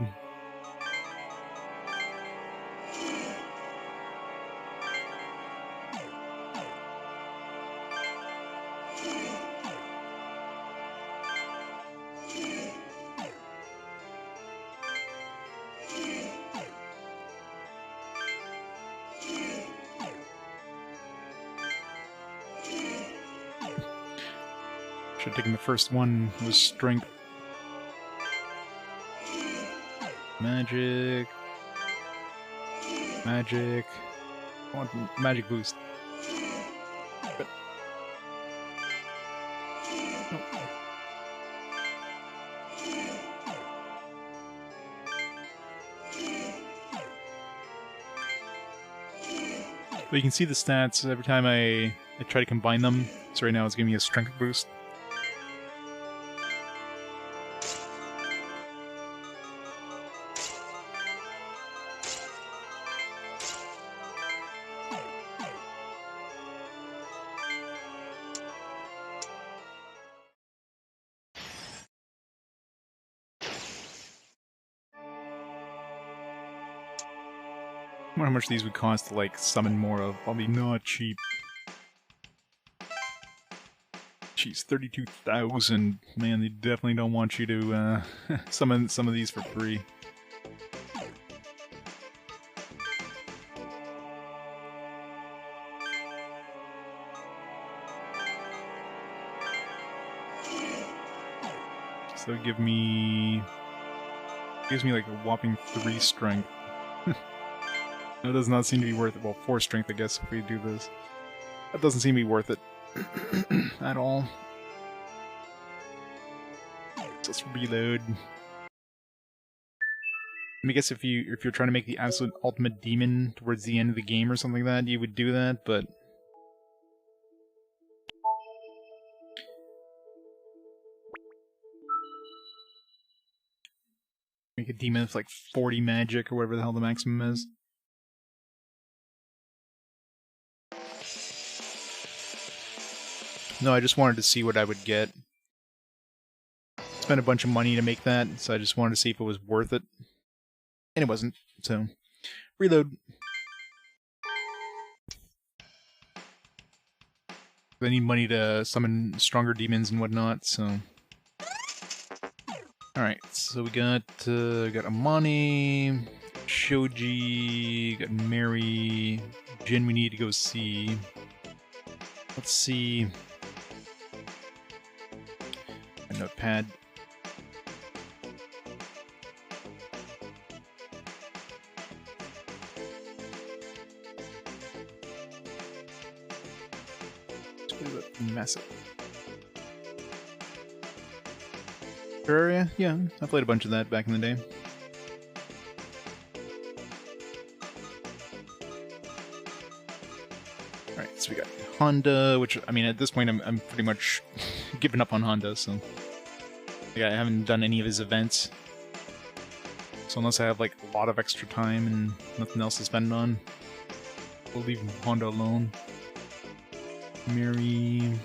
Should have taken the first one. It was strength. Magic. Magic. I want magic boost. But... Nope. But you can see the stats every time I try to combine them. So right now it's giving me a strength boost. I wonder how much these would cost to, like, summon more of. Probably not cheap. Jeez, 32,000. Man, they definitely don't want you to summon some of these for free. So gives me like a whopping 3 strength. That does not seem to be worth it. Well, 4 strength, I guess, if we do this. That doesn't seem to be worth it at all. So let's reload. I guess if you're trying to make the absolute ultimate demon towards the end of the game or something like that, you would do that, but make a demon with like 40 magic or whatever the hell the maximum is. No, I just wanted to see what I would get. Spent a bunch of money to make that, so I just wanted to see if it was worth it. And it wasn't, so reload. I need money to summon stronger demons and whatnot, so... Alright, so we got Amani, Shoji, got Mary, Jin we need to go see. Let's see... A notepad. Massive. Terraria? Yeah, I played a bunch of that back in the day. Alright, so we got Honda, which, I mean, at this point I'm pretty much given up on Honda, so... Yeah, I haven't done any of his events. So unless I have, like, a lot of extra time and nothing else to spend on, we'll leave Honda alone. Mary...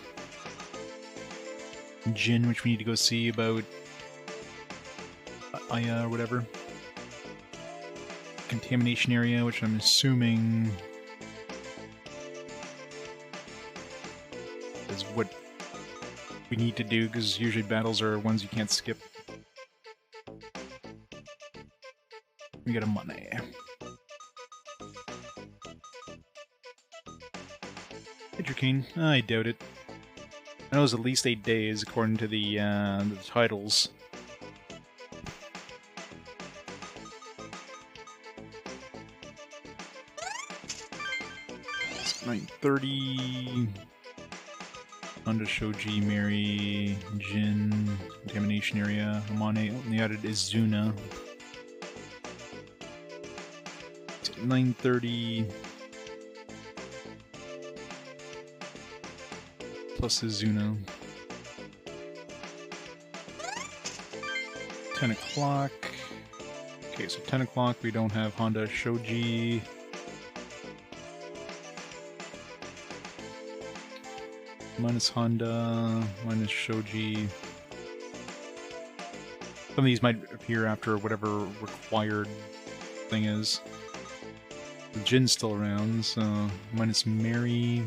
Jin, which we need to go see about Aya or whatever. Contamination area, which I'm assuming is what we need to do, because usually battles are ones you can't skip. We got a money. Hydrocane? I doubt it. I know it was at least 8 days, according to the titles. It's 9:30. Honda, Shoji, Mary, Jin, contamination area, Amane, only added Izuna. It's 9:30. Plus Izuna. 10 o'clock. Okay, so 10 o'clock we don't have Honda, Shoji. Minus Honda, minus Shoji. Some of these might appear after whatever required thing is. Jin's still around, so minus Mary.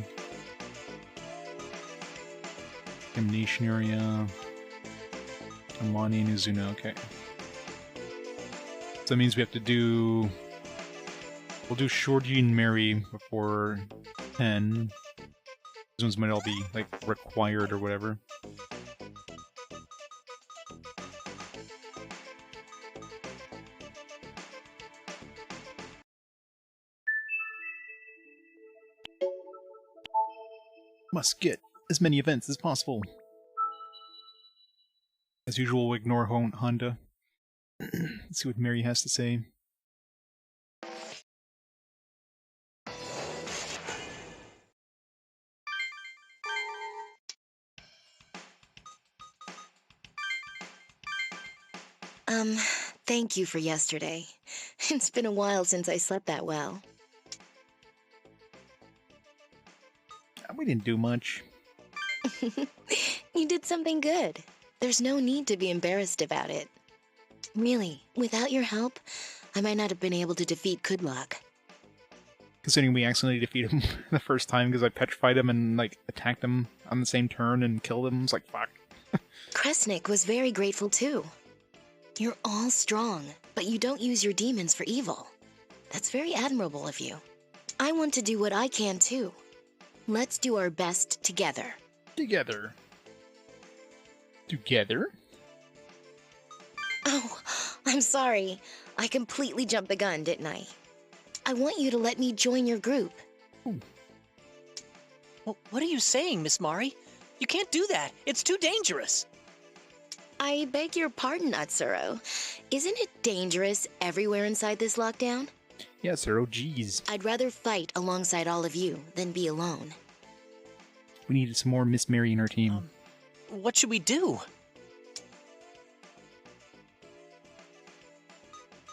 Contamination area. Amani and Izuna, okay. So that means we have to do... We'll do Shoji and Mary before 10. These ones might all be, like, required or whatever. Must get as many events as possible. As usual, we'll ignore Honda. Let's see what Mary has to say. Thank you for yesterday. It's been a while since I slept that well. We didn't do much. You did something good. There's no need to be embarrassed about it. Really, without your help, I might not have been able to defeat Kudlok. Considering we accidentally defeated him the first time because I petrified him and, like, attacked him on the same turn and killed him. It's like, fuck. Kresnik was very grateful too. You're all strong, but you don't use your demons for evil. That's very admirable of you. I want to do what I can too. Let's do our best together. Together. Together? Oh, I'm sorry. I completely jumped the gun, didn't I? I want you to let me join your group. Ooh. Well, what are you saying, Miss Mari? You can't do that. It's too dangerous. I beg your pardon, Atsuro. Isn't it dangerous everywhere inside this lockdown? Yeah, sir. Oh, geez. I'd rather fight alongside all of you than be alone. We needed some more Miss Mary in our team. What should we do?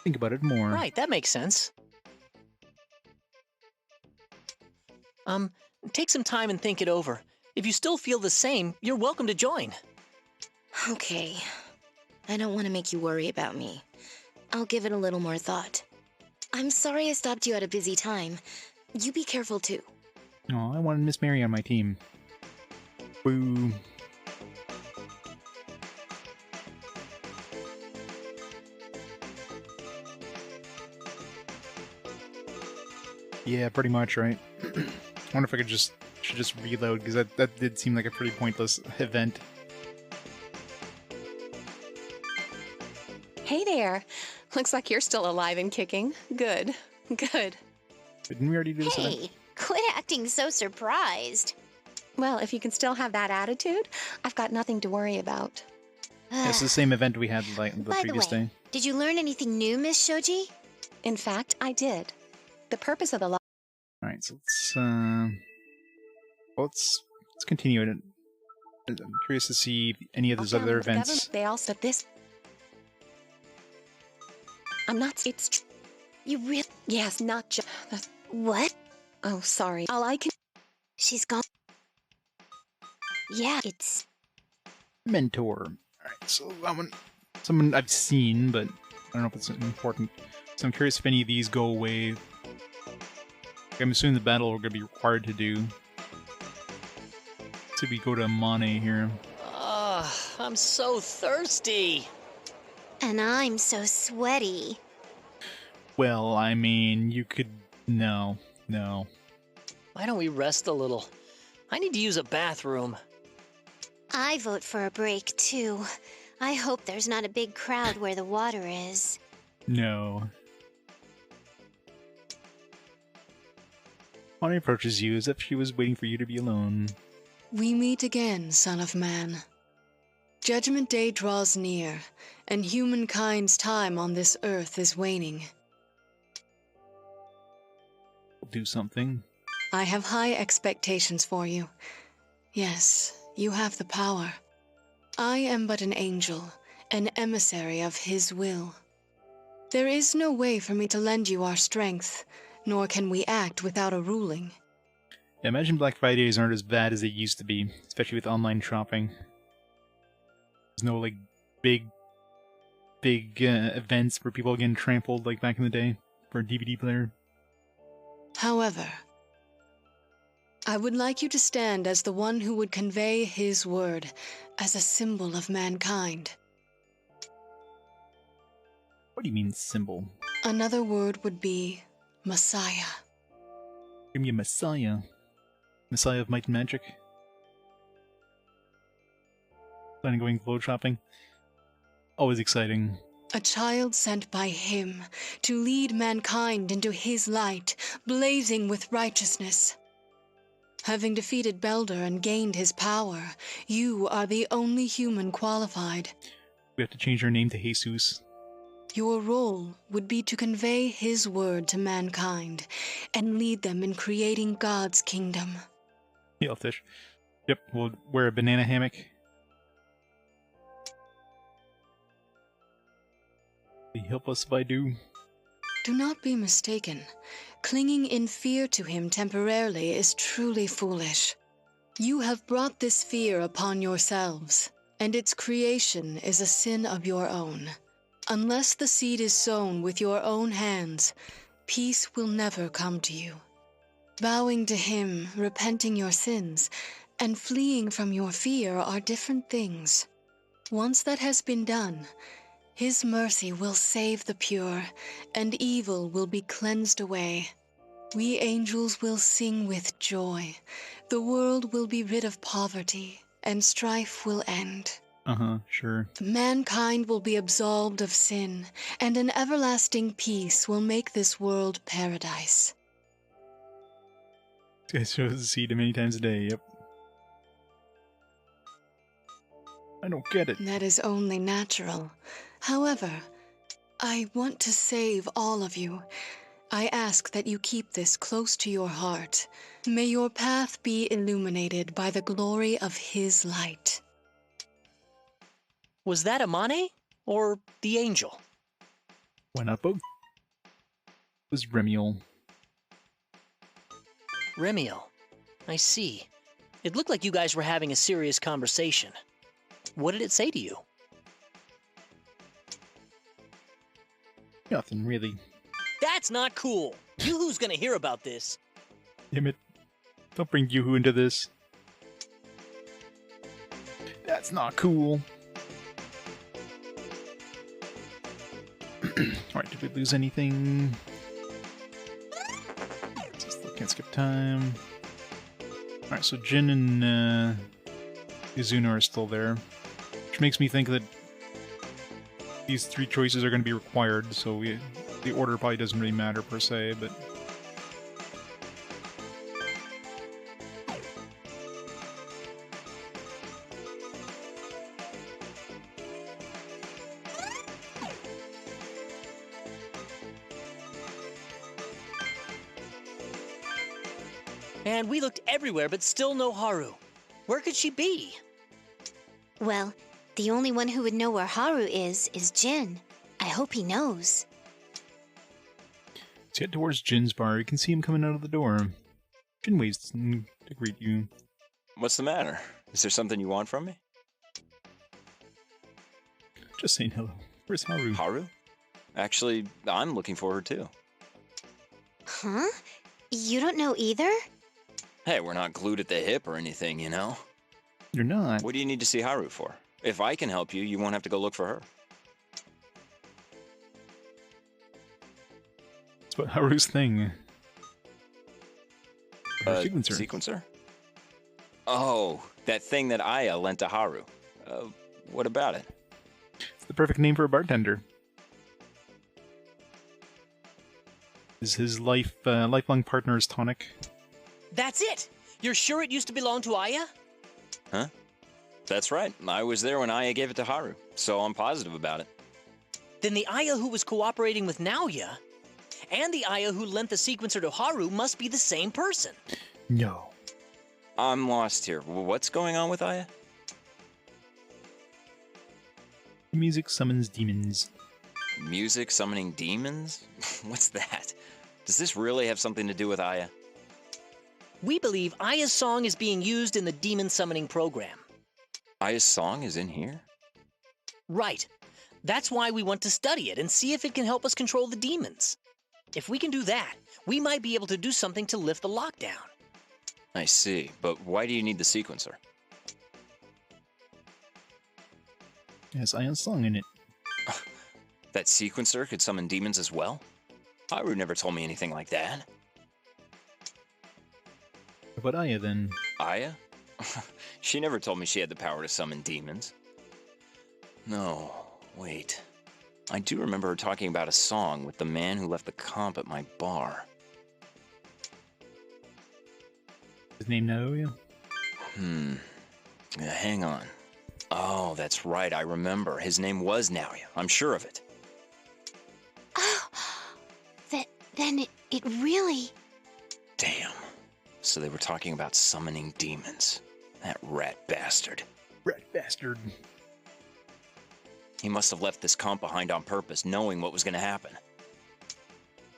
Think about it more. Right, that makes sense. Take some time and think it over. If you still feel the same, you're welcome to join. Okay. I don't want to make you worry about me. I'll give it a little more thought. I'm sorry I stopped you at a busy time. You be careful too. Oh, I wanted Miss Mary on my team. Boo. Yeah, pretty much, right? I wonder if I should just reload, because that did seem like a pretty pointless event. Hey there. Looks like you're still alive and kicking. Good. Good. Didn't we already do this event? Hey, quit acting so surprised. Well, if you can still have that attitude, I've got nothing to worry about. It's the same event we had like the By the previous way, day. did you learn anything new, Miss Shoji? In fact, I did. The purpose of the Alright, so let's continue it. I'm curious to see any of those lockdown other with the events. government, they all said this. I'm not. It's. You really? Yes, not just. What? Oh, sorry. All I can. She's gone. Yeah, it's... Mentor. Alright, so that one, someone I've seen, but I don't know if it's important. So I'm curious if any of these go away. I'm assuming the battle we're going to be required to do. So we go to Mane here. I'm so thirsty. And I'm so sweaty. Well, I mean, you could... No. Why don't we rest a little? I need to use a bathroom. I vote for a break, too. I hope there's not a big crowd where the water is. No. Mane approaches you as if she was waiting for you to be alone. We meet again, son of man. Judgment Day draws near, and humankind's time on this earth is waning. Do something. I have high expectations for you. Yes, you have the power. I am but an angel, an emissary of his will. There is no way for me to lend you our strength, nor can we act without a ruling. Yeah, imagine Black Fridays aren't as bad as they used to be, especially with online shopping. There's no, like, big events where people are getting trampled like back in the day for a DVD player. However, I would like you to stand as the one who would convey his word as a symbol of mankind. What do you mean, symbol? Another word would be Messiah. Give me a Messiah. Messiah of Might and Magic? Planning on going globe shopping? Always exciting. A child sent by him to lead mankind into his light, blazing with righteousness. Having defeated Belder and gained his power, you are the only human qualified. We have to change our name to Jesus. Your role would be to convey his word to mankind and lead them in creating God's kingdom. Yeah, fish. Yep, we'll wear a banana hammock. Will you help us if I do? Do not be mistaken. Clinging in fear to him temporarily is truly foolish. You have brought this fear upon yourselves, and its creation is a sin of your own. Unless the seed is sown with your own hands, peace will never come to you. Bowing to him, repenting your sins, and fleeing from your fear are different things. Once that has been done, his mercy will save the pure, and evil will be cleansed away. We angels will sing with joy. The world will be rid of poverty, and strife will end. Sure. Mankind will be absolved of sin, and an everlasting peace will make this world paradise. This guy shows the seed many times a day, yep. I don't get it. That is only natural. However, I want to save all of you. I ask that you keep this close to your heart. May your path be illuminated by the glory of his light. Was that Amane or the angel? Why not both? It was Remiel. Remiel. I see. It looked like you guys were having a serious conversation. What did it say to you? Nothing, really. That's not cool. Yoo-hoo's gonna hear about this. Damn it. Don't bring Yoo-hoo into this. That's not cool. Alright, did we lose anything? Still can't skip time. Alright, so Jin and Izuna are still there. Which makes me think that these three choices are going to be required, so the order probably doesn't really matter per se, but... And we looked everywhere, but still no Haru. Where could she be? Well, the only one who would know where Haru is Jin. I hope he knows. Let's head towards Jin's bar. You can see him coming out of the door. Jin waits to greet you. What's the matter? Is there something you want from me? Just saying hello. Where's Haru? Haru? Actually, I'm looking for her too. Huh? You don't know either? Hey, we're not glued at the hip or anything, you know? You're not. What do you need to see Haru for? If I can help you, you won't have to go look for her. It's about Haru's thing. Her sequencer. Sequencer? Oh, that thing that Aya lent to Haru. What about it? It's the perfect name for a bartender. Is his lifelong partner is Tonic? That's it! You're sure it used to belong to Aya? Huh? That's right. I was there when Aya gave it to Haru, so I'm positive about it. Then the Aya who was cooperating with Naoya and the Aya who lent the sequencer to Haru must be the same person. No. I'm lost here. What's going on with Aya? Music summons demons. Music summoning demons? What's that? Does this really have something to do with Aya? We believe Aya's song is being used in the demon summoning program. Aya's song is in here? Right. That's why we want to study it and see if it can help us control the demons. If we can do that, we might be able to do something to lift the lockdown. I see, but why do you need the sequencer? It has Aya's song in it. That sequencer could summon demons as well? Haru never told me anything like that. What about Aya then? Aya? She never told me she had the power to summon demons. No, wait. I do remember her talking about a song with the man who left the comp at my bar. His name Naoya? Hang on. Oh, that's right, I remember. His name was Naoya. I'm sure of it. Oh, then it really... Damn. So they were talking about summoning demons. That rat bastard. Rat bastard. He must have left this comp behind on purpose, knowing what was going to happen.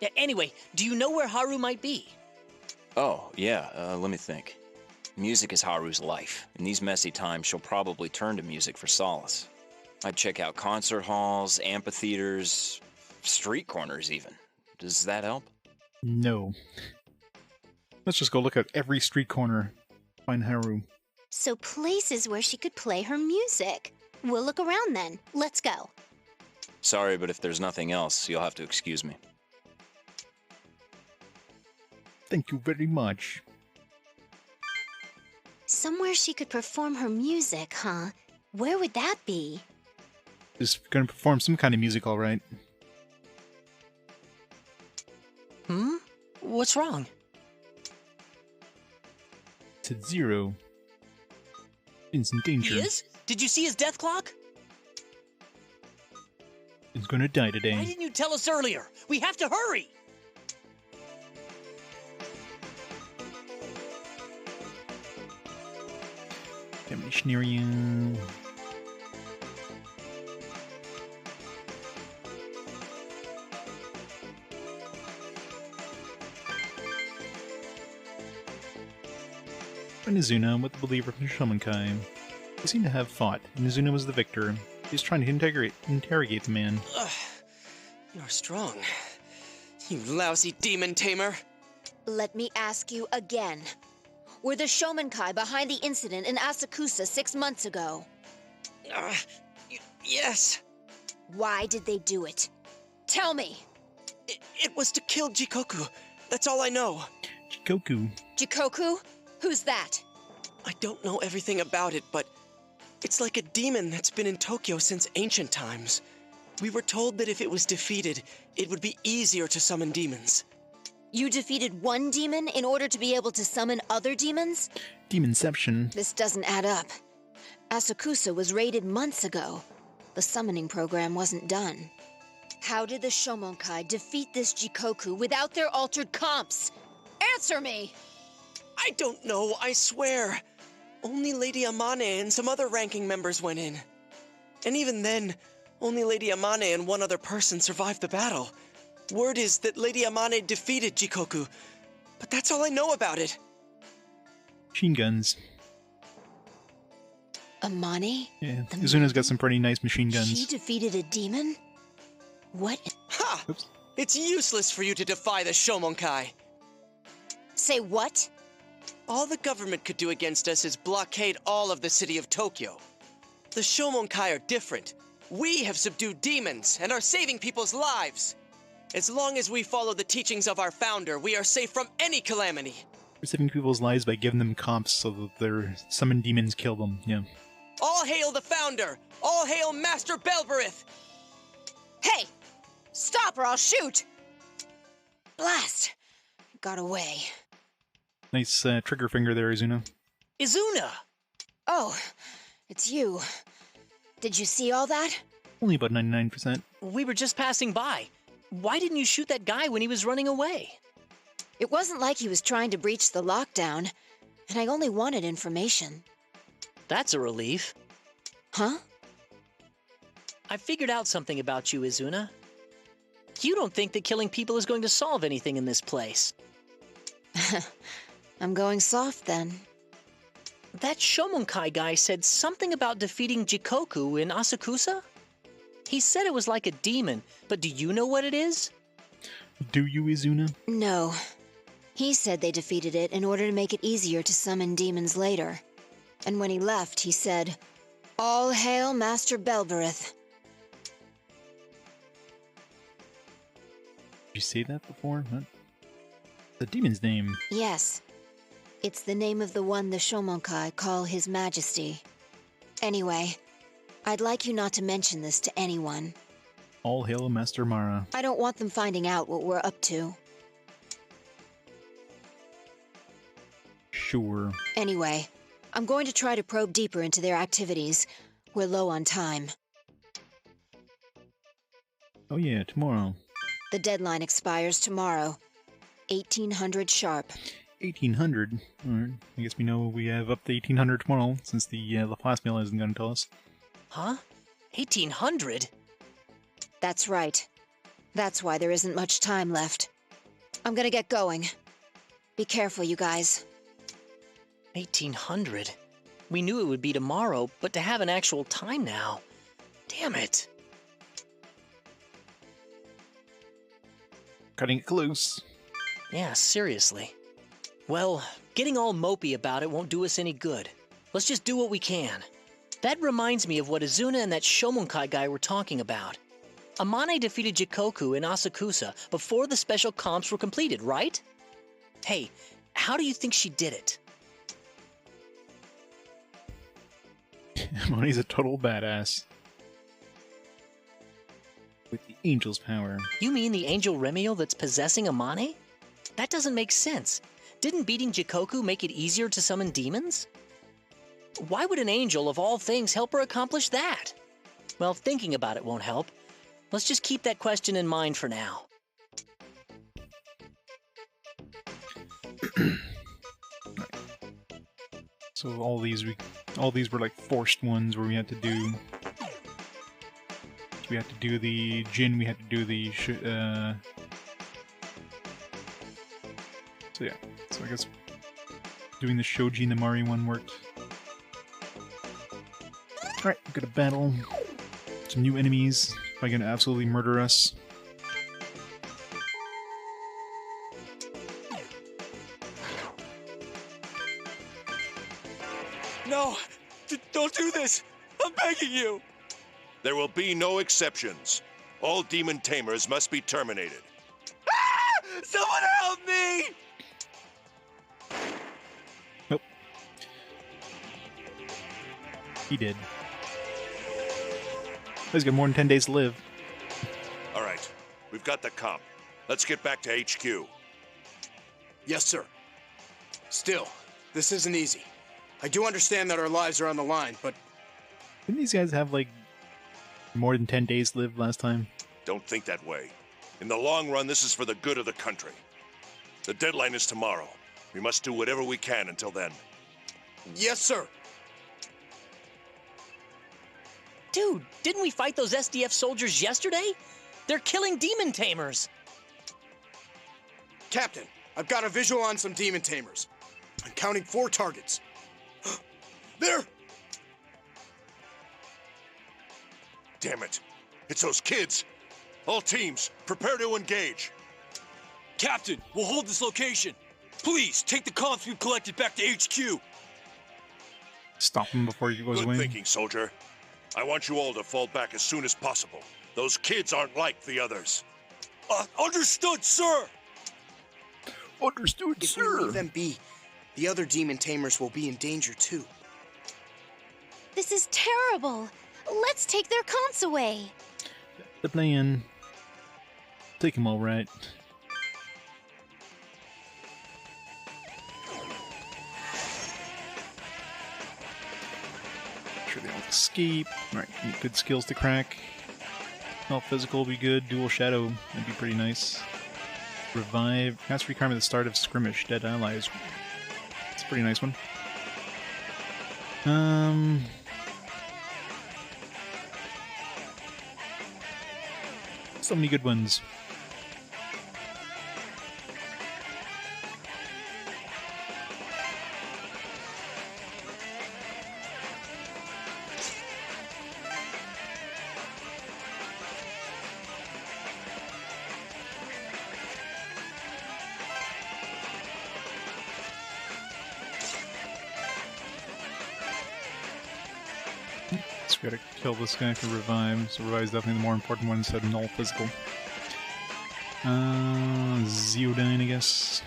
Yeah, anyway, do you know where Haru might be? Oh, yeah, let me think. Music is Haru's life. In these messy times, she'll probably turn to music for solace. I'd check out concert halls, amphitheaters, street corners even. Does that help? No. Let's just go look at every street corner. Find Haru. So places where she could play her music. We'll look around then. Let's go. Sorry, but if there's nothing else, you'll have to excuse me. Thank you very much. Somewhere she could perform her music, huh? Where would that be? Just gonna perform some kind of music, alright. What's wrong? To Zero. He's in danger. He is? Did you see his death clock? He's gonna die today. Why didn't you tell us earlier? We have to hurry! Damnation area. Inazuna with the believer from Shomenkai. They seem to have fought. Inazuna was the victor. He's trying to interrogate the man. Ugh, you're strong. You lousy demon tamer. Let me ask you again. Were the Shomenkai behind the incident in Asakusa 6 months ago? Yes. Why did they do it? Tell me! It was to kill Jikoku. That's all I know. Jikoku. Jikoku? Who's that? I don't know everything about it, but it's like a demon that's been in Tokyo since ancient times. We were told that if it was defeated, it would be easier to summon demons. You defeated one demon in order to be able to summon other demons? Demonception. This doesn't add up. Asakusa was raided months ago. The summoning program wasn't done. How did the Shomonkai defeat this Jikoku without their altered comps? Answer me! I don't know, I swear. Only Lady Amane and some other ranking members went in. And even then, only Lady Amane and one other person survived the battle. Word is that Lady Amane defeated Jikoku, but that's all I know about it. Machine guns. Amane? Yeah, Izuna's got some pretty nice machine guns. She defeated a demon? What? Ha! Oops. It's useless for you to defy the Shomonkai. Say what? All the government could do against us is blockade all of the city of Tokyo. The Shomonkai are different. We have subdued demons and are saving people's lives. As long as we follow the teachings of our founder, we are safe from any calamity. We're saving people's lives by giving them comps so that their summoned demons kill them, yeah. All hail the founder! All hail Master Belberith! Hey! Stop or I'll shoot! Blast! Got away. Nice trigger finger there, Izuna. Izuna! Oh, it's you. Did you see all that? Only about 99%. We were just passing by. Why didn't you shoot that guy when he was running away? It wasn't like he was trying to breach the lockdown, and I only wanted information. That's a relief. Huh? I figured out something about you, Izuna. You don't think that killing people is going to solve anything in this place. I'm going soft then. That Shomonkai guy said something about defeating Jikoku in Asakusa? He said it was like a demon, but do you know what it is? Do you, Izuna? No. He said they defeated it in order to make it easier to summon demons later. And when he left, he said, "All hail Master Belberith." Did you say that before? What? The demon's name. Yes. It's the name of the one the Shomonkai call His Majesty. Anyway, I'd like you not to mention this to anyone. All hail Master Mara. I don't want them finding out what we're up to. Sure. Anyway, I'm going to try to probe deeper into their activities. We're low on time. Oh yeah, tomorrow. The deadline expires tomorrow. 1800 sharp. 1800? Alright, I guess we know we have up to 1800 tomorrow, since the LaPlace mail isn't going to tell us. Huh? 1800? That's right. That's why there isn't much time left. I'm gonna get going. Be careful, you guys. 1800? We knew it would be tomorrow, but to have an actual time now. Damn it. Cutting it close. Yeah, seriously. Well, getting all mopey about it won't do us any good. Let's just do what we can. That reminds me of what Azuna and that Shomonkai guy were talking about. Amane defeated Jikoku and Asakusa before the special comps were completed, right? Hey, how do you think she did it? Money's a total badass. With the angel's power. You mean the angel Remiel that's possessing Amane? That doesn't make sense. Didn't beating Jikoku make it easier to summon demons? Why would an angel, of all things, help her accomplish that? Well, thinking about it won't help. Let's just keep that question in mind for now. So all these were like forced ones where we had to do. We had to do the Jin. We had to do the. So yeah. So I guess doing the Shoji and the Mari one worked. All right, we're gonna battle some new enemies. Probably gonna absolutely murder us. No! Don't do this! I'm begging you! There will be no exceptions. All demon tamers must be terminated. Ah! Someone help me! Nope. He did. He's got more than 10 days to live. All right, we've got the comp. Let's get back to HQ. Yes, sir. Still, this isn't easy. I do understand that our lives are on the line, but... Didn't these guys have, like, more than 10 days to live last time? Don't think that way. In the long run, this is for the good of the country. The deadline is tomorrow. We must do whatever we can until then. Yes, sir. Dude, didn't we fight those SDF soldiers yesterday? They're killing demon tamers. Captain, I've got a visual on some demon tamers. I'm counting 4 targets. There! Damn it. It's those kids. All teams, prepare to engage. Captain, we'll hold this location. Please, take the comps we've collected back to HQ. Stop him before he goes Good away. thinking, soldier. I want you all to fall back as soon as possible. Those kids aren't like the others. Understood, sir! Understood, If we leave them be, the other demon tamers will be in danger too. This is terrible. Let's take their comps away. The plan. Take them all right. Sure they don't escape. Alright, need good skills to crack. All physical will be good. Dual shadow, that'd be pretty nice. Revive. Cast requirement at the start of skirmish. Dead allies. It's a pretty nice one. So many good ones. So we gotta kill this guy for revive. So revive is definitely the more important one instead of null physical. Zeodine, I guess.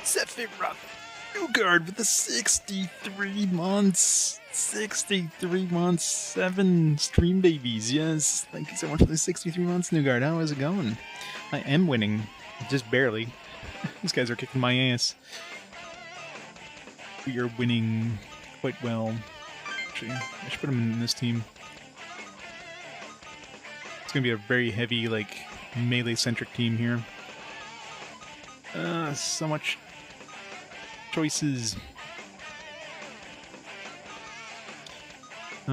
Sephiroth! New guard with the 63 months! 63 months, 7 stream babies, yes! Thank you so much for the 63 months, New guard. How is it going? I am winning. Just barely. These guys are kicking my ass. We are winning quite well. Actually, I should put them in this team. It's gonna be a very heavy, like, melee-centric team here. So much choices. Two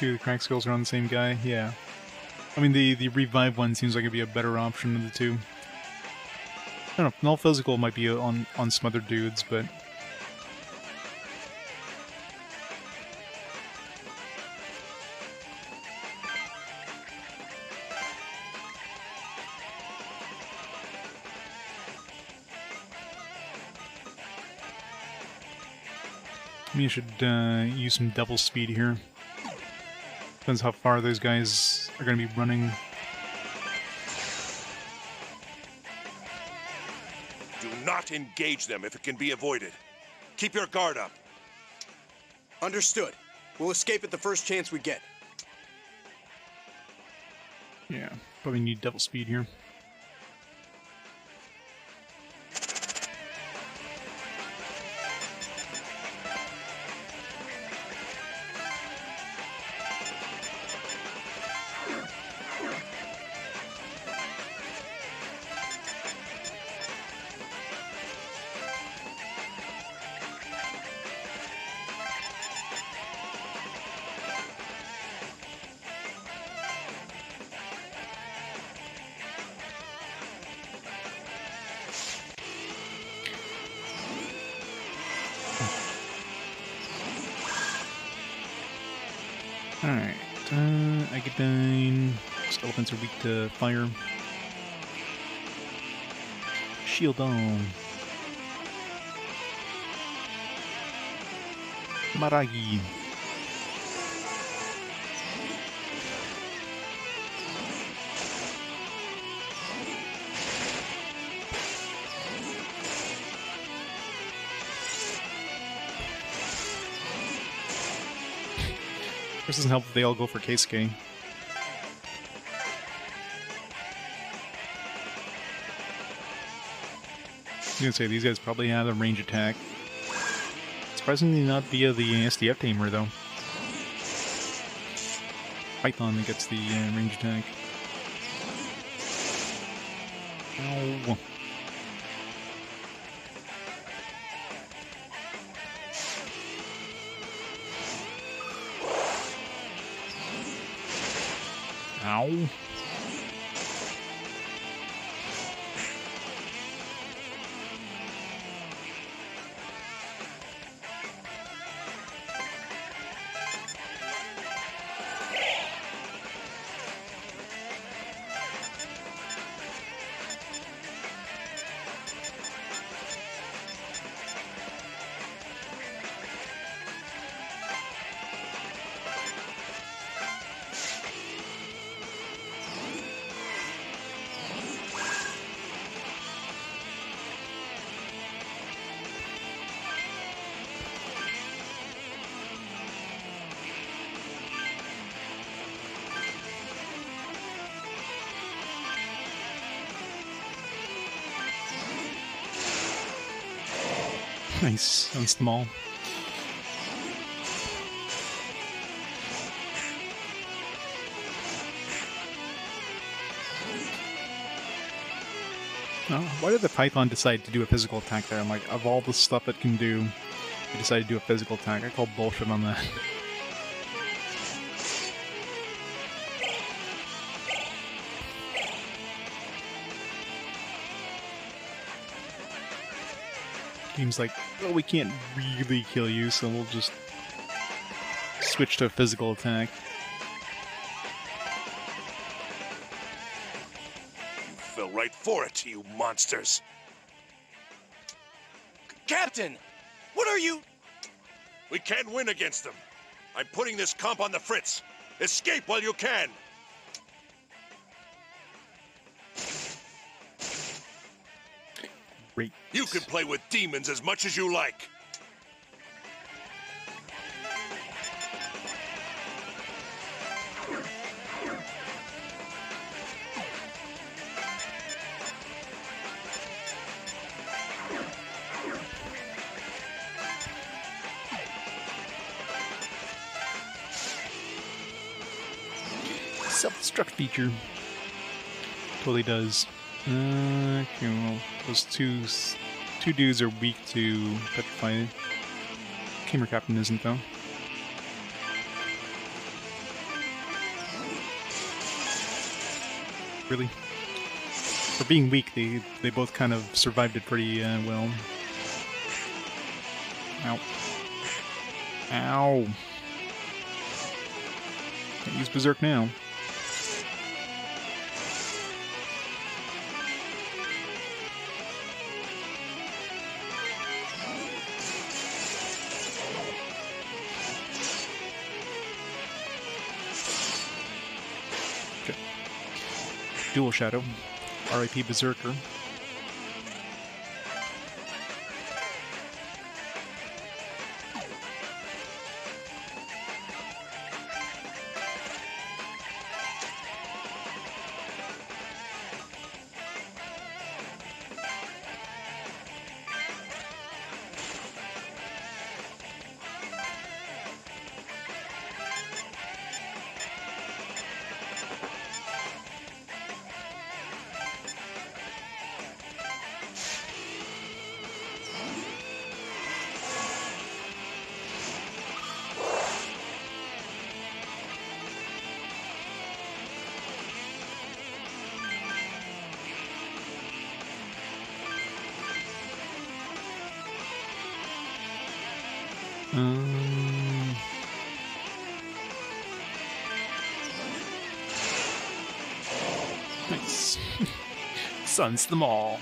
of the crack skills are on the same guy, yeah. I mean, the revive one seems like it'd be a better option of the two. I don't know, null physical might be on some other dudes, but... Maybe I should use some double speed here. Depends how far those guys are going to be running. Do not engage them if it can be avoided. Keep your guard up. Understood. We'll escape at the first chance we get. Yeah, probably need double speed here. Alright, Agadine. Skeletons are weak to fire. Shield on. Maragi. This doesn't help if they all go for Keisuke. I was gonna say, these guys probably have a range attack. Surprisingly not via the SDF tamer, though. Python that gets the range attack. Ow. Ow. Nice, that's them all. Oh, why did the Python decide to do a physical attack there? I'm like, of all the stuff it can do, it decided to do a physical attack. I call bullshit on that. Game's like, well, we can't really kill you, so we'll just switch to a physical attack. You fell right for it, you monsters. Captain! What are you... We can't win against them. I'm putting this comp on the fritz. Escape while you can! Great. You can play with demons as much as you like. Self-destruct feature. Totally does. Okay, well, those two dudes are weak to petrify. Gamer Captain isn't, though. Really? For being weak, they both kind of survived it pretty well. Ow. Ow. Can't use Berserk now. Okay. Dual Shadow. RIP Berserker. Nice. Suns them all.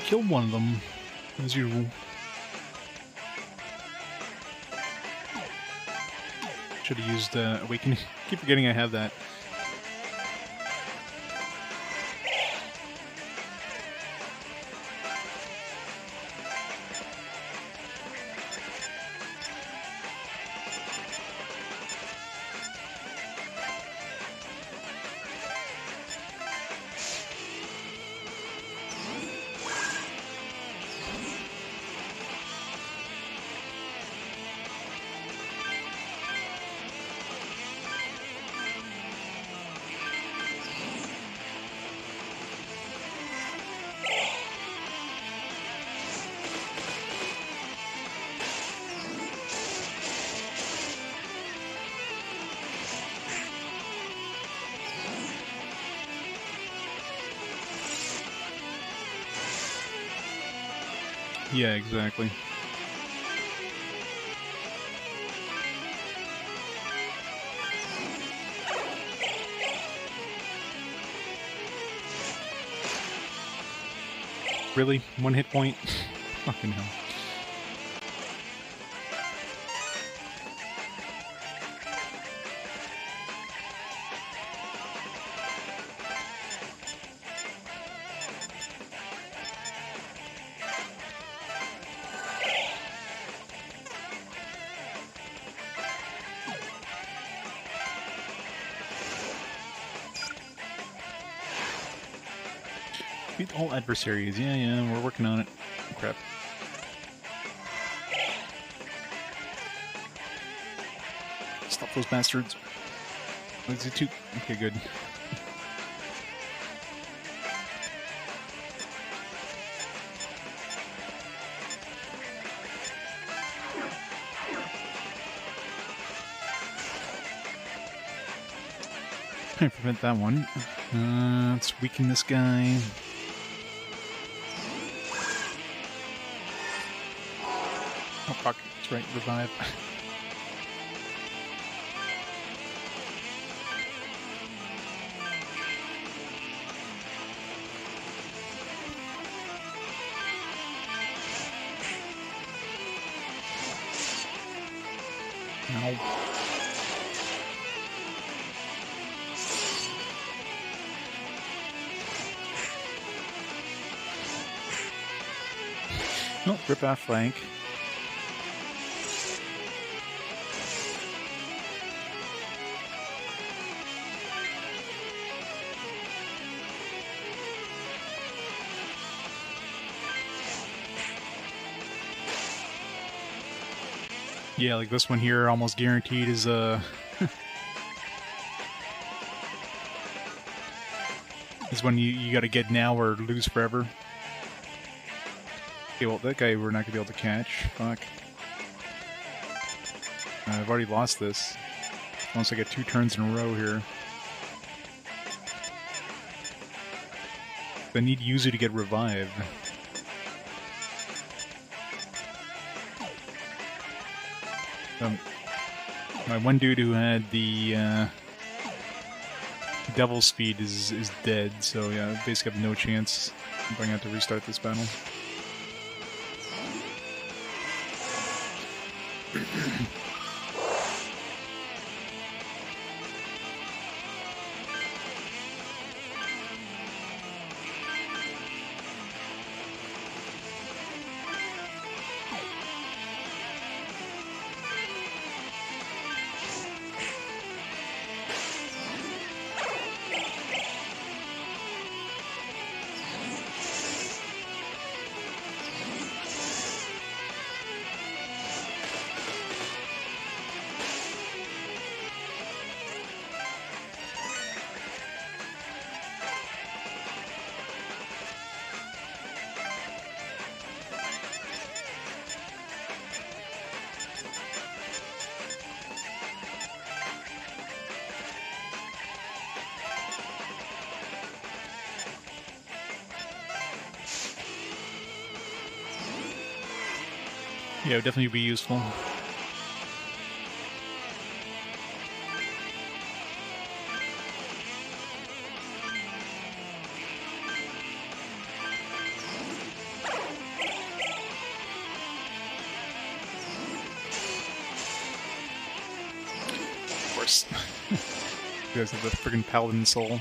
Killed one of them, as usual. Should have used Awakening. Keep forgetting I have that. Yeah, exactly. Really? 1 hit point? Fucking hell. Beat all adversaries. Yeah, we're working on it. Crap. Stop those bastards. Let's do 2. Okay, good. Trying to prevent that one. Let's weaken this guy. Oh fuck, that's right, revive. Ow. Oh, rip off flank. Yeah, like this one here, almost guaranteed is is one you gotta get now or lose forever. Okay, well that guy we're not gonna be able to catch. Fuck. I've already lost this. Once I get 2 turns in a row here. I need Yuzu to get revived. My one dude who had the devil speed is dead, so yeah, I basically have no chance. I'm going to have to restart this battle. Yeah, it would definitely be useful. Of course. You guys have the friggin' paladin soul.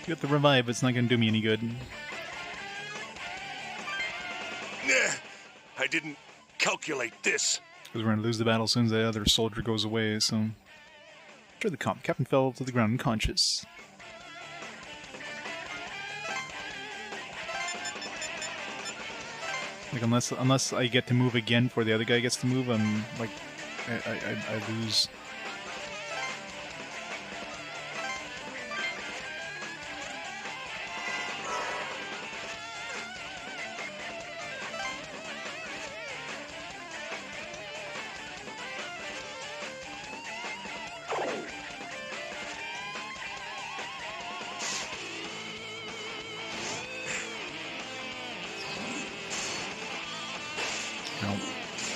Get the revive, it's not gonna do me any good. Nah, I didn't calculate this. Because we're gonna lose the battle as soon as the other soldier goes away, so... Sure, the captain fell to the ground unconscious. Like, unless I get to move again before the other guy gets to move, I'm, like... I lose.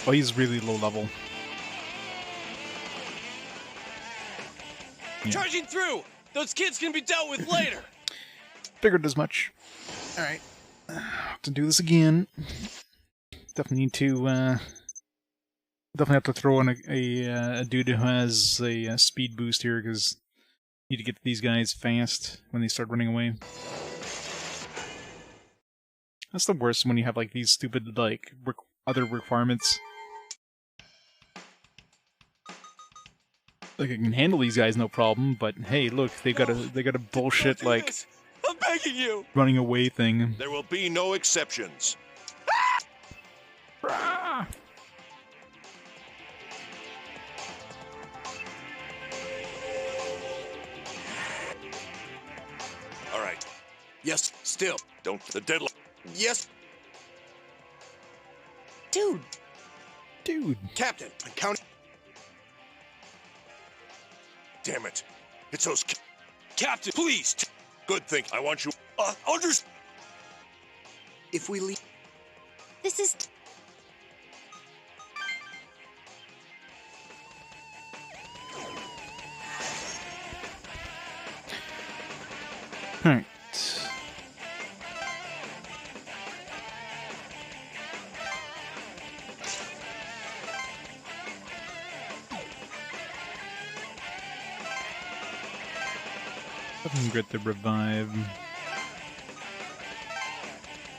Oh, he's really low level. Yeah. Charging through! Those kids can be dealt with later! Figured as much. Alright. Have to do this again. Definitely need to, definitely have to throw in a dude who has a speed boost here, because need to get to these guys fast when they start running away. That's the worst when you have, like, these stupid, like, other requirements. Like, I can handle these guys no problem, but hey, look, they got a bullshit, like, I'm begging you! running away thing. There will be no exceptions. Ah! All right. Yes, still. Don't the deadline. Yes. Dude. Captain, I'm counting. Damn it. It's those Captain, please! good thing. I want you. Understand. If we leave... This is... Alright. Let me get the revive.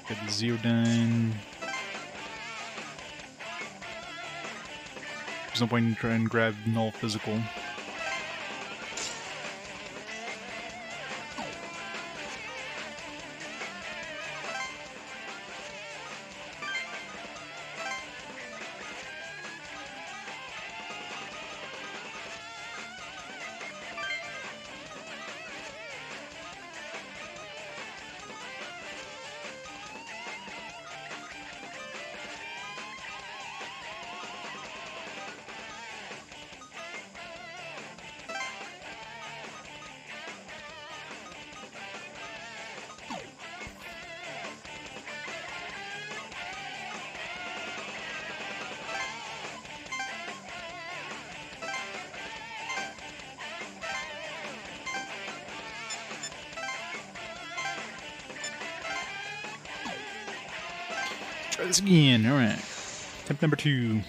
Get the Zeodyne. There's no point in trying to grab null physical. Try this again. Alright. Attempt number 2.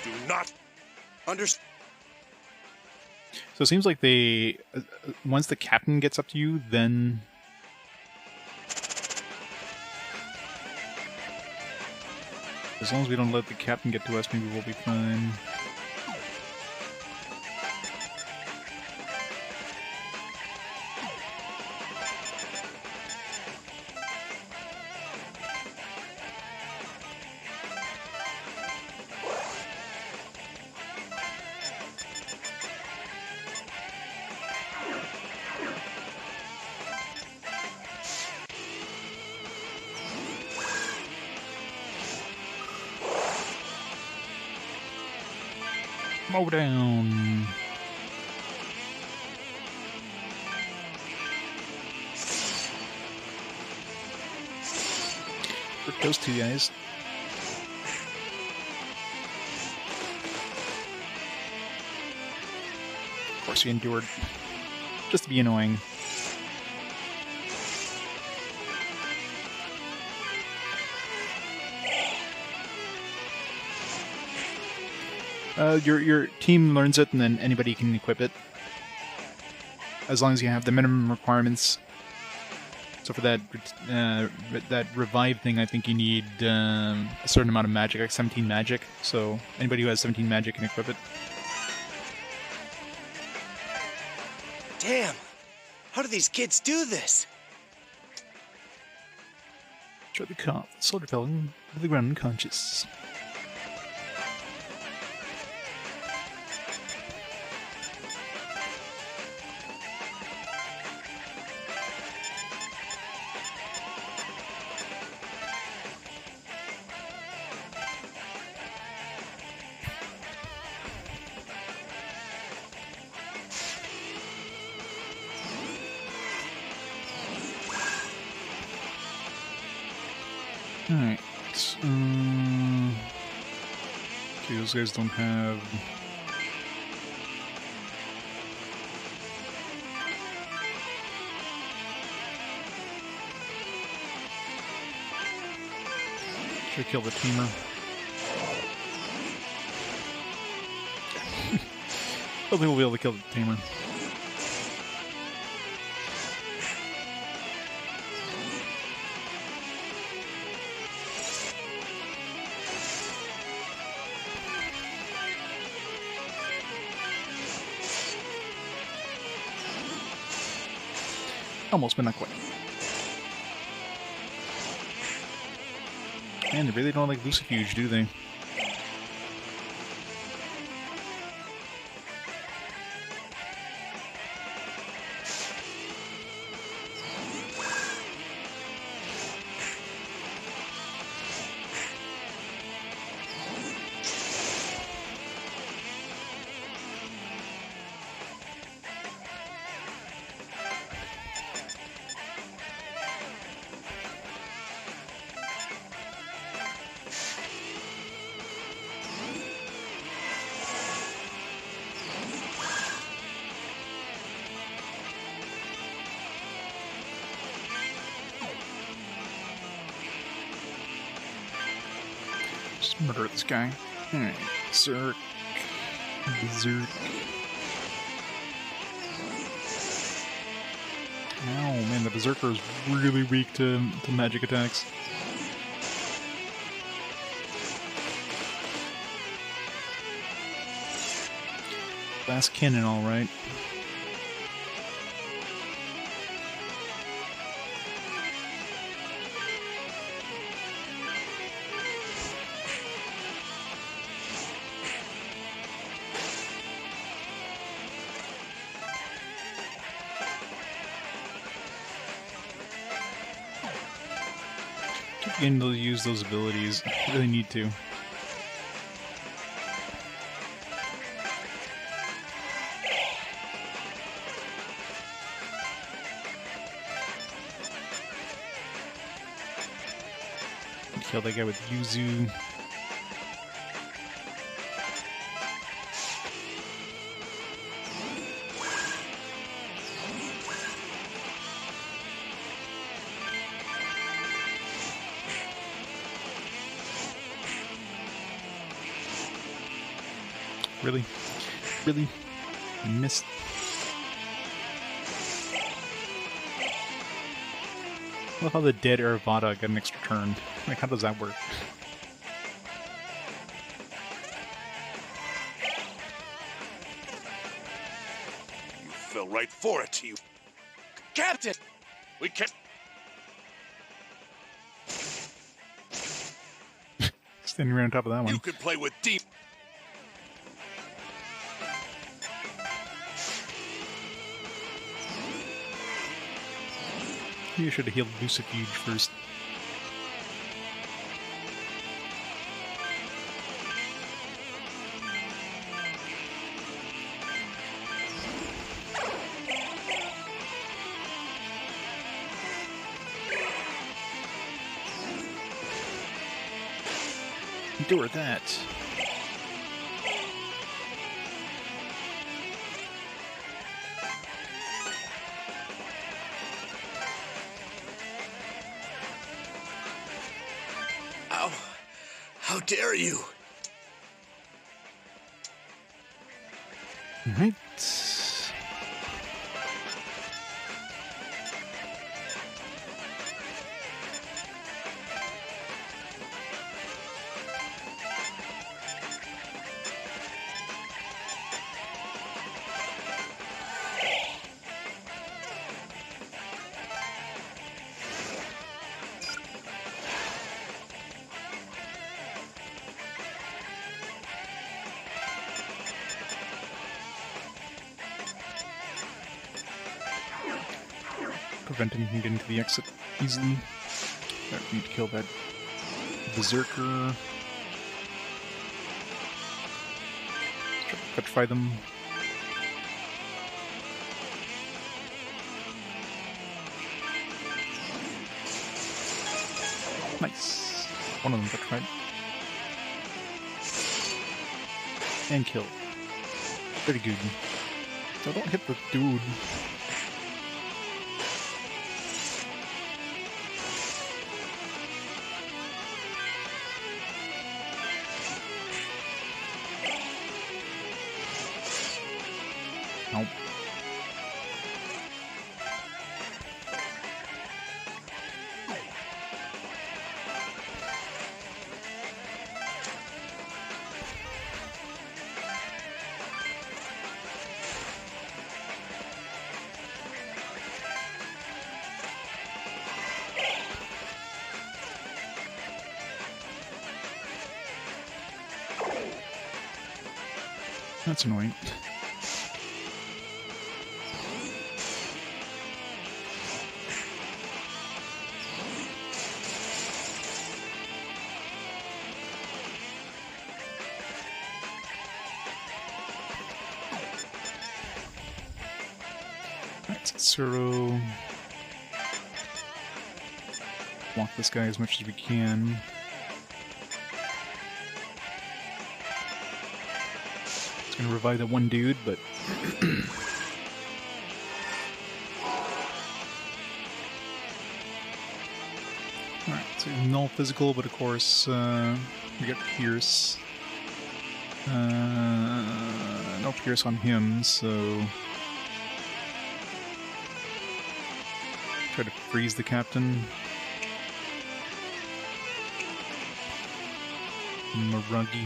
Do not understand. So it seems like they... once the captain gets up to you, then... as long as we don't let the captain get to us, maybe we'll be fine. Mow down. Rip those 2 guys. Of course we endured. Just to be annoying. Your team learns it, and then anybody can equip it. As long as you have the minimum requirements. So for that that revive thing, I think you need a certain amount of magic, like 17 magic. So anybody who has 17 magic can equip it. Damn! How do these kids do this? Try the cop. The soldier fell to the ground unconscious. Alright. Okay, those guys don't have... Should kill the teamer. I don't think we'll be able to kill the tamer. Almost, but not quite. Man, they really don't like Lucifuge, do they? Just murder this guy. Alright, Zerk. Zerk. Ow, man, the Berserker is really weak to magic attacks. Fast cannon, alright. Keep getting to use those abilities. I really need to. Kill that guy with Yuzu. Really? Really? I missed. I love how the dead Aravata got an extra turn. Like, how does that work? You fell right for it, you... Captain! We can't... Standing right on top of that one. You could play with deep... You should have healed Lucifuge first. Do her that. How dare you? Alright. Prevent him from getting to the exit easily. I need to kill that Berserker. Petrify them. Nice. One of them petrified. And killed. Very good. So don't hit the dude. Nope. That's annoying. Suro. Block this guy as much as we can. It's gonna revive that one dude, but alright, so null physical, but of course we got Pierce. No Pierce on him, so freeze the captain. Marungi.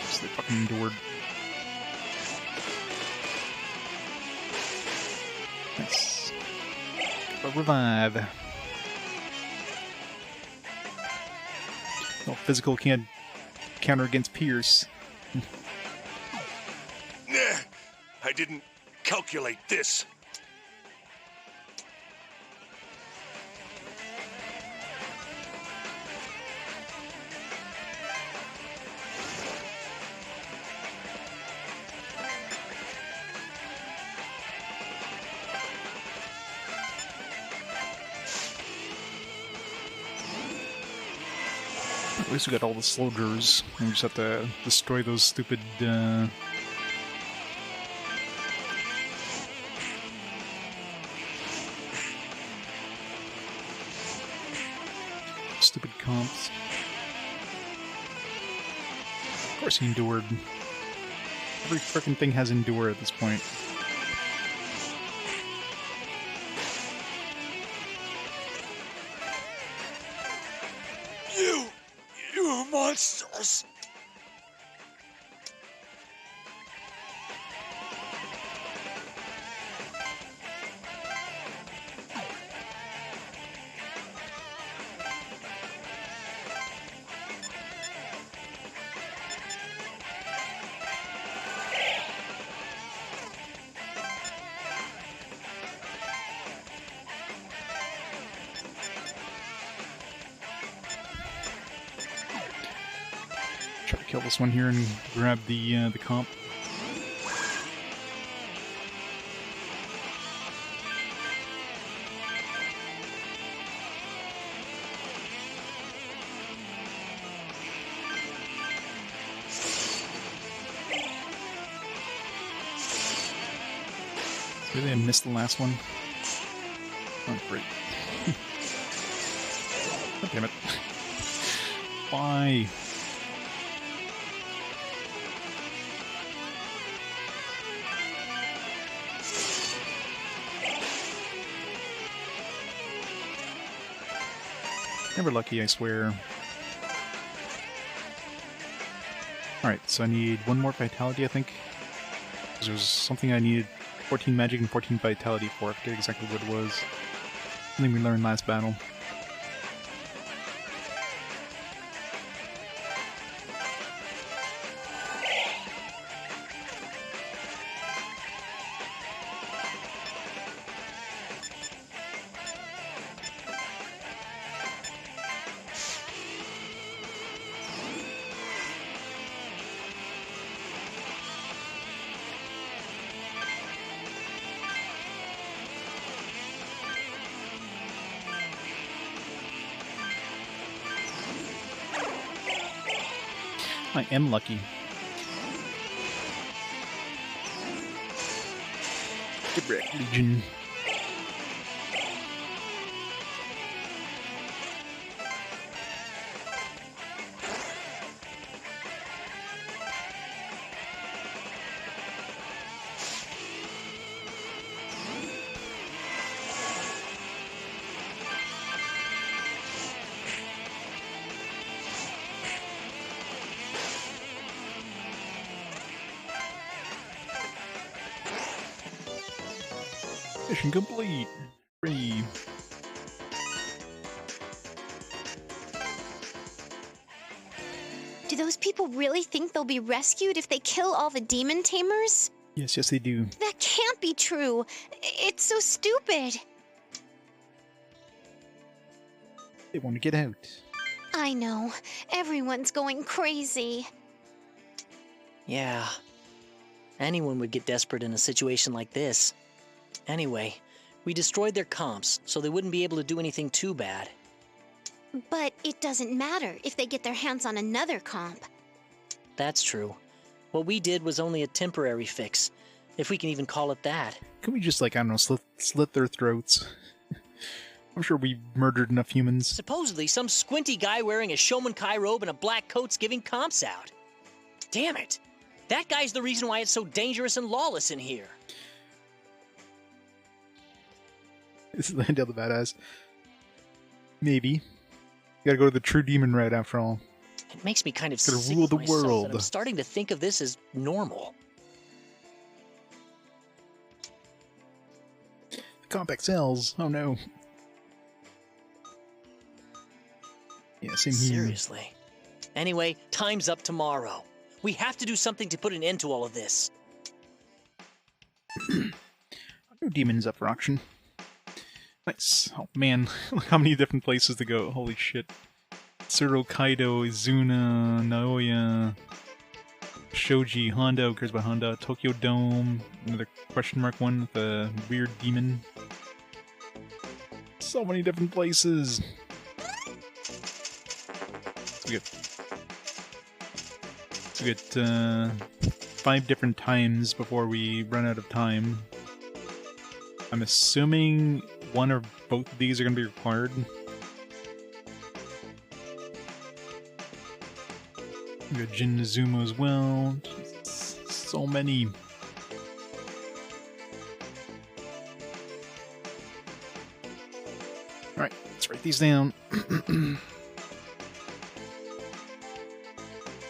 So they fucking endured. Nice. But revive. No physical can't counter against Pierce. Nah, I didn't calculate this. At least we got all the soldiers. And we just have to destroy those stupid, stupid comps. Of course he endured. Every frickin' thing has endure at this point. You monsters! Try to kill this one here and grab the comp. Really, I missed the last one. Oh, great. God damn it. Why? Never lucky, I swear. Alright, so I need one more vitality, I think. Because there was something I needed 14 magic and 14 vitality for. I forget exactly what it was. Something we learned last battle. I am lucky. Get wrecked, Legion. Mission complete. Free. Do those people really think they'll be rescued if they kill all the demon tamers? Yes, yes, they do. That can't be true. It's so stupid. They want to get out. I know. Everyone's going crazy. Yeah. Anyone would get desperate in a situation like this. Anyway, we destroyed their comps, so they wouldn't be able to do anything too bad. But it doesn't matter if they get their hands on another comp. That's true. What we did was only a temporary fix, if we can even call it that. Can we just, like, I don't know, slit their throats? I'm sure we murdered enough humans. Supposedly, some squinty guy wearing a Shomonkai robe and a black coat's giving comps out. Damn it! That guy's the reason why it's so dangerous and lawless in here. This is Landale the Badass. Maybe. You gotta go to the true demon route after all. It makes me kind of Gotta sick rule of the myself world. that I'm starting to think of this as normal. Compact cells. Oh no. Yeah, same here. Seriously. Anyway, time's up tomorrow. We have to do something to put an end to all of this. No demons up for auction. Nice. Oh man, look how many different places to go. Holy shit. Tsuro, Kaido, Izuna, Naoya, Shoji, Honda, who cares about Honda, Tokyo Dome, another question mark one with a weird demon. So many different places. So we get 5 different times before we run out of time. I'm assuming one or both of these are going to be required. We got Jin Nazuma as well. Jesus, so many. Alright, let's write these down.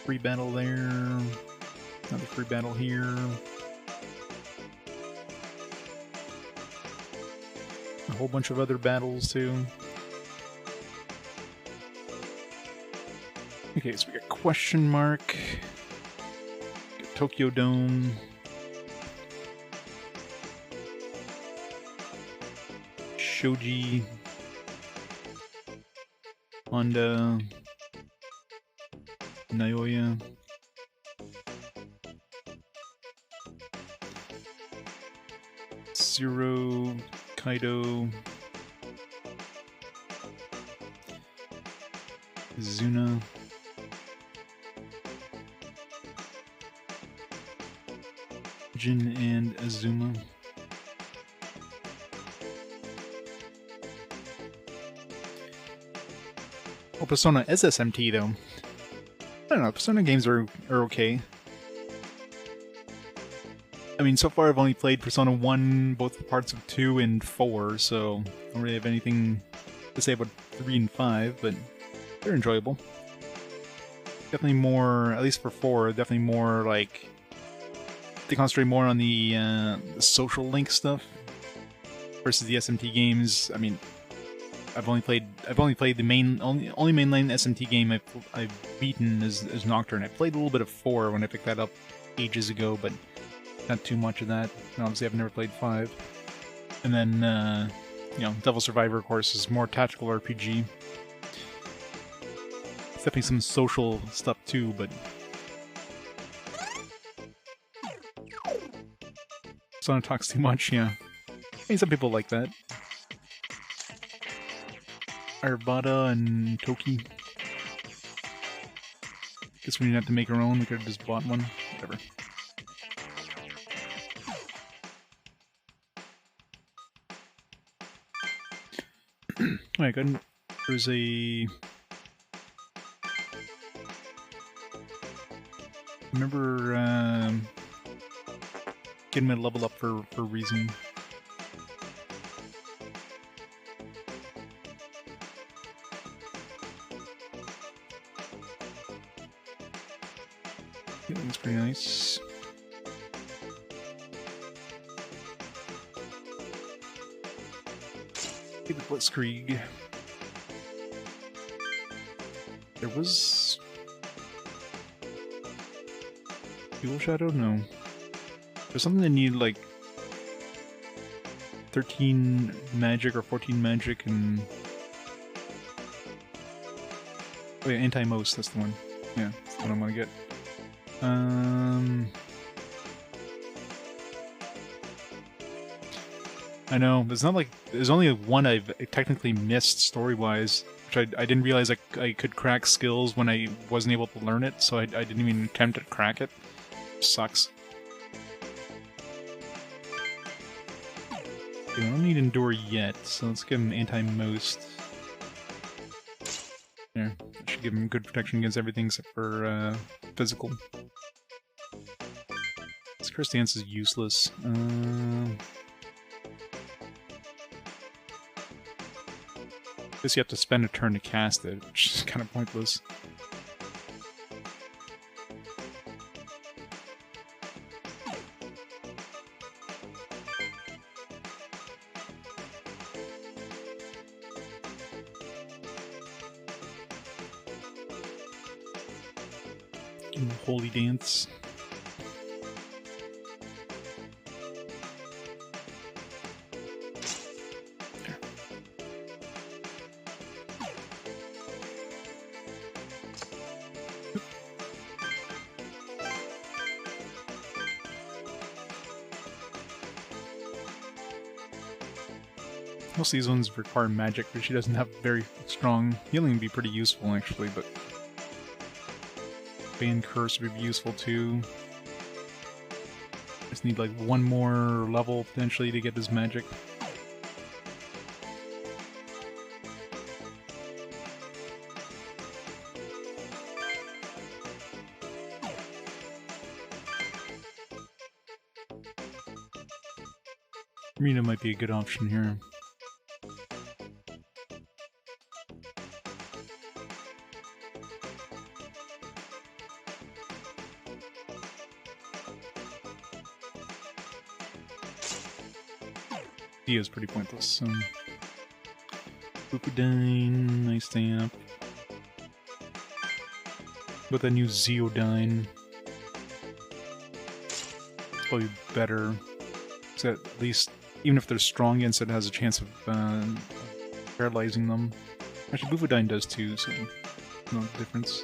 Free battle there. Another free battle here. A whole bunch of other battles too. Okay, so we got question mark. Got Tokyo Dome. Shoji. Honda. Naoya. Zero. Kaido. Zuna. Jin and Azuma. Oh, Persona SSMT though. I don't know, Persona games are okay. I mean, so far I've only played Persona 1, both parts of 2 and 4, so I don't really have anything to say about 3 and 5, but they're enjoyable. Definitely more, at least for 4, definitely more like they concentrate more on the social link stuff versus the SMT games. I mean, I've only played the only mainline SMT game I've beaten is Nocturne. I played a little bit of 4 when I picked that up ages ago, but not too much of that. And obviously, I've never played 5. And then, you know, Devil Survivor, of course, is more tactical RPG. It's definitely some social stuff too, but Persona talks too much, yeah. I mean, some people like that. Arvada and Toki. Guess we didn't have to make our own, we could have just bought one. Whatever. Oh my god, there's a... remember getting my level up for a reason. Yeah, that's pretty nice. The Blitzkrieg. There was... Fuel Shadow? No. There's something that needed like 13 magic or 14 magic and... oh yeah, Anti-Most, that's the one. Yeah, that's the one I want to get. I know, there's not like... there's only one I've technically missed story-wise, which I didn't realize I could crack skills when I wasn't able to learn it, so I didn't even attempt to crack it. Sucks. Okay, I don't need Endure yet, so let's give him Anti-Most. There, that should give him good protection against everything except for physical. This Curse Dance is useless. Guess you have to spend a turn to cast it, which is kind of pointless. Holy dance. Most of these ones require magic, but she doesn't have very strong healing. Would be pretty useful actually, but Ban Curse would be useful too. Just need like one more level potentially to get his magic. Rena might be a good option here. Is pretty pointless. So. Bupadine, nice stamp. With a new Zeodine. It's probably better. So at least, even if they're strong against it, has a chance of paralyzing them. Actually, Bupadine does too, so no difference.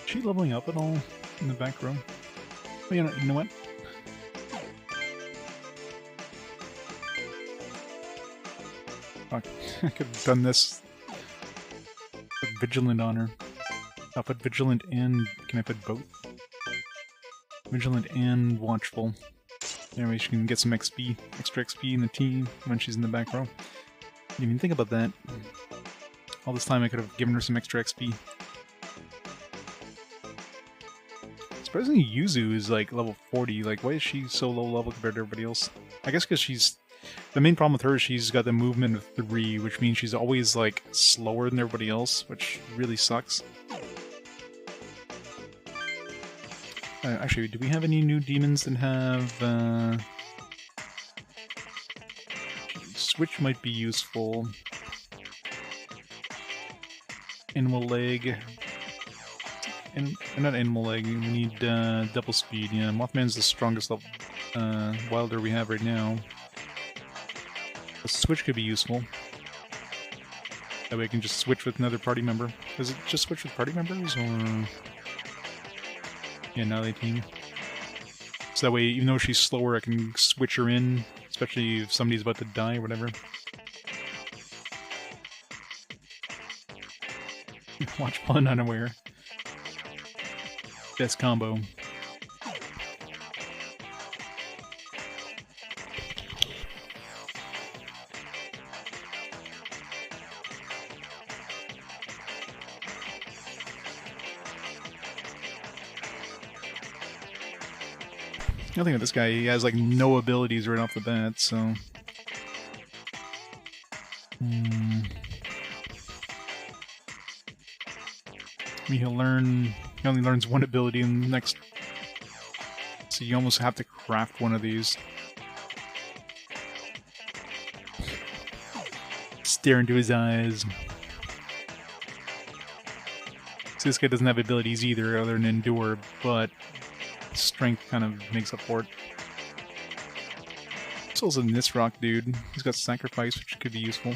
Is she leveling up at all in the back row? Oh, you know what? Fuck. I could have done this. Put Vigilant on her. I'll put Vigilant and... Can I put both? Vigilant and Watchful. Anyway, she can get some XP, extra XP in the team when she's in the back row. Didn't even think about that. All this time I could have given her some extra XP. Surprisingly, Yuzu is like level 40. Like, why is she so low level compared to everybody else? I guess because she's... The main problem with her is she's got the movement of 3, which means she's always like slower than everybody else, which really sucks. Actually, do we have any new demons that have... Switch might be useful. Animal Leg... And not Animal Leg, we need double speed. Yeah, Mothman's the strongest wilder we have right now. A switch could be useful. That way I can just switch with another party member. Does it just switch with party members, or... Yeah, now they team. So that way, even though she's slower, I can switch her in, especially if somebody's about to die or whatever. Watch Pun Unaware. Best combo. I think with this guy, he has like no abilities right off the bat, so... I mean, he'll learn... He only learns one ability in the next... So you almost have to craft one of these. Stare into his eyes. So this guy doesn't have abilities either, other than Endure, but... Strength kind of makes up for it. This also a Nisrock dude. He's got Sacrifice, which could be useful.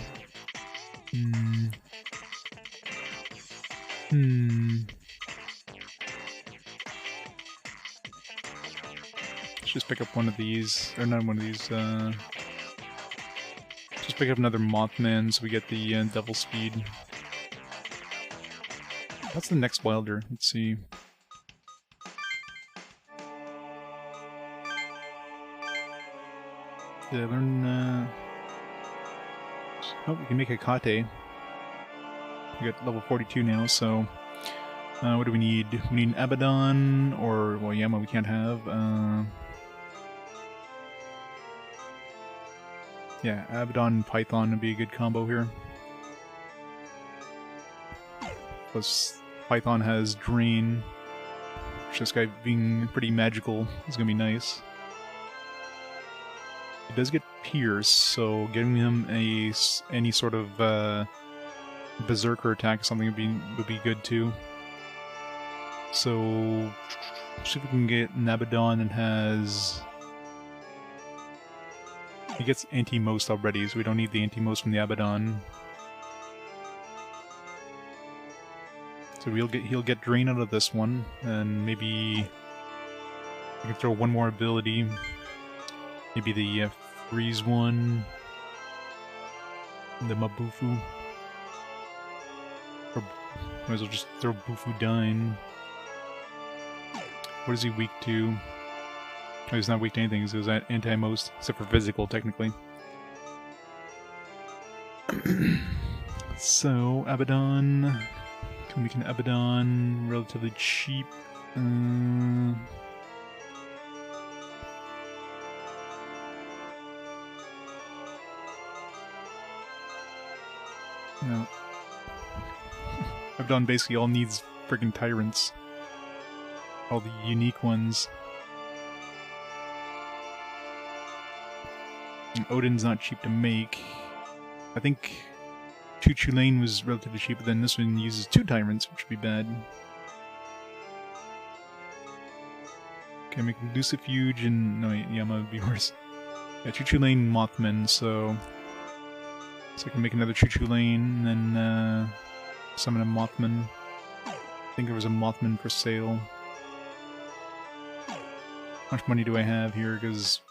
Let's just pick up one of these. Or not one of these, just pick up another Mothman so we get the double speed. What's the next wilder? Let's see. Did I learn, oh, we can make a kate. We got level 42 now, so... what do we need? We need an Abaddon, or... Well, Yama we can't have. Yeah, Abaddon and Python would be a good combo here. Plus, Python has Drain. Which this guy being pretty magical is going to be nice. He does get Pierce, so giving him any sort of Berserker attack or something would be good too. So, see if we can get an Abaddon that has... He gets anti-most already, so we don't need the anti-most from the Abaddon. So he'll get Drain out of this one, and maybe we can throw one more ability. Maybe the Freeze one, the Mabufu. Or might as well just throw Bufu Dine. What is he weak to? Oh, he's not weak to anything, so he's anti-most, except for physical, technically. So, Abaddon... Can we make an Abaddon relatively cheap? No. Abaddon basically all needs friggin' tyrants. All the unique ones. And Odin's not cheap to make. I think Choo-Choo Lane was relatively cheap, but then this one uses 2 tyrants, which would be bad. Okay, make Lucifuge and... No, wait, Yama would be worse. Yeah, Choo-Choo Lane, Mothman, so I can make another Choo-Choo Lane, and then summon a Mothman. I think there was a Mothman for sale. How much money do I have here? Because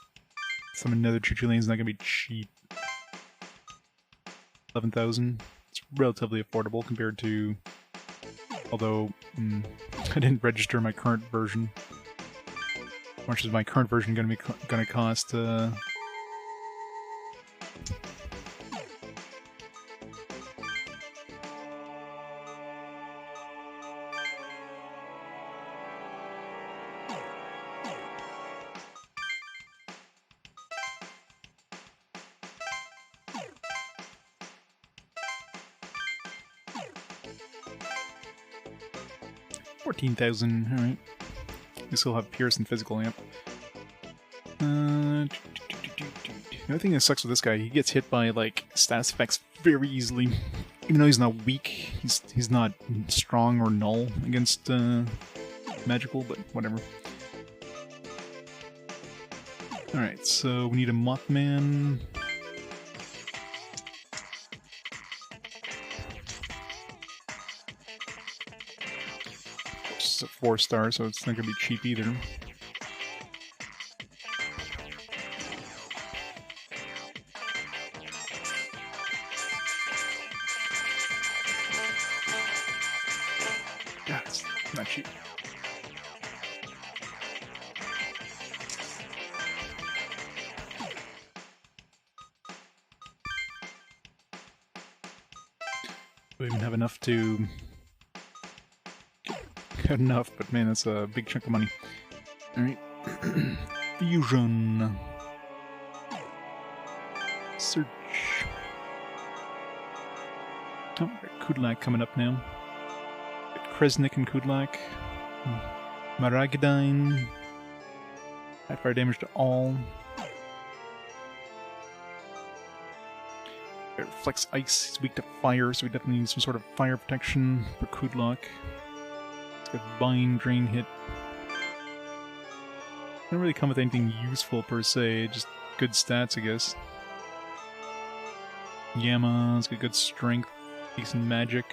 summon another Choo-Choo Lane is not going to be cheap. 11,000. It's relatively affordable compared to... Although, I didn't register my current version. How much is my current version going to cost? 14,000, alright. We still have Pierce and Physical Amp. The only thing that sucks with this guy, he gets hit by, like, status effects very easily. Even though he's not weak, he's not strong or null against magical, but whatever. Alright, so we need a Mothman. It's a 4-star, so it's not going to be cheap either. Yeah, it's not cheap. We even have enough to... Got enough, but man, that's a big chunk of money. Alright. Fusion. Search. Oh, Kudlak coming up now. Kresnik and Kudlak. Maragadine. High fire damage to all. Flex Ice, he's weak to fire, so we definitely need some sort of fire protection for Kudlak. It's got Bind, Drain hit. Doesn't really come with anything useful per se, just good stats, I guess. Yama's got good strength, decent magic.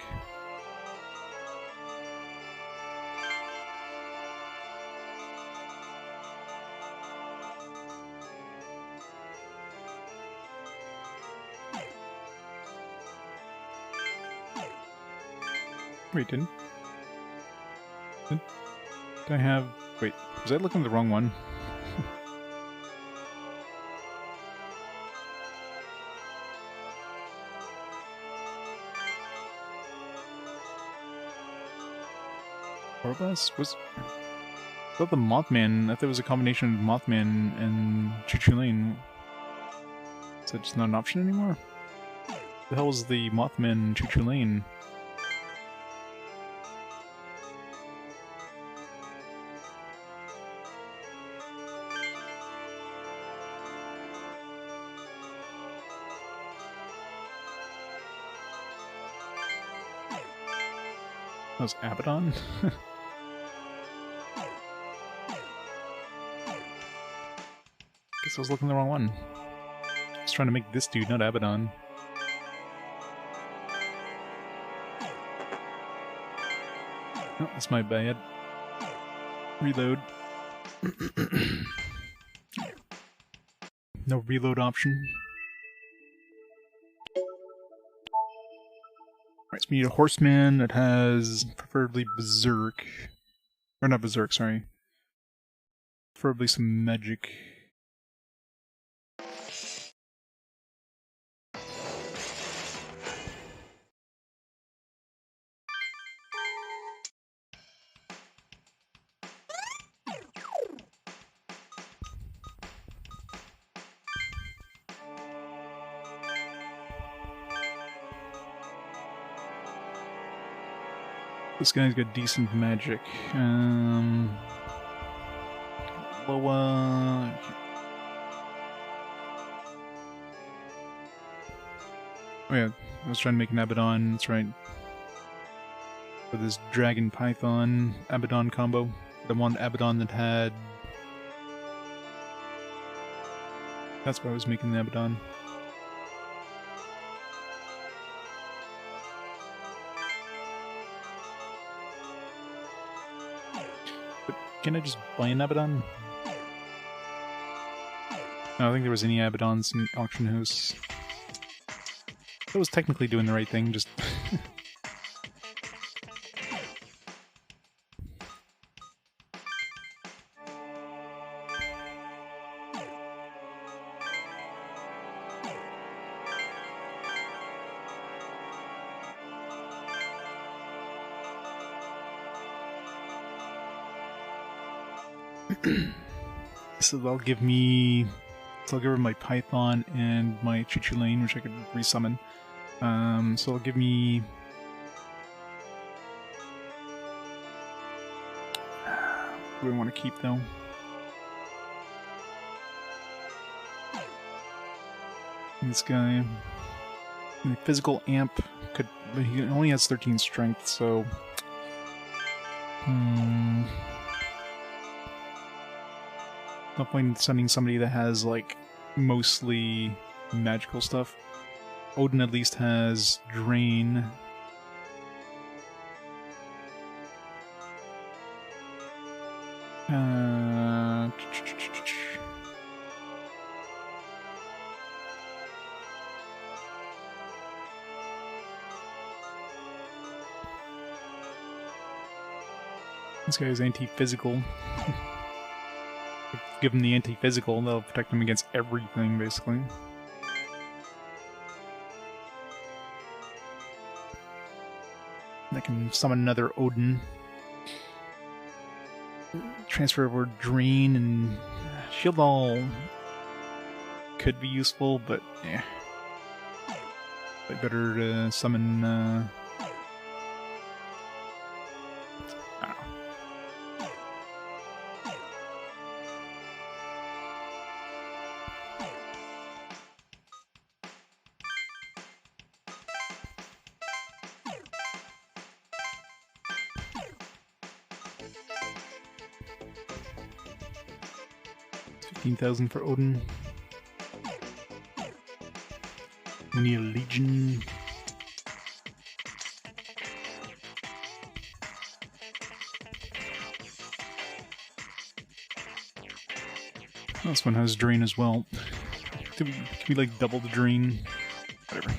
Wait, didn't? Did I have... Wait, was I looking at the wrong one? Orblast? Was... I thought the Mothman... I thought it was a combination of Mothman and Choo-Choo Lane. Is that just not an option anymore? The hell is the Mothman Choo-Choo Lane? That was Abaddon? Guess I was looking at the wrong one. I was trying to make this dude, not Abaddon. Oh, that's my bad. Reload. No reload option. Alright, so we need a horseman that has preferably berserk. Or not berserk, sorry. Preferably some magic. This guy's got decent magic. Loa. Oh yeah, I was trying to make an Abaddon, that's right. For this Dragon Python Abaddon combo. The one Abaddon that had... That's why I was making the Abaddon. But can I just buy an Abaddon? I don't think there was any Abaddons in Auction House. I was technically doing the right thing, just... So that'll give me... So I'll give her my Python and my Choo-Choo Lane, which I could resummon. So it'll give me... What do I want to keep, though? This guy... Physical amp could... But he only has 13 strength, so... No point in sending somebody that has, like, mostly magical stuff. Odin at least has Drain. This guy is anti-physical. Give him the anti-physical, that'll protect him against everything, basically. I can summon another Odin. Transfer over Drain and Shield Ball could be useful, but yeah. I better summon I don't know. $15,000 for Odin. We need a Legion. This one has Drain as well. Can we like double the Drain? Whatever.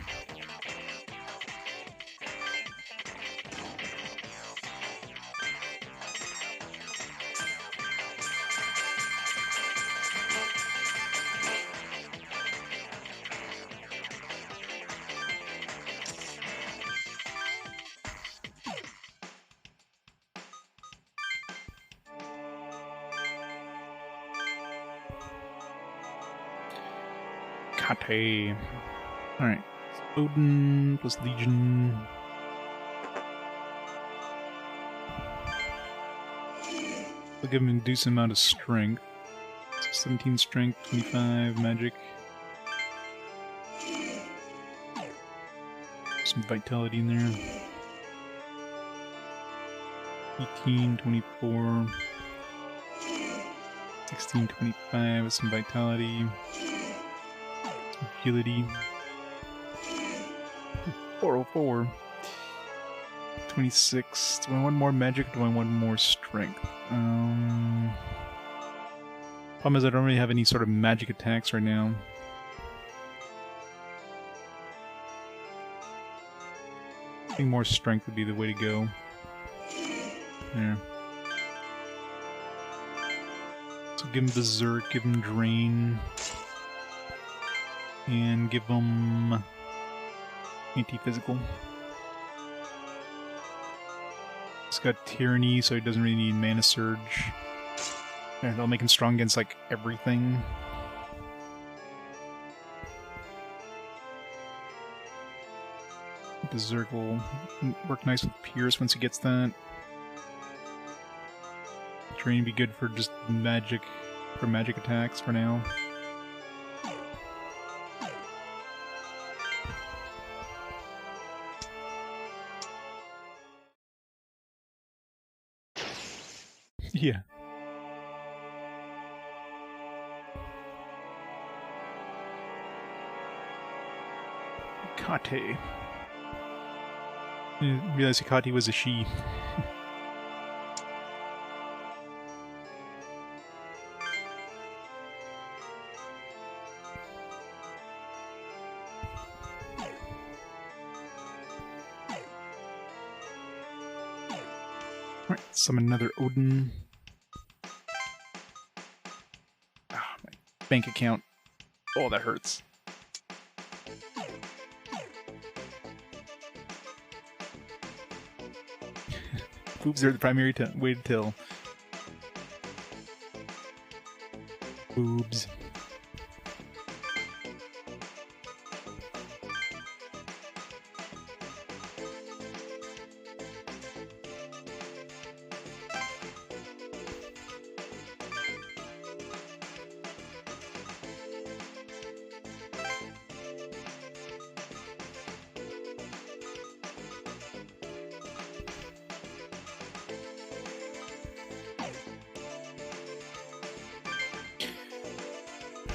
Kate. Alright. Odin plus Legion. We'll give him a decent amount of strength. 17 strength, 25 magic. Some vitality in there. 18, 24. 16, 25 with some vitality. Some agility. 404. 26. Do I want more magic or do I want more strength? Problem is I don't really have any sort of magic attacks right now. I think more strength would be the way to go. There. So give him Berserk, give him Drain. And give him Anti-Physical. He's got Tyranny, so he doesn't really need Mana Surge. Yeah, that'll make him strong against, like, everything. Berserk will work nice with Pierce once he gets that. Drain would be good for just magic, for magic attacks for now. Yeah. Kate. I didn't realize Hikati was a she. Alright, summon another Odin. Ah, my bank account. Oh, that hurts. Boobs are the primary way to tell. Boobs.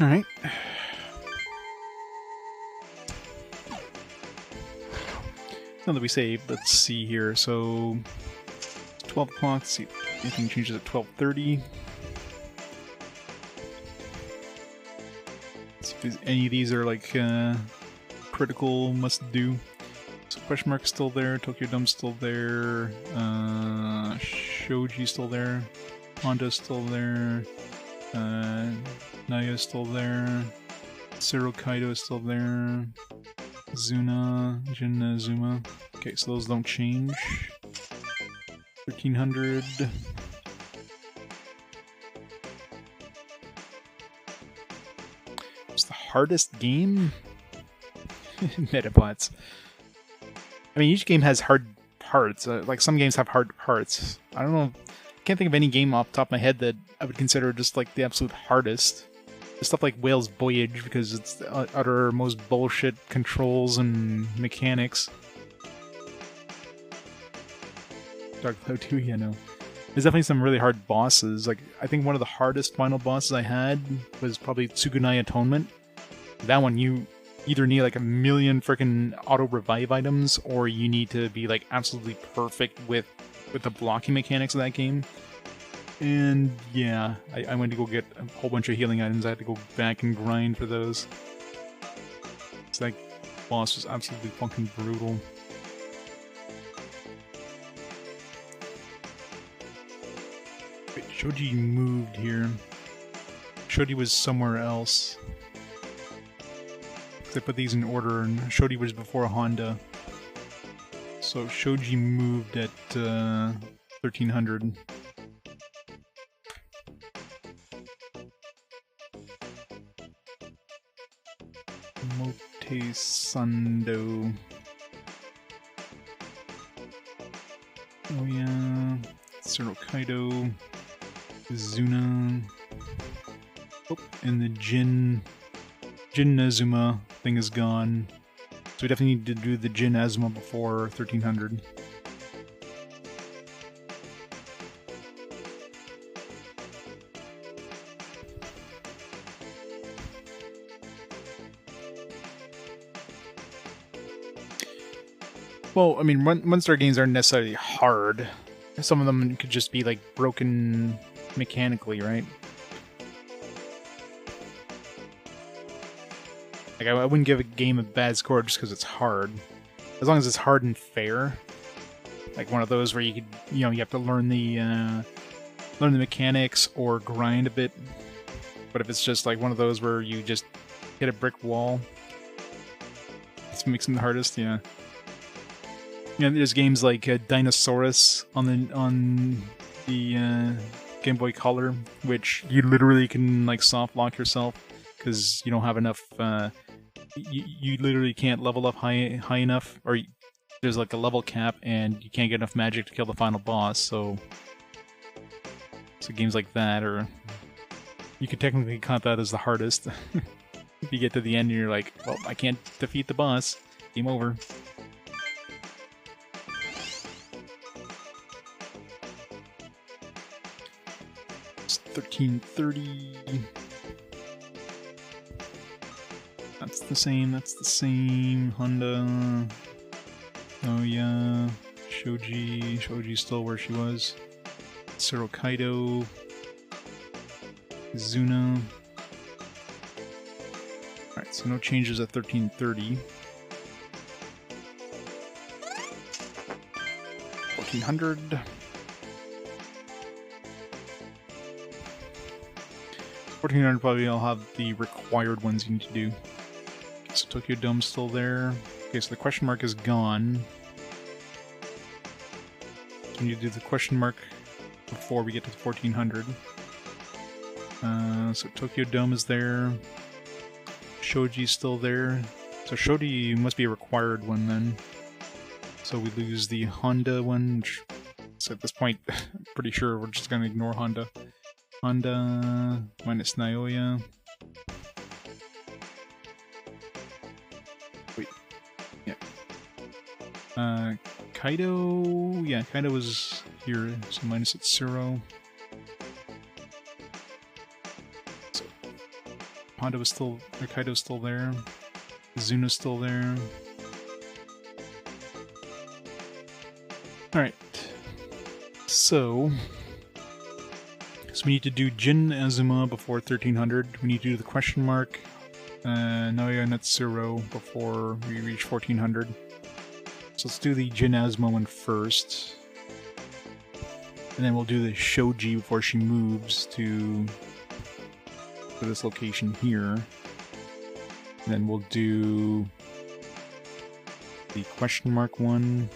Alright. Now that we saved, let's see here. So, 12 o'clock, let's see if anything changes at 12:30. See if any of these are like critical must do. So question mark's still there, Tokyo Dome's still there, Shoji's still there, Honda's still there, Naya's still there, Zero Kaido is still there, Zuna, Jin Zuma. Okay, so those don't change. 1300. It's the hardest game? Metabots. I mean, each game has hard parts. Like, some games have hard parts. I don't know. I can't think of any game off the top of my head that I would consider just, like, the absolute hardest. Stuff like Whale's Voyage, because it's the utter most bullshit controls and mechanics. Dark Cloud 2, yeah, no. There's definitely some really hard bosses. Like, I think one of the hardest final bosses I had was probably Tsugunai Atonement. That one, you either need like a million freaking auto-revive items, or you need to be like absolutely perfect with the blocking mechanics of that game. And yeah, I went to go get a whole bunch of healing items. I had to go back and grind for those. So that boss was absolutely fucking brutal. Wait, Shoji moved here. Shoji was somewhere else. I put these in order, and Shoji was before Honda. So Shoji moved at 1300. Sando. Oh yeah. Sero Kaido. Zuna. Oh, and the Jin Azuma thing is gone. So we definitely need to do the Jin Azuma before 1300. Well, I mean, one-star games aren't necessarily hard. Some of them could just be, like, broken mechanically, right? Like, I wouldn't give a game a bad score just because it's hard. As long as it's hard and fair. Like one of those where you could, you know, you have to learn the mechanics or grind a bit. But if it's just like one of those where you just hit a brick wall, this makes them the hardest, yeah. You know, there's games like Dinosaurus on the Game Boy Color, which you literally can like soft lock yourself because you don't have enough. You literally can't level up high enough, or there's like a level cap, and you can't get enough magic to kill the final boss. So games like that, or you could technically count that as the hardest. If you get to the end, and you're like, well, I can't defeat the boss. Game over. It's 1330. That's the same. Honda. Oh yeah. Shoji's still where she was. Sero Kaido. Zuna. Alright, so no changes at 1330. 1400. 1400 probably I'll have the required ones you need to do. Okay, so Tokyo Dome's still there. Okay, so the question mark is gone. So we need to do the question mark before we get to the 1400. So Tokyo Dome is there. Shoji's still there. So Shoji must be a required one then. So we lose the Honda one, which so at this point, I'm pretty sure we're just going to ignore Honda. Honda minus Naoya. Wait. Yeah. Kaido. Yeah, Kaido was here, so minus Itsuro. So Honda was still, or Kaido's still there. Zuna's still there. Alright. So we need to do Jin Azuma before 1300. We need to do the question mark Naoya Netsuro before we reach 1400. So let's do the Jin Azuma one first. And then we'll do the Shoji before she moves to this location here. And then we'll do the question mark one.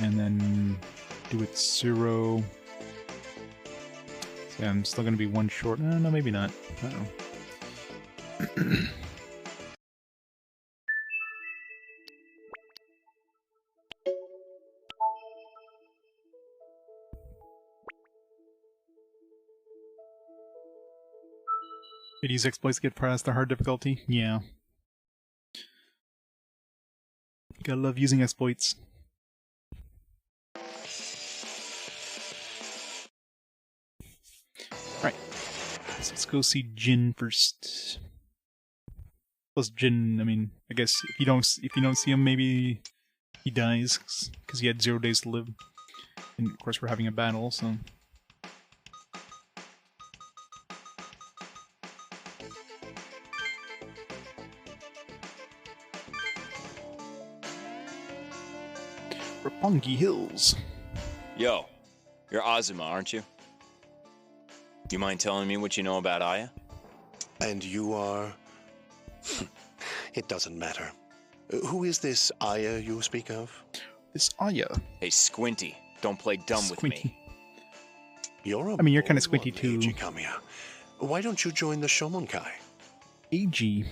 And then do it Tsuro. Yeah, I'm still going to be one short. No, maybe not. Uh-oh. Did these exploits get past the hard difficulty? Yeah. Gotta love using exploits. Right. So let's go see Jin first. Plus Jin, I mean, I guess if you don't see him, maybe he dies because he had 0 days to live. And of course, we're having a battle, so. Roppongi Hills. Yo, you're Azuma, aren't you? Do you mind telling me what you know about Aya? And you are... It doesn't matter. Who is this Aya you speak of? This Aya. Hey, Squinty, don't play dumb with me. You're you're kind of squinty too. Kamiya. Why don't you join the Shomonkai? AG.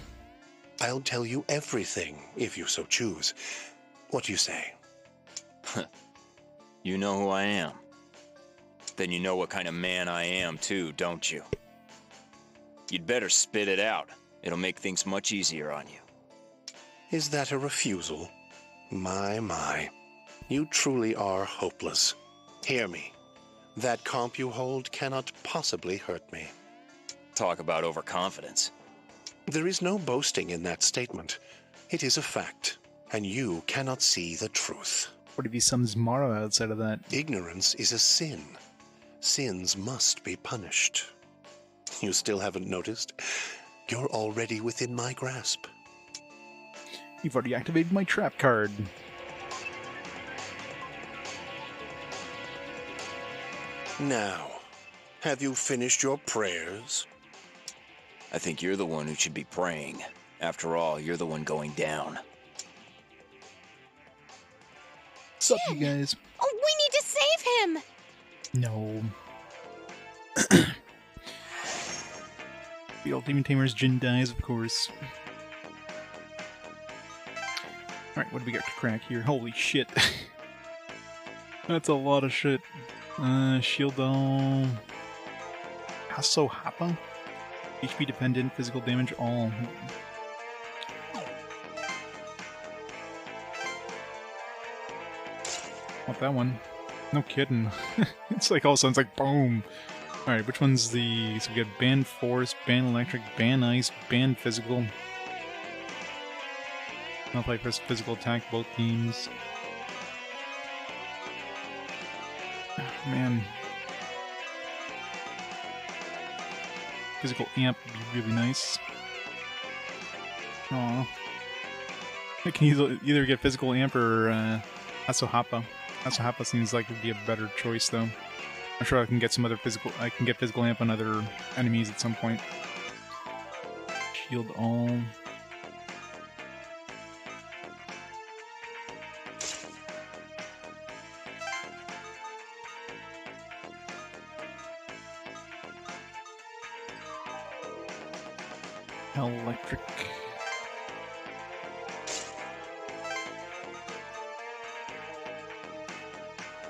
I'll tell you everything, if you so choose. What do you say? You know who I am. Then you know what kind of man I am, too, don't you? You'd better spit it out. It'll make things much easier on you. Is that a refusal? My. You truly are hopeless. Hear me. That comp you hold cannot possibly hurt me. Talk about overconfidence. There is no boasting in that statement. It is a fact, and you cannot see the truth. What if he sums Mara outside of that? Ignorance is a sin. Sins must be punished. You still haven't noticed? You're already within my grasp. You've already activated my trap card. Now, have you finished your prayers? I think you're the one who should be praying. After all, you're the one going down. What's up, you guys? Oh, we need to save him! No. The old Demon Tamer's Jin dies, of course. Alright, what do we got to crack here? Holy shit. That's a lot of shit. Shield Dome. Hasso Happa? HP dependent, physical damage, all. Want that one. No kidding. It's like all of a sudden it's like boom. Alright, which one's the... So we got Ban Force, Ban Electric, Ban Ice, Ban Physical. Multiply press physical attack, both teams. Oh, man. Physical amp would be really nice. Aww. I can either get physical amp or Asohapa. Asohapa seems like it would be a better choice though. I'm sure I can get some other physical. I can get physical amp on other enemies at some point. Shield all. Electric.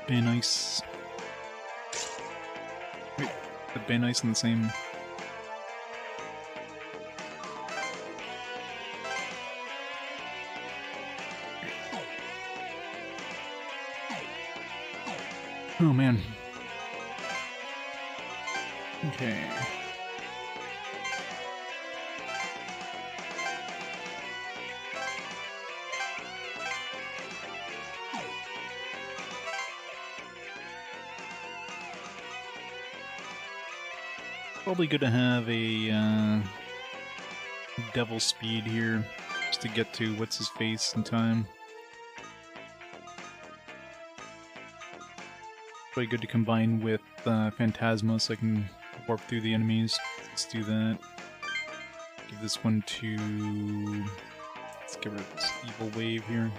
Ban Ice. Wait, the Ban Ice in the same. Oh man. Okay. Probably good to have a devil speed here, just to get to what's his face in time. Probably good to combine with Phantasma so I can warp through the enemies. Let's do that. Give this one to... Let's get rid of this evil wave here.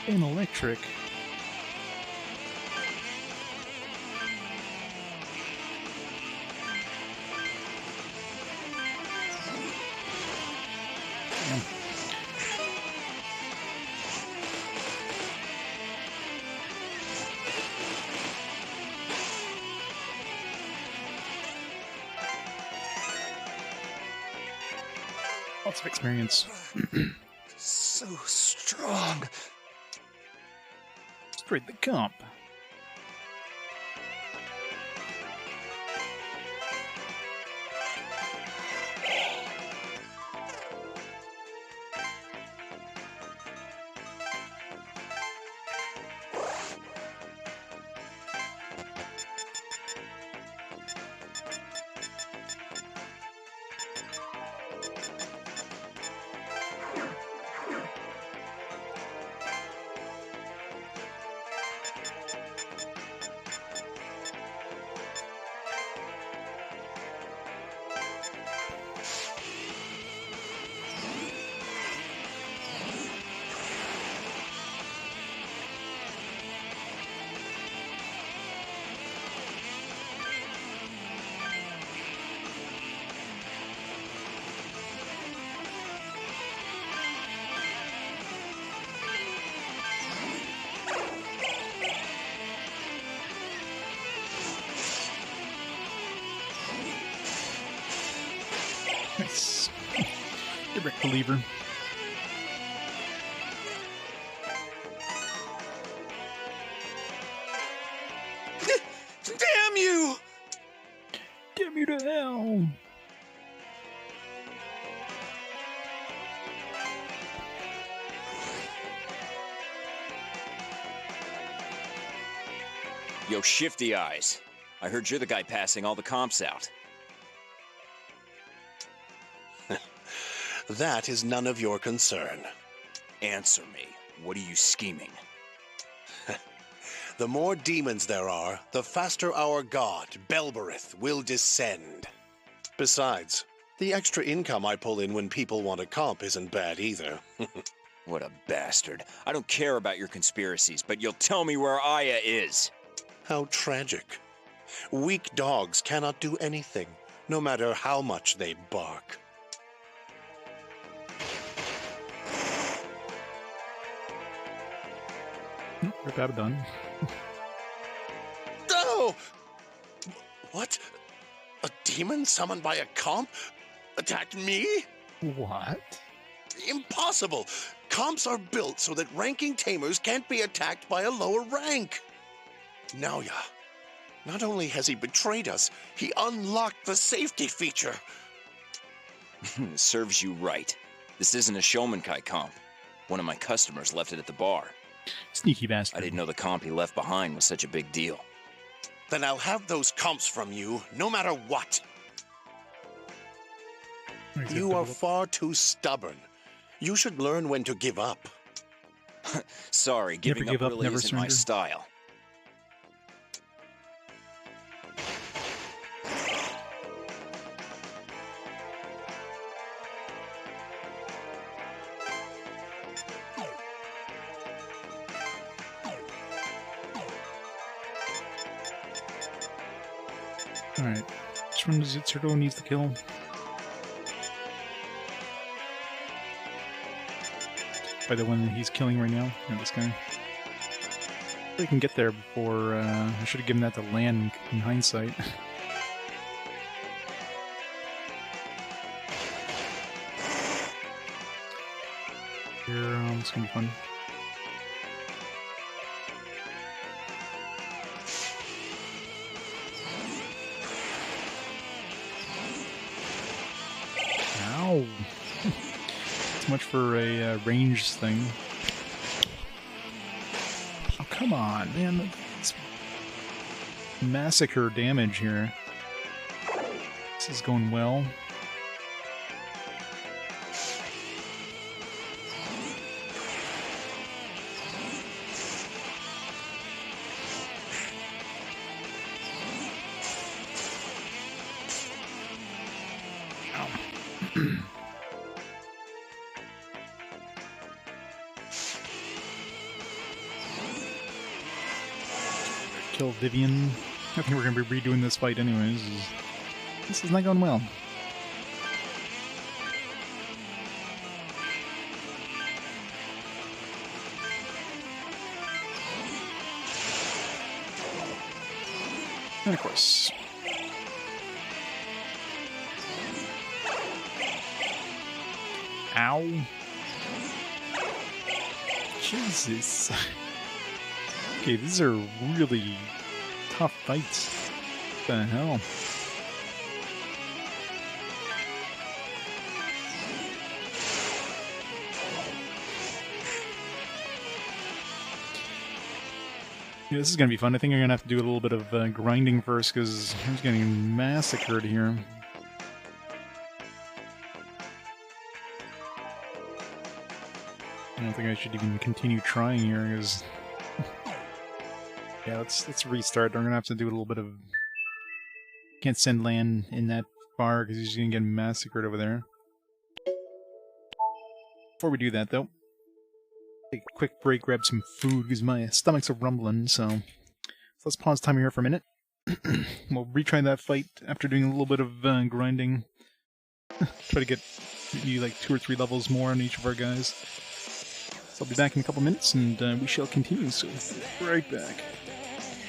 An electric. Damn. Lots of experience. So strong. Straight the comp. Direct believer. Damn you! Damn you to hell! Yo, Shifty Eyes. I heard you're the guy passing all the comps out. That is none of your concern. Answer me. What are you scheming? The more demons there are, the faster our god, Belberith, will descend. Besides, the extra income I pull in when people want a comp isn't bad either. What a bastard. I don't care about your conspiracies, but you'll tell me where Aya is. How tragic. Weak dogs cannot do anything, no matter how much they bark. Rip out done. Oh! What? A demon summoned by a comp attacked me? What? Impossible! Comps are built so that ranking tamers can't be attacked by a lower rank. Naoya, not only has he betrayed us, he unlocked the safety feature. Serves you right. This isn't a Shomenkai comp. One of my customers left it at the bar. Sneaky bastard. I didn't know the comp he left behind was such a big deal. Then I'll have those comps from you, no matter what. You are far too stubborn. You should learn when to give up. Sorry, giving up really isn't my style. Alright. Which one does Itsuruto needs to kill? By the one that he's killing right now? No, this guy. We can get there before, I should have given that to Lan in hindsight. Here, it's gonna be fun. Ow! It's much for a range thing. Oh, come on, man. It's massacre damage here. This is going well. Kill Vivian. I think we're going to be redoing this fight anyways. This is not going well. And of course. Ow. Jesus. Okay, these are really tough fights. What the hell? Yeah, this is gonna be fun. I think I'm gonna have to do a little bit of grinding first because I'm just getting massacred here. I don't think I should even continue trying here because yeah, let's restart. I'm gonna have to do a little bit of. Can't send Lan in that far because he's gonna get massacred over there. Before we do that, though, take a quick break, grab some food because my stomach's a rumbling. So let's pause time here for a minute. We'll retry that fight after doing a little bit of grinding. Try to get maybe like 2 or 3 levels more on each of our guys. So I'll be back in a couple minutes, and we shall continue. So right back.